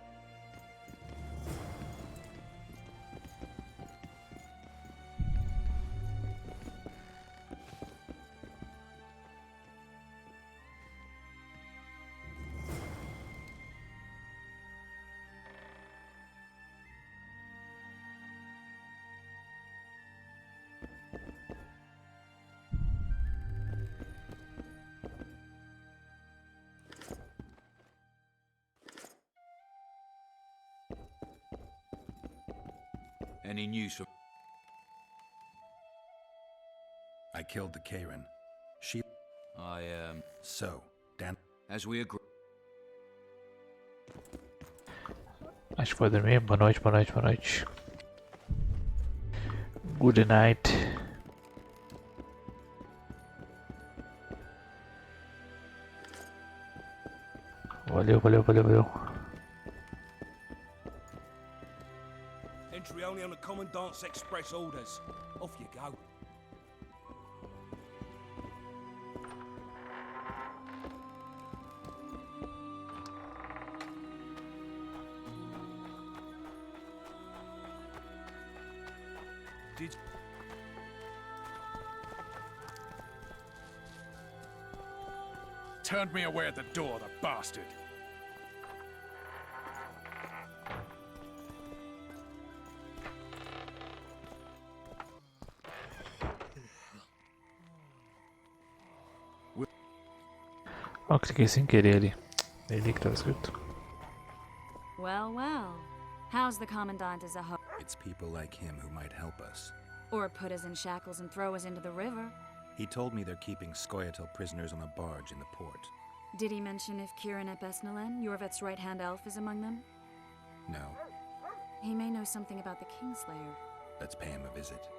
Any news from... I killed the Karen. She... So, Dan... As we agree... Acho que foi dormir. Boa noite, boa noite, boa noite. Good night. Valeu, valeu, valeu, valeu. Entry only on the Commandant's express orders. Off you go. Did... Turned me away at the door, the bastard. Oh, cliquei sem querer ali. Nem li que tava escrito. Well, well. How's the Commandant as a host? It's people like him who might help us. Or put us in shackles and throw us into the river. He told me they're keeping Scoia'tael prisoners on a barge in the port. Did he mention if Kieran ep Esnalen, Yorveth's right-hand elf, is among them? No. He may know something about the Kingslayer. Let's pay him a visit.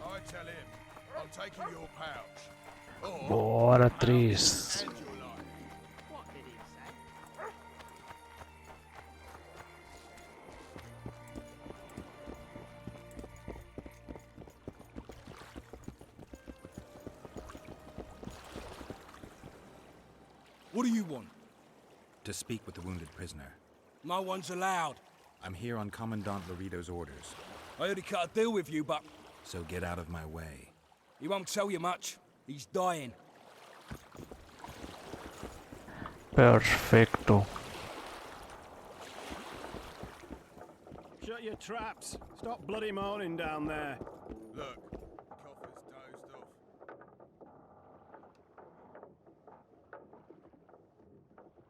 I tell him, I'm taking your pouch. Or Bora, 3. What did he say? what do you want? To speak with the wounded prisoner. No one's allowed. I'm here on Commandant Laredo's orders. I already cut a deal with you, but So get out of my way. he won't tell you much. He's dying. Perfeito. Shut your traps. Stop bloody moaning down there. Look, Coffer's dozed off.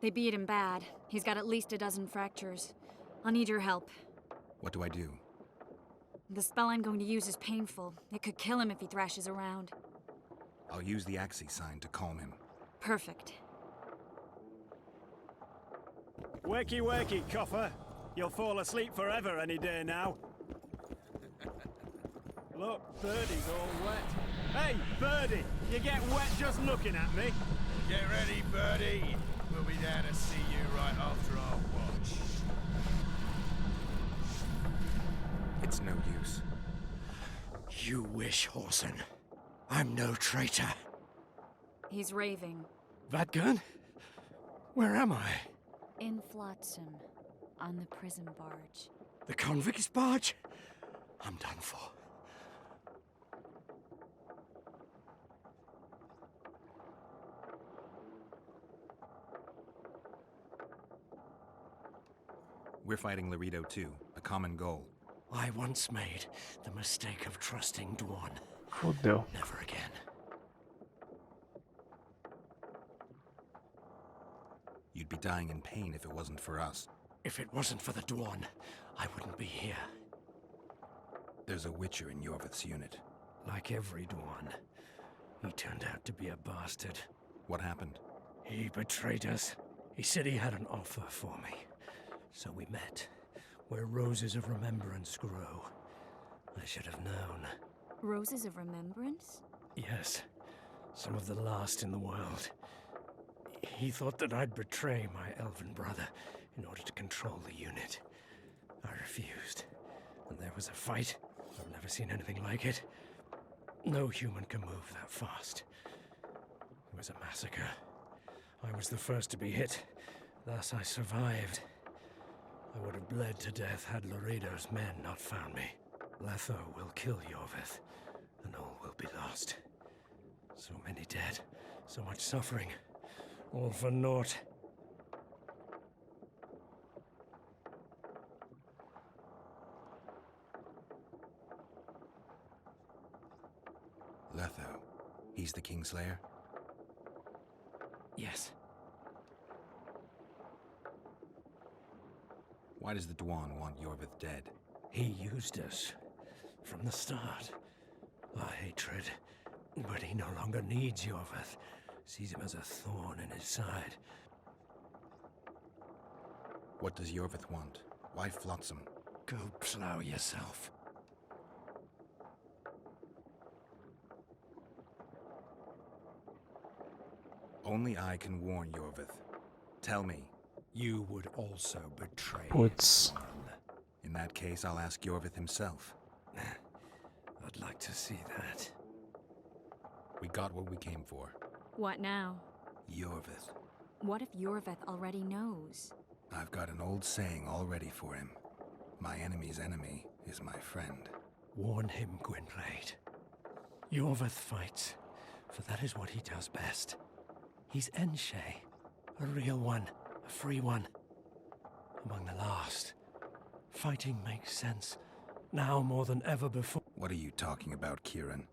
They beat him bad. He's got at least a dozen fractures. I'll need your help. What do I do? The spell I'm going to use is painful. It could kill him if he thrashes around. I'll use the Axie sign to calm him. Perfect. Wakey, wakey, Coffer. You'll fall asleep forever any day now. Look, Birdie's all wet. Hey, Birdie, you get wet just looking at me. Get ready, Birdie. We'll be there to see you right after our watch. It's no use. You wish, Horson. I'm no traitor. He's raving. That gun? Where am I? In Flotsam, on the prison barge. The convict's barge? I'm done for. We're fighting Laredo too, a common goal. I once made the mistake of trusting Dwan. Fudeu. Never again. You'd be dying in pain if it wasn't for us. If it wasn't for the Dwan, I wouldn't be here. There's a Witcher in Yorvith's unit. Like every Dwan, he turned out to be a bastard. What happened? He betrayed us. He said he had an offer for me. So we met, where roses of remembrance grow. I should have known. Roses of remembrance? Yes, some of the last in the world. He thought that I'd betray my elven brother in order to control the unit. I refused, and there was a fight. I've never seen anything like it. No human can move that fast. It was a massacre. I was the first to be hit, thus I survived. I would have bled to death had Laredo's men not found me. Letho will kill Yorvith, and all will be lost. So many dead, so much suffering, all for naught. Letho. He's the Kingslayer? Yes. Why does the Dwan want Yorvith dead? He used us from the start. Our hatred. But he no longer needs Yorvith. Sees him as a thorn in his side. What does Yorvith want? Why Flotsam? Go plow yourself. Only I can warn Yorvith. Tell me. You would also betray Puts. In that case, I'll ask Yorvith himself. I'd like to see that. We got what we came for. What now? Yorvith. What if Yorvith already knows? I've got an old saying all ready for him. My enemy's enemy is my friend. Warn him, Gwynblade. Yorvith fights, for that is what he does best. He's Enshe, a real one, a free one. Among the last. Fighting makes sense, now more than ever before. What are you talking about, Kieran?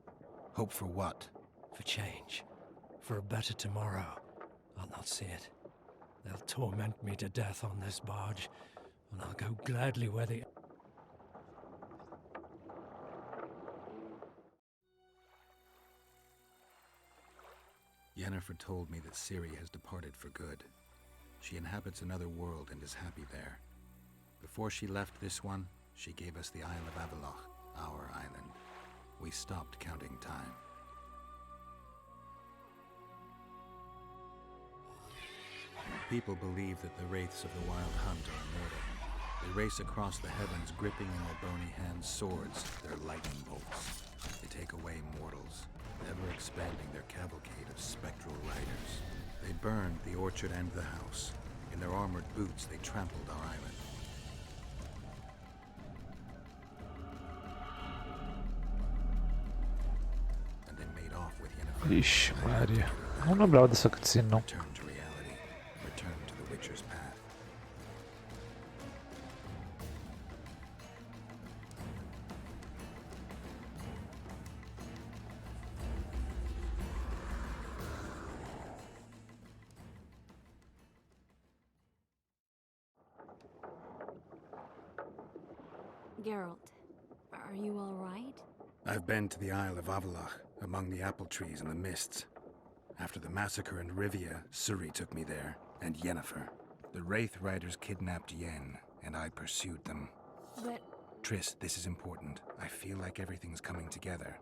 Hope for what? For change. For a better tomorrow. I'll not see it. They'll torment me to death on this barge, and I'll go gladly where they... Yennefer told me that Ciri has departed for good. She inhabits another world and is happy there. Before she left this one, she gave us the Isle of Avalok, our island. We stopped counting time. People believe that the wraiths of the Wild Hunt are immortal. They race across the heavens, gripping in their bony hands swords, their lightning bolts. They take away mortals, ever expanding their cavalcade of spectral riders. They burned the orchard and the house. In their armored boots, they trampled our island. And they made off with Yennefer. Ixi, Maria. Não lembrava dessa cutscene, não. Return to reality. Return to the Witcher's path. Geralt, are you all right? I've been to the Isle of Avalok, among the apple trees and the mists. After the massacre in Rivia, Ciri took me there, and Yennefer. The Wraith Riders kidnapped Yen, and I pursued them. But Triss, this is important. I feel like everything's coming together.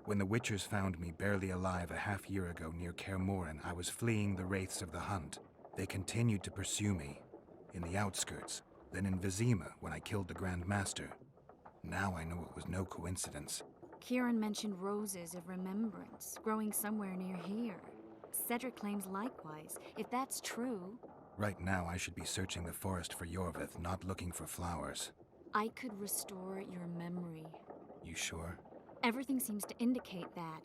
When the Witchers found me barely alive a half-year ago near Kaer Morhen, I was fleeing the wraiths of the Hunt. They continued to pursue me, in the outskirts, then in Vizima when I killed the Grand Master. Now I know it was no coincidence. Kieran mentioned roses of remembrance growing somewhere near here. Cedric claims likewise. If that's true... Right now I should be searching the forest for Yorvith, not looking for flowers. I could restore your memory. You sure? Everything seems to indicate that.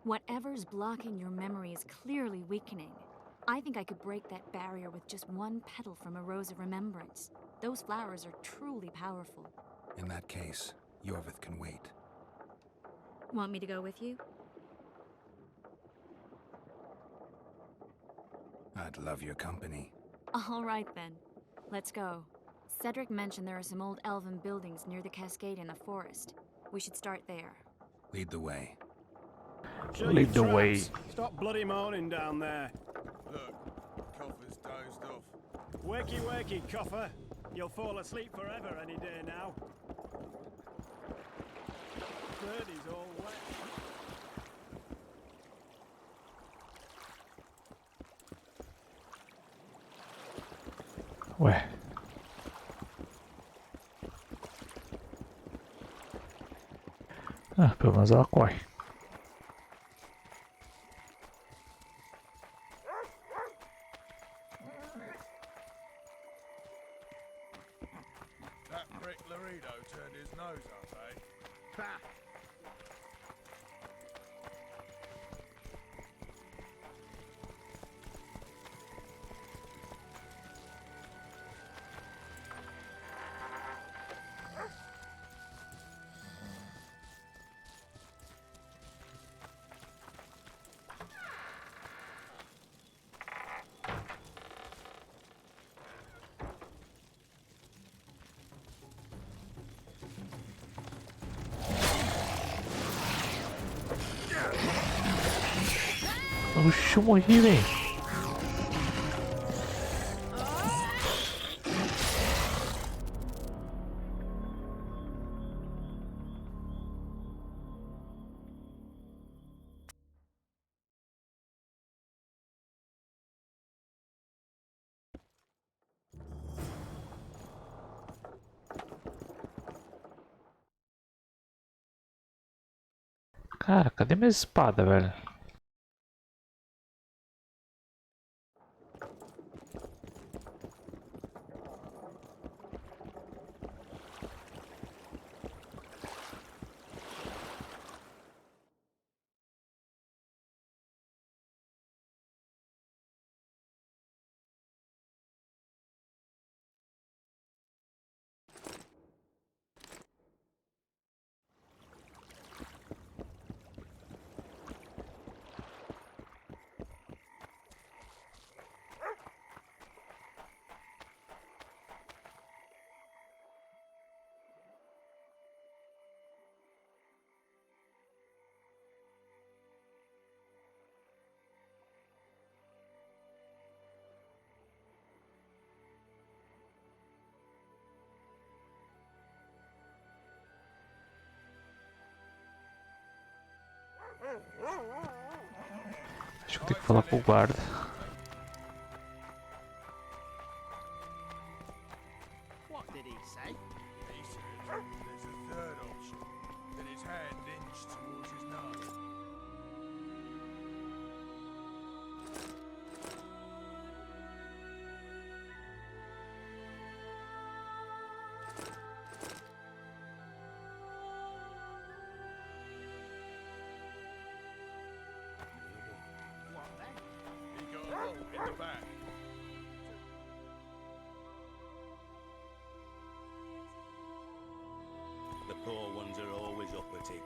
Whatever's blocking your memory is clearly weakening. I think I could break that barrier with just one petal from a rose of remembrance. Those flowers are truly powerful. In that case, Yorvith can wait. Want me to go with you? I'd love your company. All right then. Let's go. Cedric mentioned there are some old elven buildings near the cascade in the forest. We should start there. Lead the way. Lead the way. Stop bloody moaning down there. Look, Coffer's dozed off. Wakey, wakey, Coffer. You'll fall asleep forever any day now. Birdie's all wet. Ué. Ah, pelo menos ela corre. That prick Laredo turned his nose up, eh? Ha! Oxi, eu morri, velho. Cara, cadê minha espada, velho? Acho que eu tenho que falar com o guarda. What did he say? He said there's a third option. That his hand inched towards his nose. What then? He got a hole in the back. The poor ones are always uppity.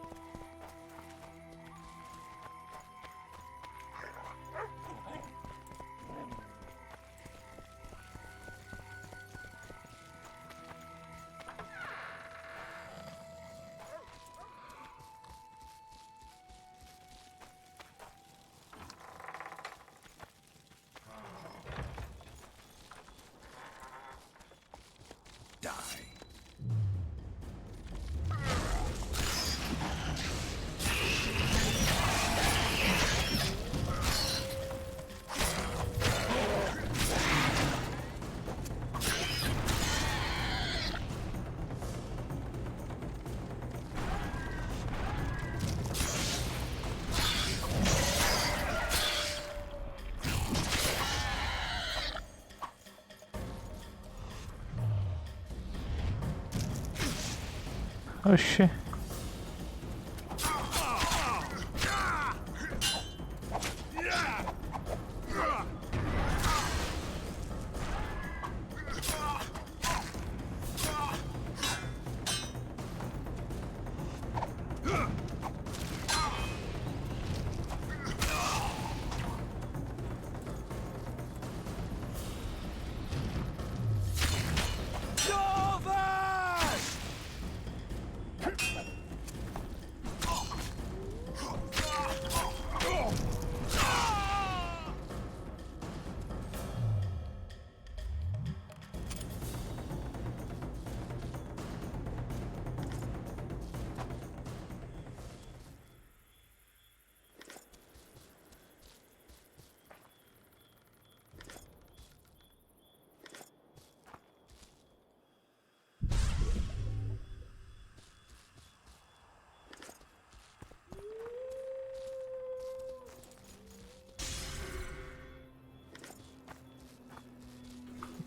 Oxi.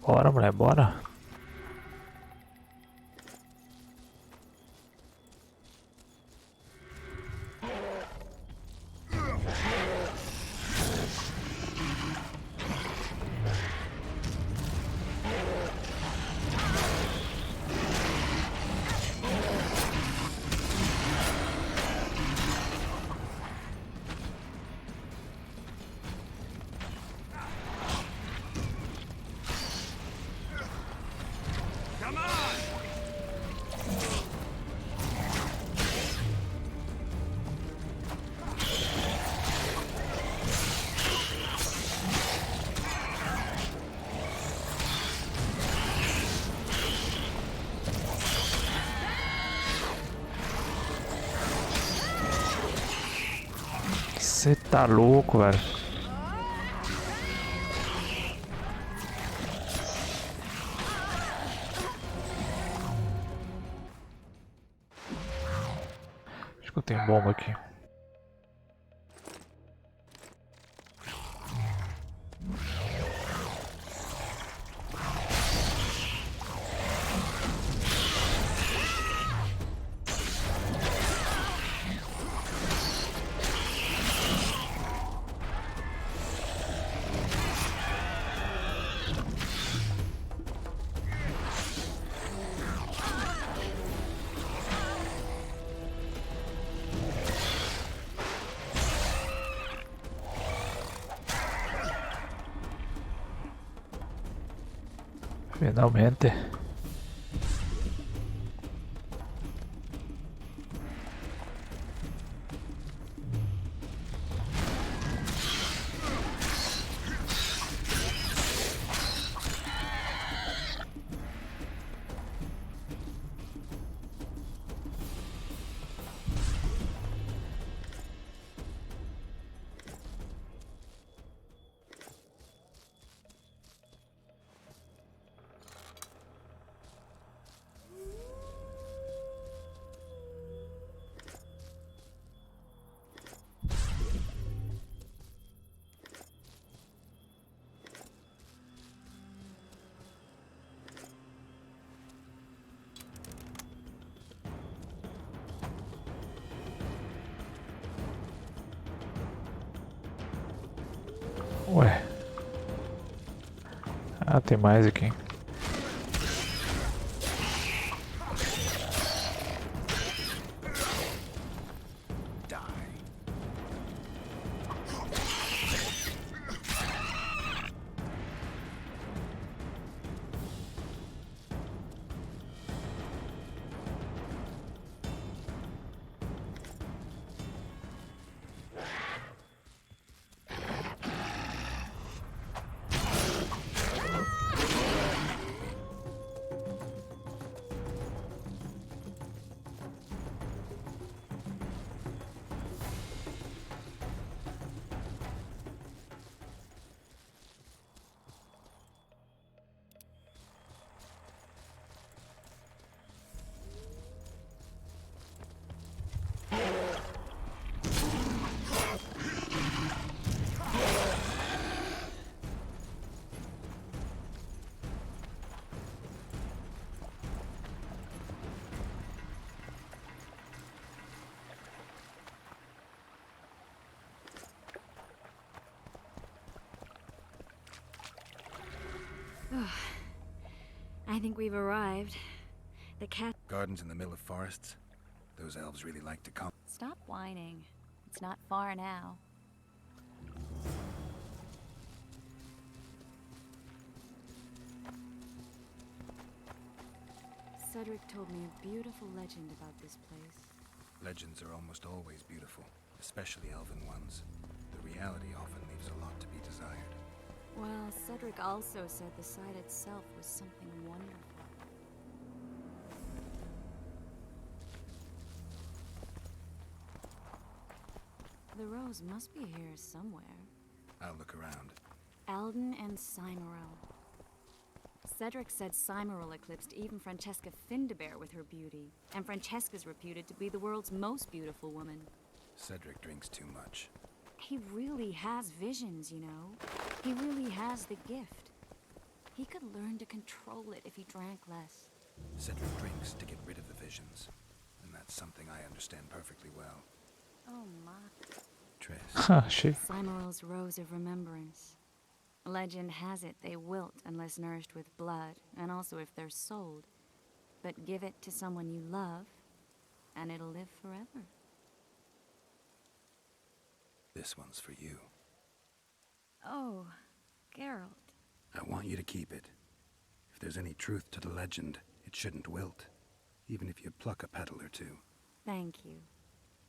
Bora, mulher, bora. Você tá louco, velho. Acho que eu tenho bomba aqui. Finalmente. Ué. Ah, tem mais aqui. I think we've arrived. The cat. Gardens in the middle of forests. Those elves really like to come. Stop whining. It's not far now. Cedric told me a beautiful legend about this place. Legends are almost always beautiful, especially elven ones. The reality often leaves a lot to be desired. Well, Cedric also said the site itself was something wonderful. The rose must be here somewhere. I'll look around. Alden and Cymoril. Cedric said Cymoril eclipsed even Francesca Findabair with her beauty, and Francesca's reputed to be the world's most beautiful woman. Cedric drinks too much. He really has visions, you know. He really has the gift. He could learn to control it if he drank less. Cedric drinks to get rid of the visions, and that's something I understand perfectly well. Oh my. Triss. Shit. Cymoril's Rose of Remembrance. Legend has it they wilt unless nourished with blood, and also if they're sold. But give it to someone you love, and it'll live forever. This one's for you. Oh, Geralt. I want you to keep it. If there's any truth to the legend, it shouldn't wilt, even if you pluck a petal or two. Thank you.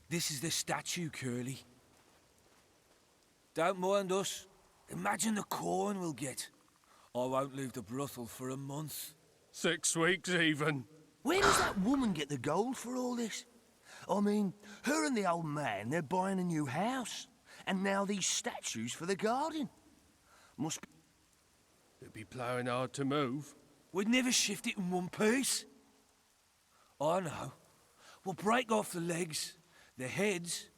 This is the statue, Curly. Don't mind us. Imagine the corn we'll get. I won't leave the brothel for a month. 6 weeks even. Where does that woman get the gold for all this? I mean, her and the old man, they're buying a new house. And now these statues for the garden. Must be... It'd be ploughing hard to move. We'd never shift it in one piece. I know. We'll break off the legs, the heads,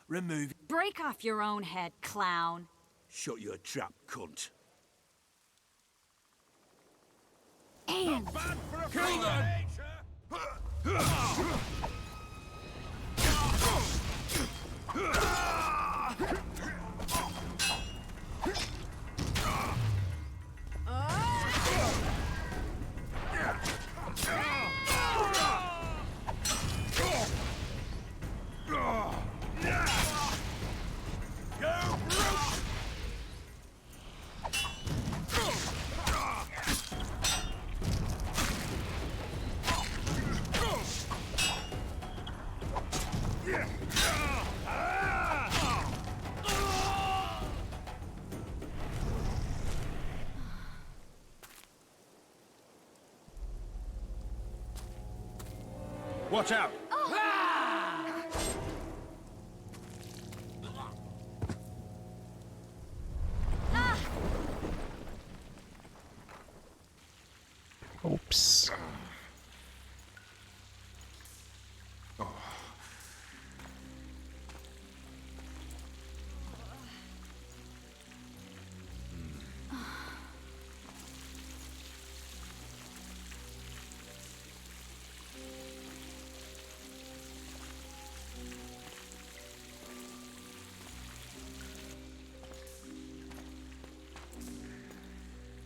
remove... Break off your own head, clown. Shut your trap, cunt. And... Kill them! Watch out! Oops.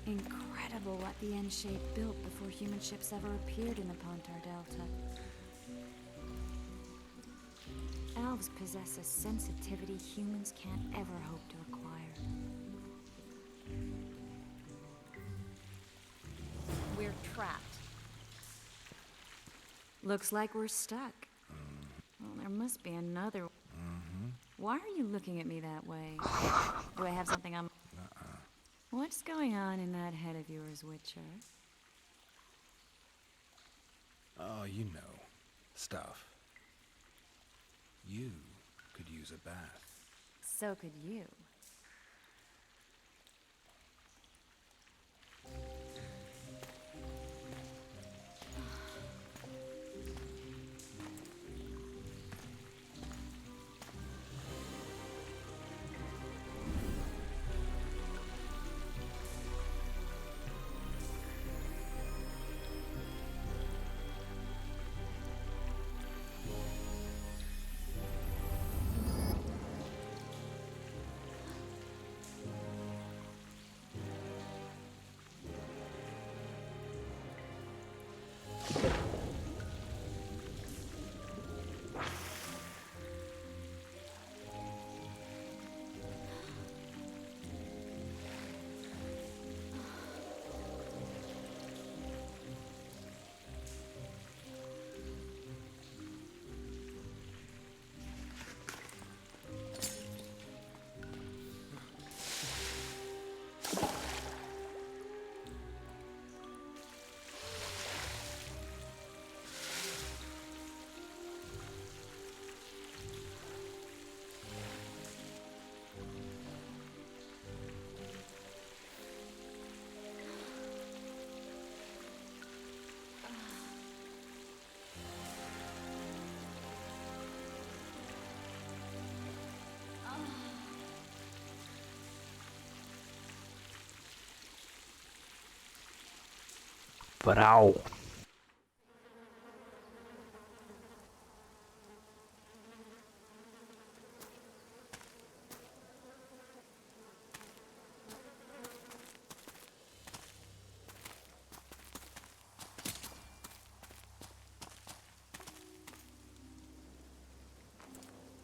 Incredible what the N-shape built before human ships ever appeared in the Pontar Delta. Elves possess a sensitivity humans can't ever hope to acquire. We're trapped. Looks like we're stuck. Well, there must be another. Why are you looking at me that way? Do I have something on? What's going on in that head of yours, Witcher? Oh, you know. Stuff. You could use a bath. So could you. Brau.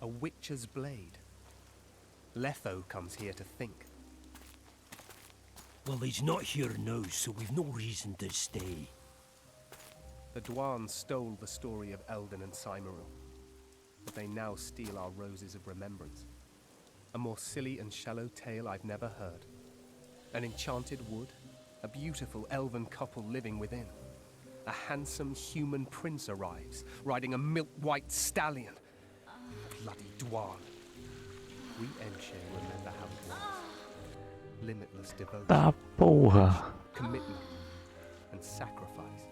A witcher's blade. Letho comes here to think. Well, he's not here now, so we've no reason to stay. The Dwan stole the story of Eldon and Cymru, but they now steal our roses of remembrance. A more silly and shallow tale I've never heard. An enchanted wood, a beautiful elven couple living within. A handsome human prince arrives, riding a milk-white stallion. Bloody Dwan. We Enshe remember how it was. Limitless devotion, Tá porra. commitment, and sacrifice.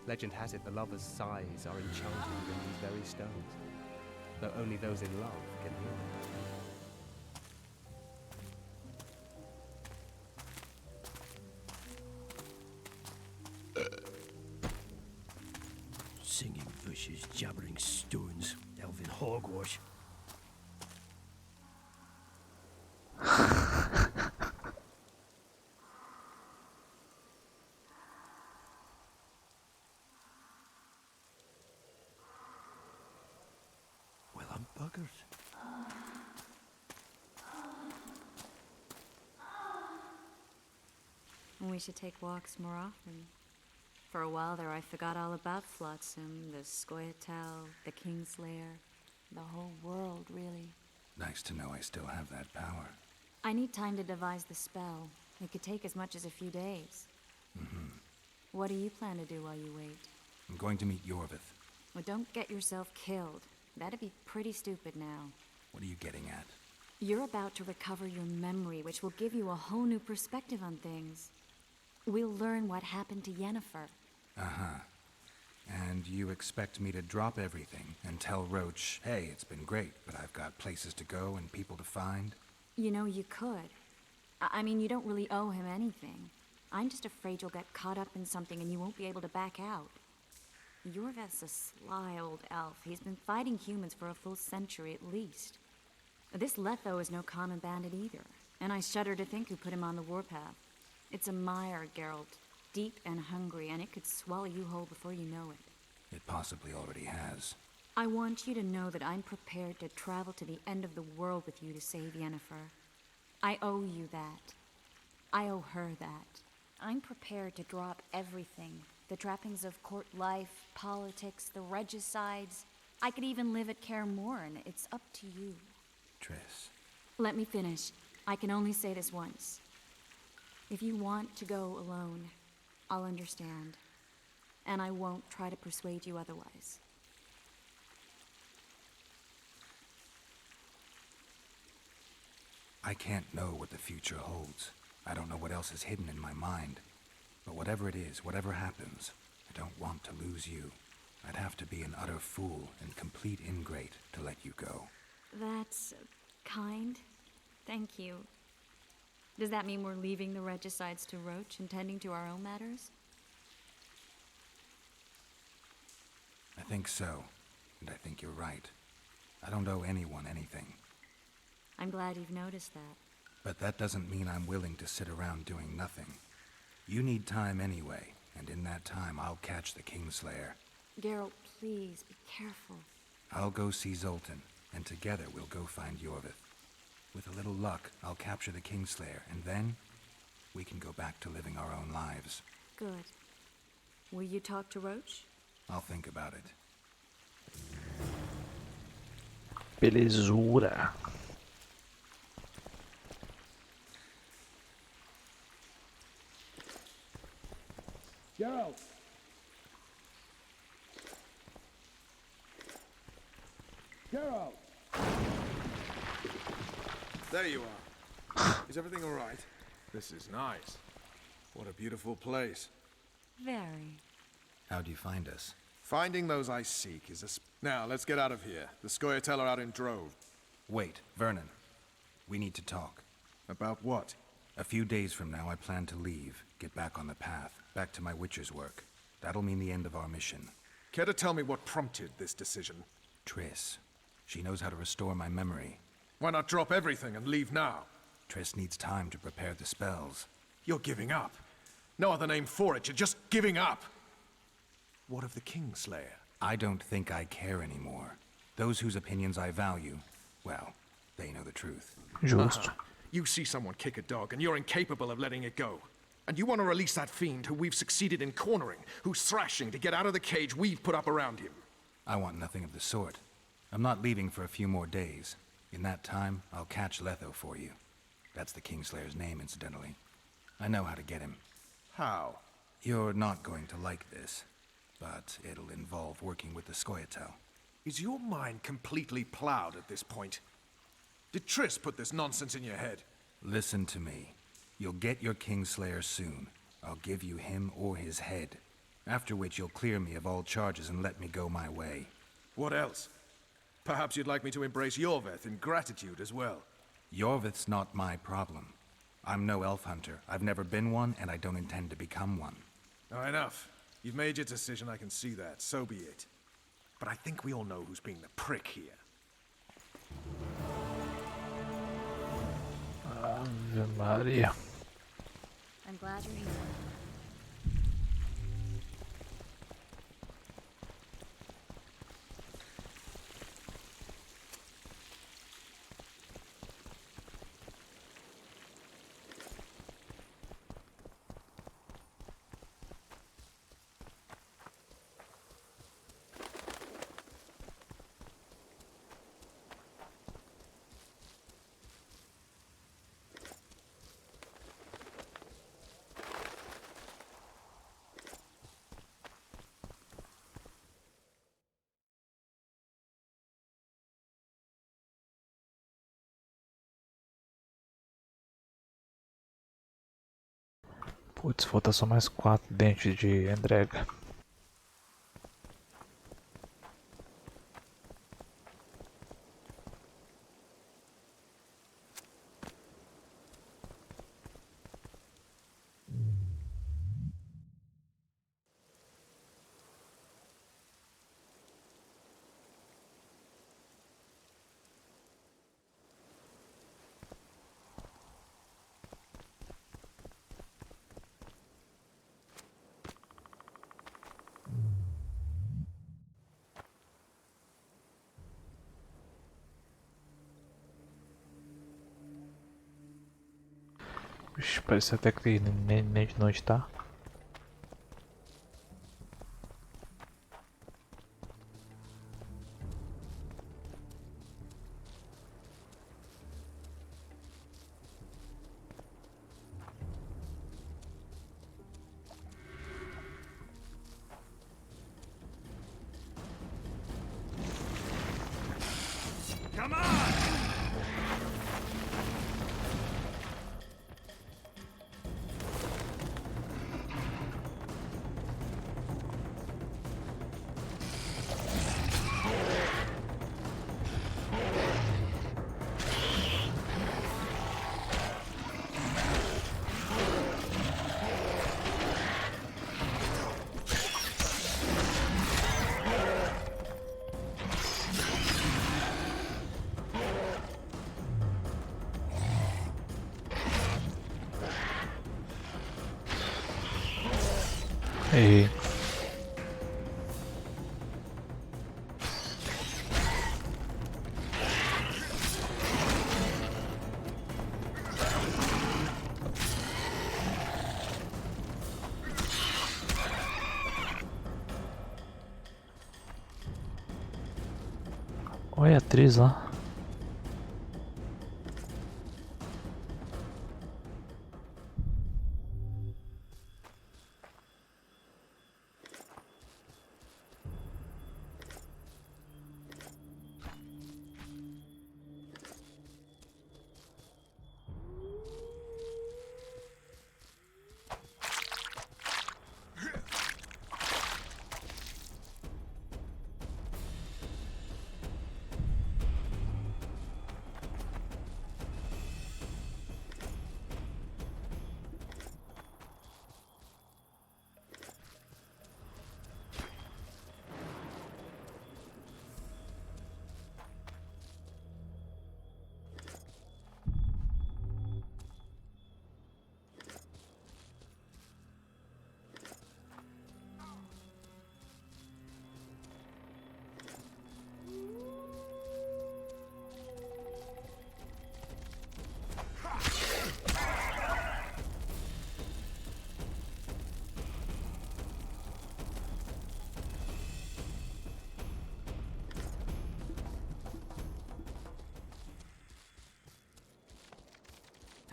Legend has it the lovers' sighs are enchanted within these very stones, though only those in love can hear them. Singing bushes, jabbering stones, elven hogwash. Well, I'm buggered. We should take walks more often. For a while there, I forgot all about Flotsam, the Scoia'tael, the Kingslayer, the whole world, really. Nice to know I still have that power. I need time to devise the spell. It could take as much as a few days. What do you plan to do while you wait? I'm going to meet Yorvith. Well, don't get yourself killed. That'd be pretty stupid now. What are you getting at? You're about to recover your memory, which will give you a whole new perspective on things. We'll learn what happened to Yennefer. Uh-huh. And you expect me to drop everything and tell Roach, hey, it's been great, but I've got places to go and people to find? You know, you could. I mean, you don't really owe him anything. I'm just afraid you'll get caught up in something and you won't be able to back out. Yorvith's a sly old elf. He's been fighting humans for a full century at least. This Letho is no common bandit either, and I shudder to think who put him on the warpath. It's a mire, Geralt, deep and hungry, and it could swallow you whole before you know it. It possibly already has. I want you to know that I'm prepared to travel to the end of the world with you to save Yennefer. I owe you that. I owe her that. I'm prepared to drop everything. The trappings of court life, politics, the regicides. I could even live at Kaer Morhen. It's up to you. Triss. Let me finish. I can only say this once. If you want to go alone, I'll understand. And I won't try to persuade you otherwise. I can't know what the future holds. I don't know what else is hidden in my mind. But whatever it is, whatever happens, I don't want to lose you. I'd have to be an utter fool and complete ingrate to let you go. That's kind. Thank you. Does that mean we're leaving the regicides to Roach and tending to our own matters? I think so, and I think you're right. I don't owe anyone anything. I'm glad you've noticed that. But that doesn't mean I'm willing to sit around doing nothing. You need time anyway, and in that time I'll catch the Kingslayer. Geralt, please, be careful. I'll go see Zoltan, and together we'll go find Yorvith. With a little luck, I'll capture the Kingslayer, and then we can go back to living our own lives. Good. Will you talk to Roach? I'll think about it. Belezura. Geralt! Geralt! There you are. Is everything all right? This is nice. What a beautiful place. Very. How'd you find us? Finding those I seek is a... Now, let's get out of here. The Scoia'tael are out in droves. Wait, Vernon. We need to talk. About what? A few days from now, I plan to leave, get back on the path, back to my Witcher's work. That'll mean the end of our mission. Care to tell me what prompted this decision? Triss. She knows how to restore my memory. Why not drop everything and leave now? Triss needs time to prepare the spells. You're giving up. No other name for it, you're just giving up. What of the Kingslayer? I don't think I care anymore. Those whose opinions I value, well, they know the truth. Justo. You see someone kick a dog and you're incapable of letting it go. And you want to release that fiend who we've succeeded in cornering, who's thrashing to get out of the cage we've put up around him. I want nothing of the sort. I'm not leaving for a few more days. In that time, I'll catch Letho for you. That's the Kingslayer's name, incidentally. I know how to get him. How? You're not going to like this, but it'll involve working with the Scoia'tael. Is your mind completely plowed at this point? Did Triss put this nonsense in your head? Listen to me. You'll get your Kingslayer soon. I'll give you him or his head. After which you'll clear me of all charges and let me go my way. What else? Perhaps you'd like me to embrace Yorveth in gratitude as well. Yorveth's not my problem. I'm no elf hunter. I've never been one, and I don't intend to become one. Enough. You've made your decision, I can see that. So be it. But I think we all know who's being the prick here. Ave Maria. I'm glad you're here. Putz, falta só mais 4 dentes de entrega. Vixe, parece até que nem de noite tá. Come on! Errei. Olha a atriz lá.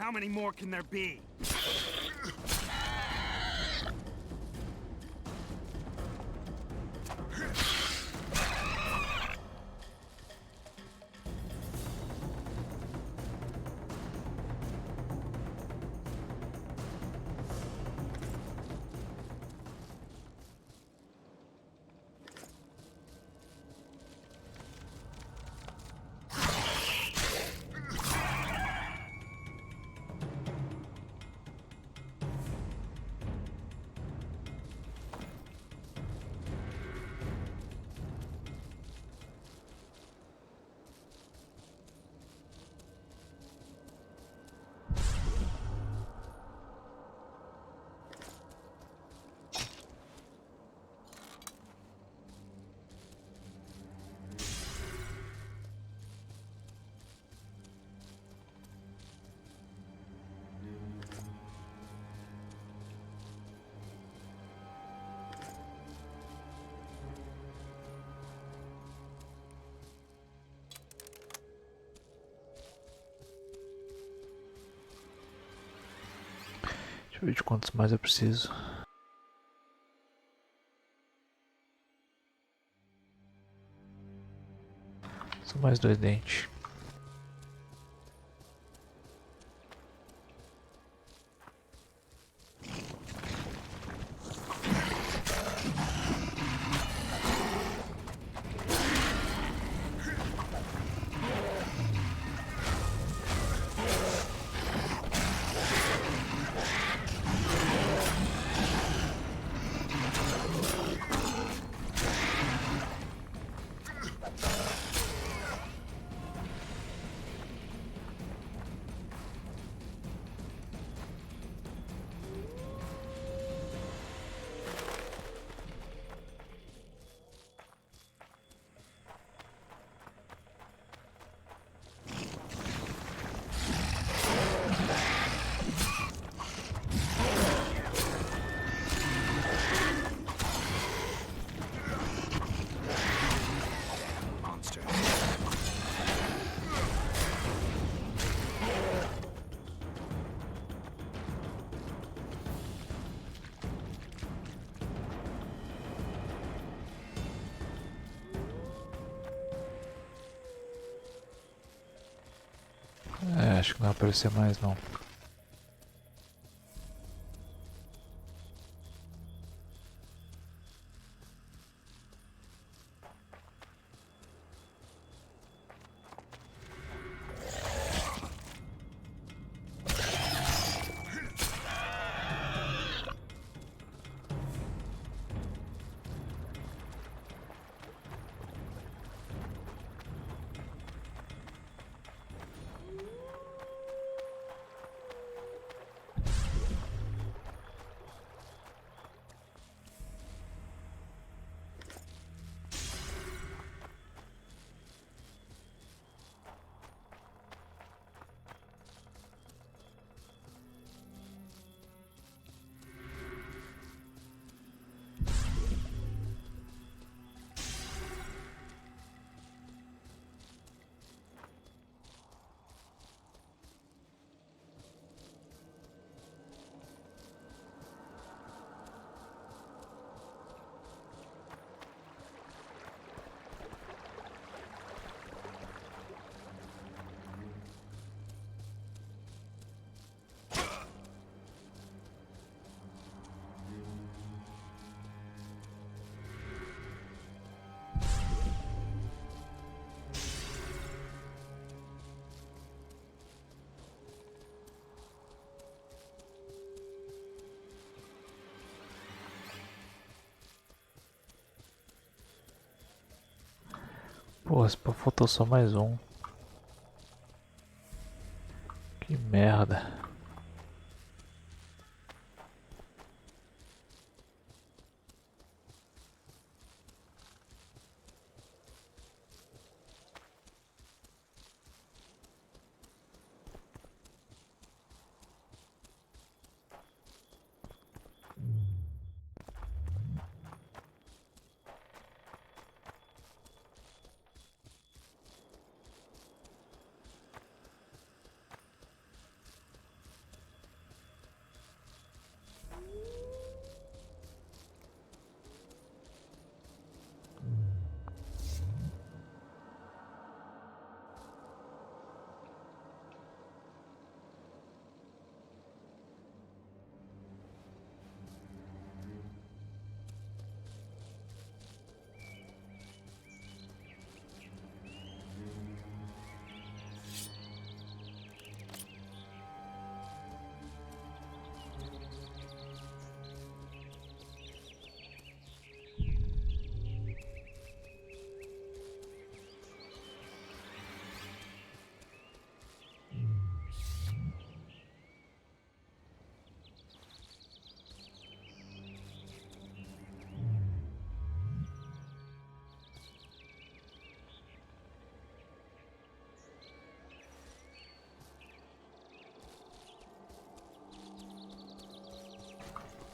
How many more can there be? Deixa eu ver de quantos mais eu preciso. São mais 2 dentes. Acho que não vai aparecer mais não. Pô, faltou só mais um. Que merda.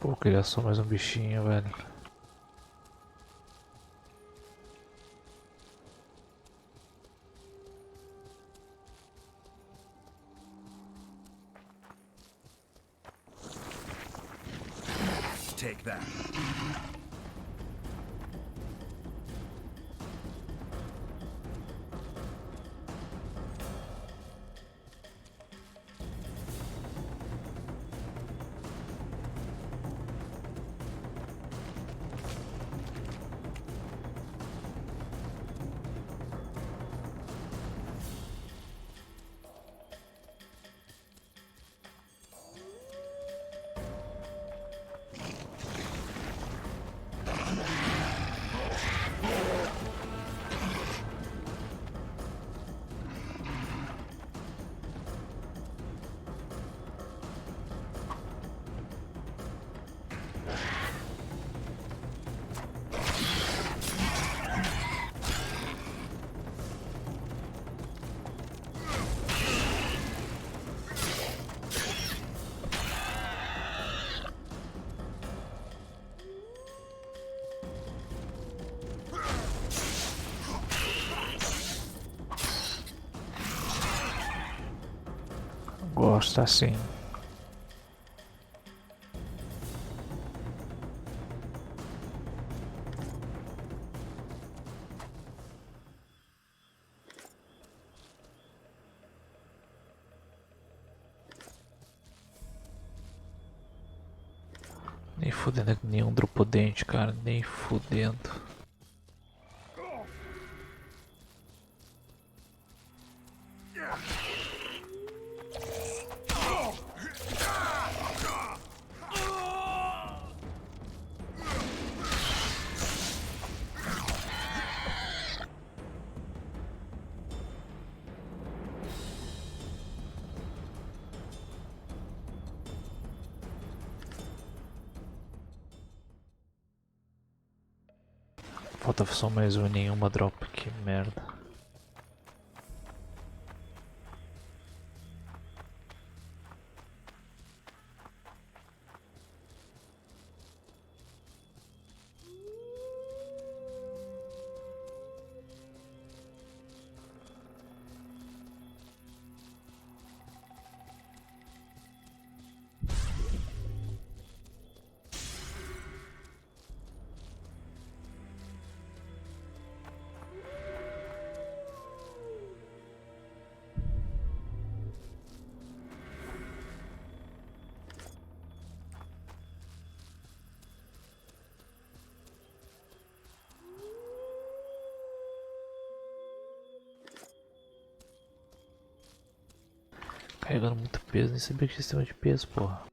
Pô, queria só mais um bichinho, velho. Take that. Gosto assim. Nem fudendo nenhum drupodente, cara. Nem fudendo. Falta só mais um e nenhuma drop, que merda. Carregando muito peso, nem sabia que tinha sistema de peso, porra.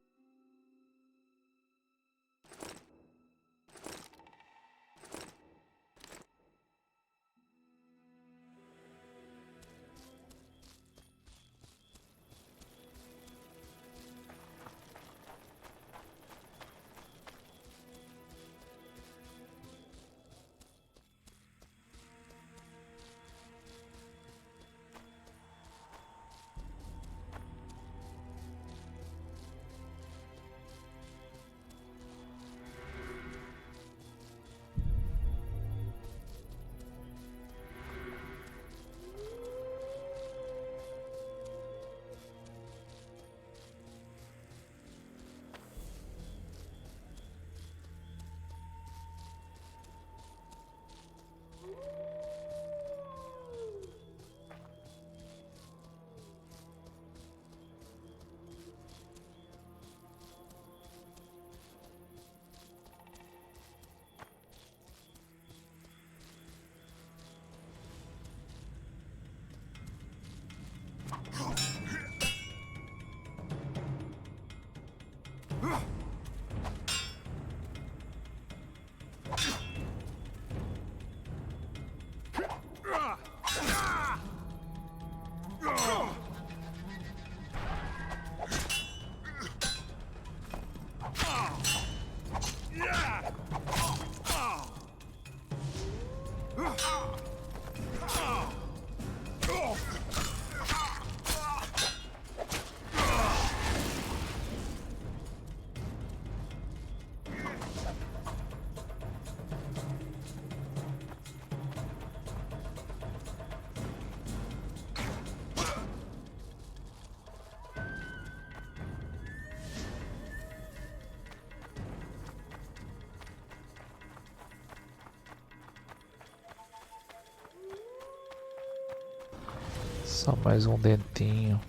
Só mais um dentinho.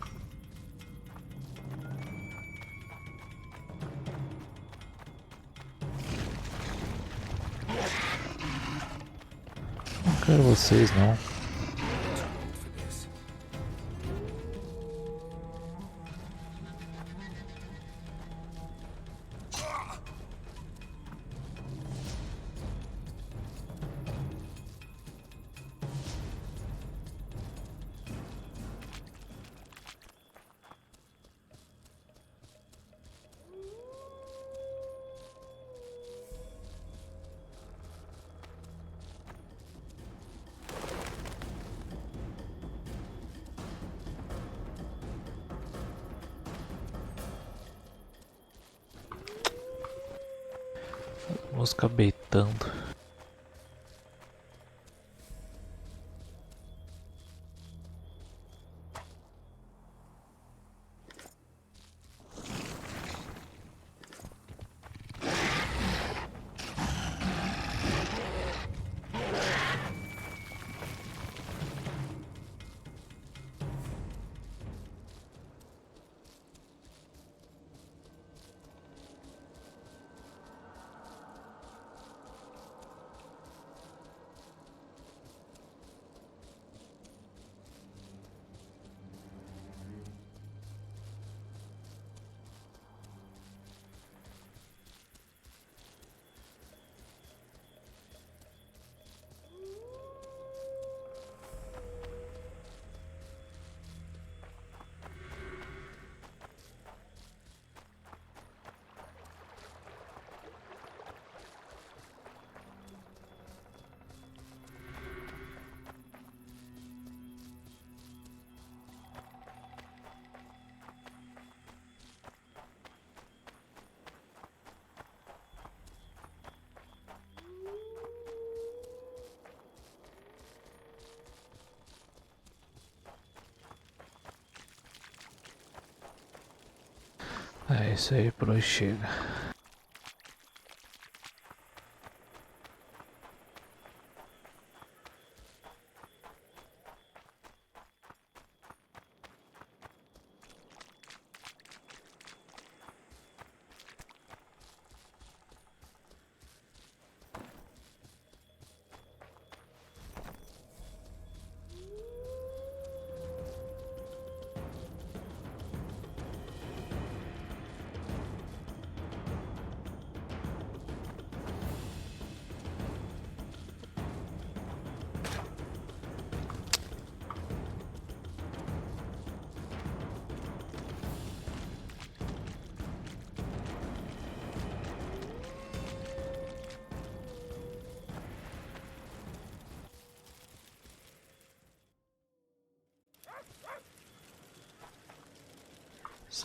Não quero vocês não. Mosca beitando. É isso aí, por hoje chega.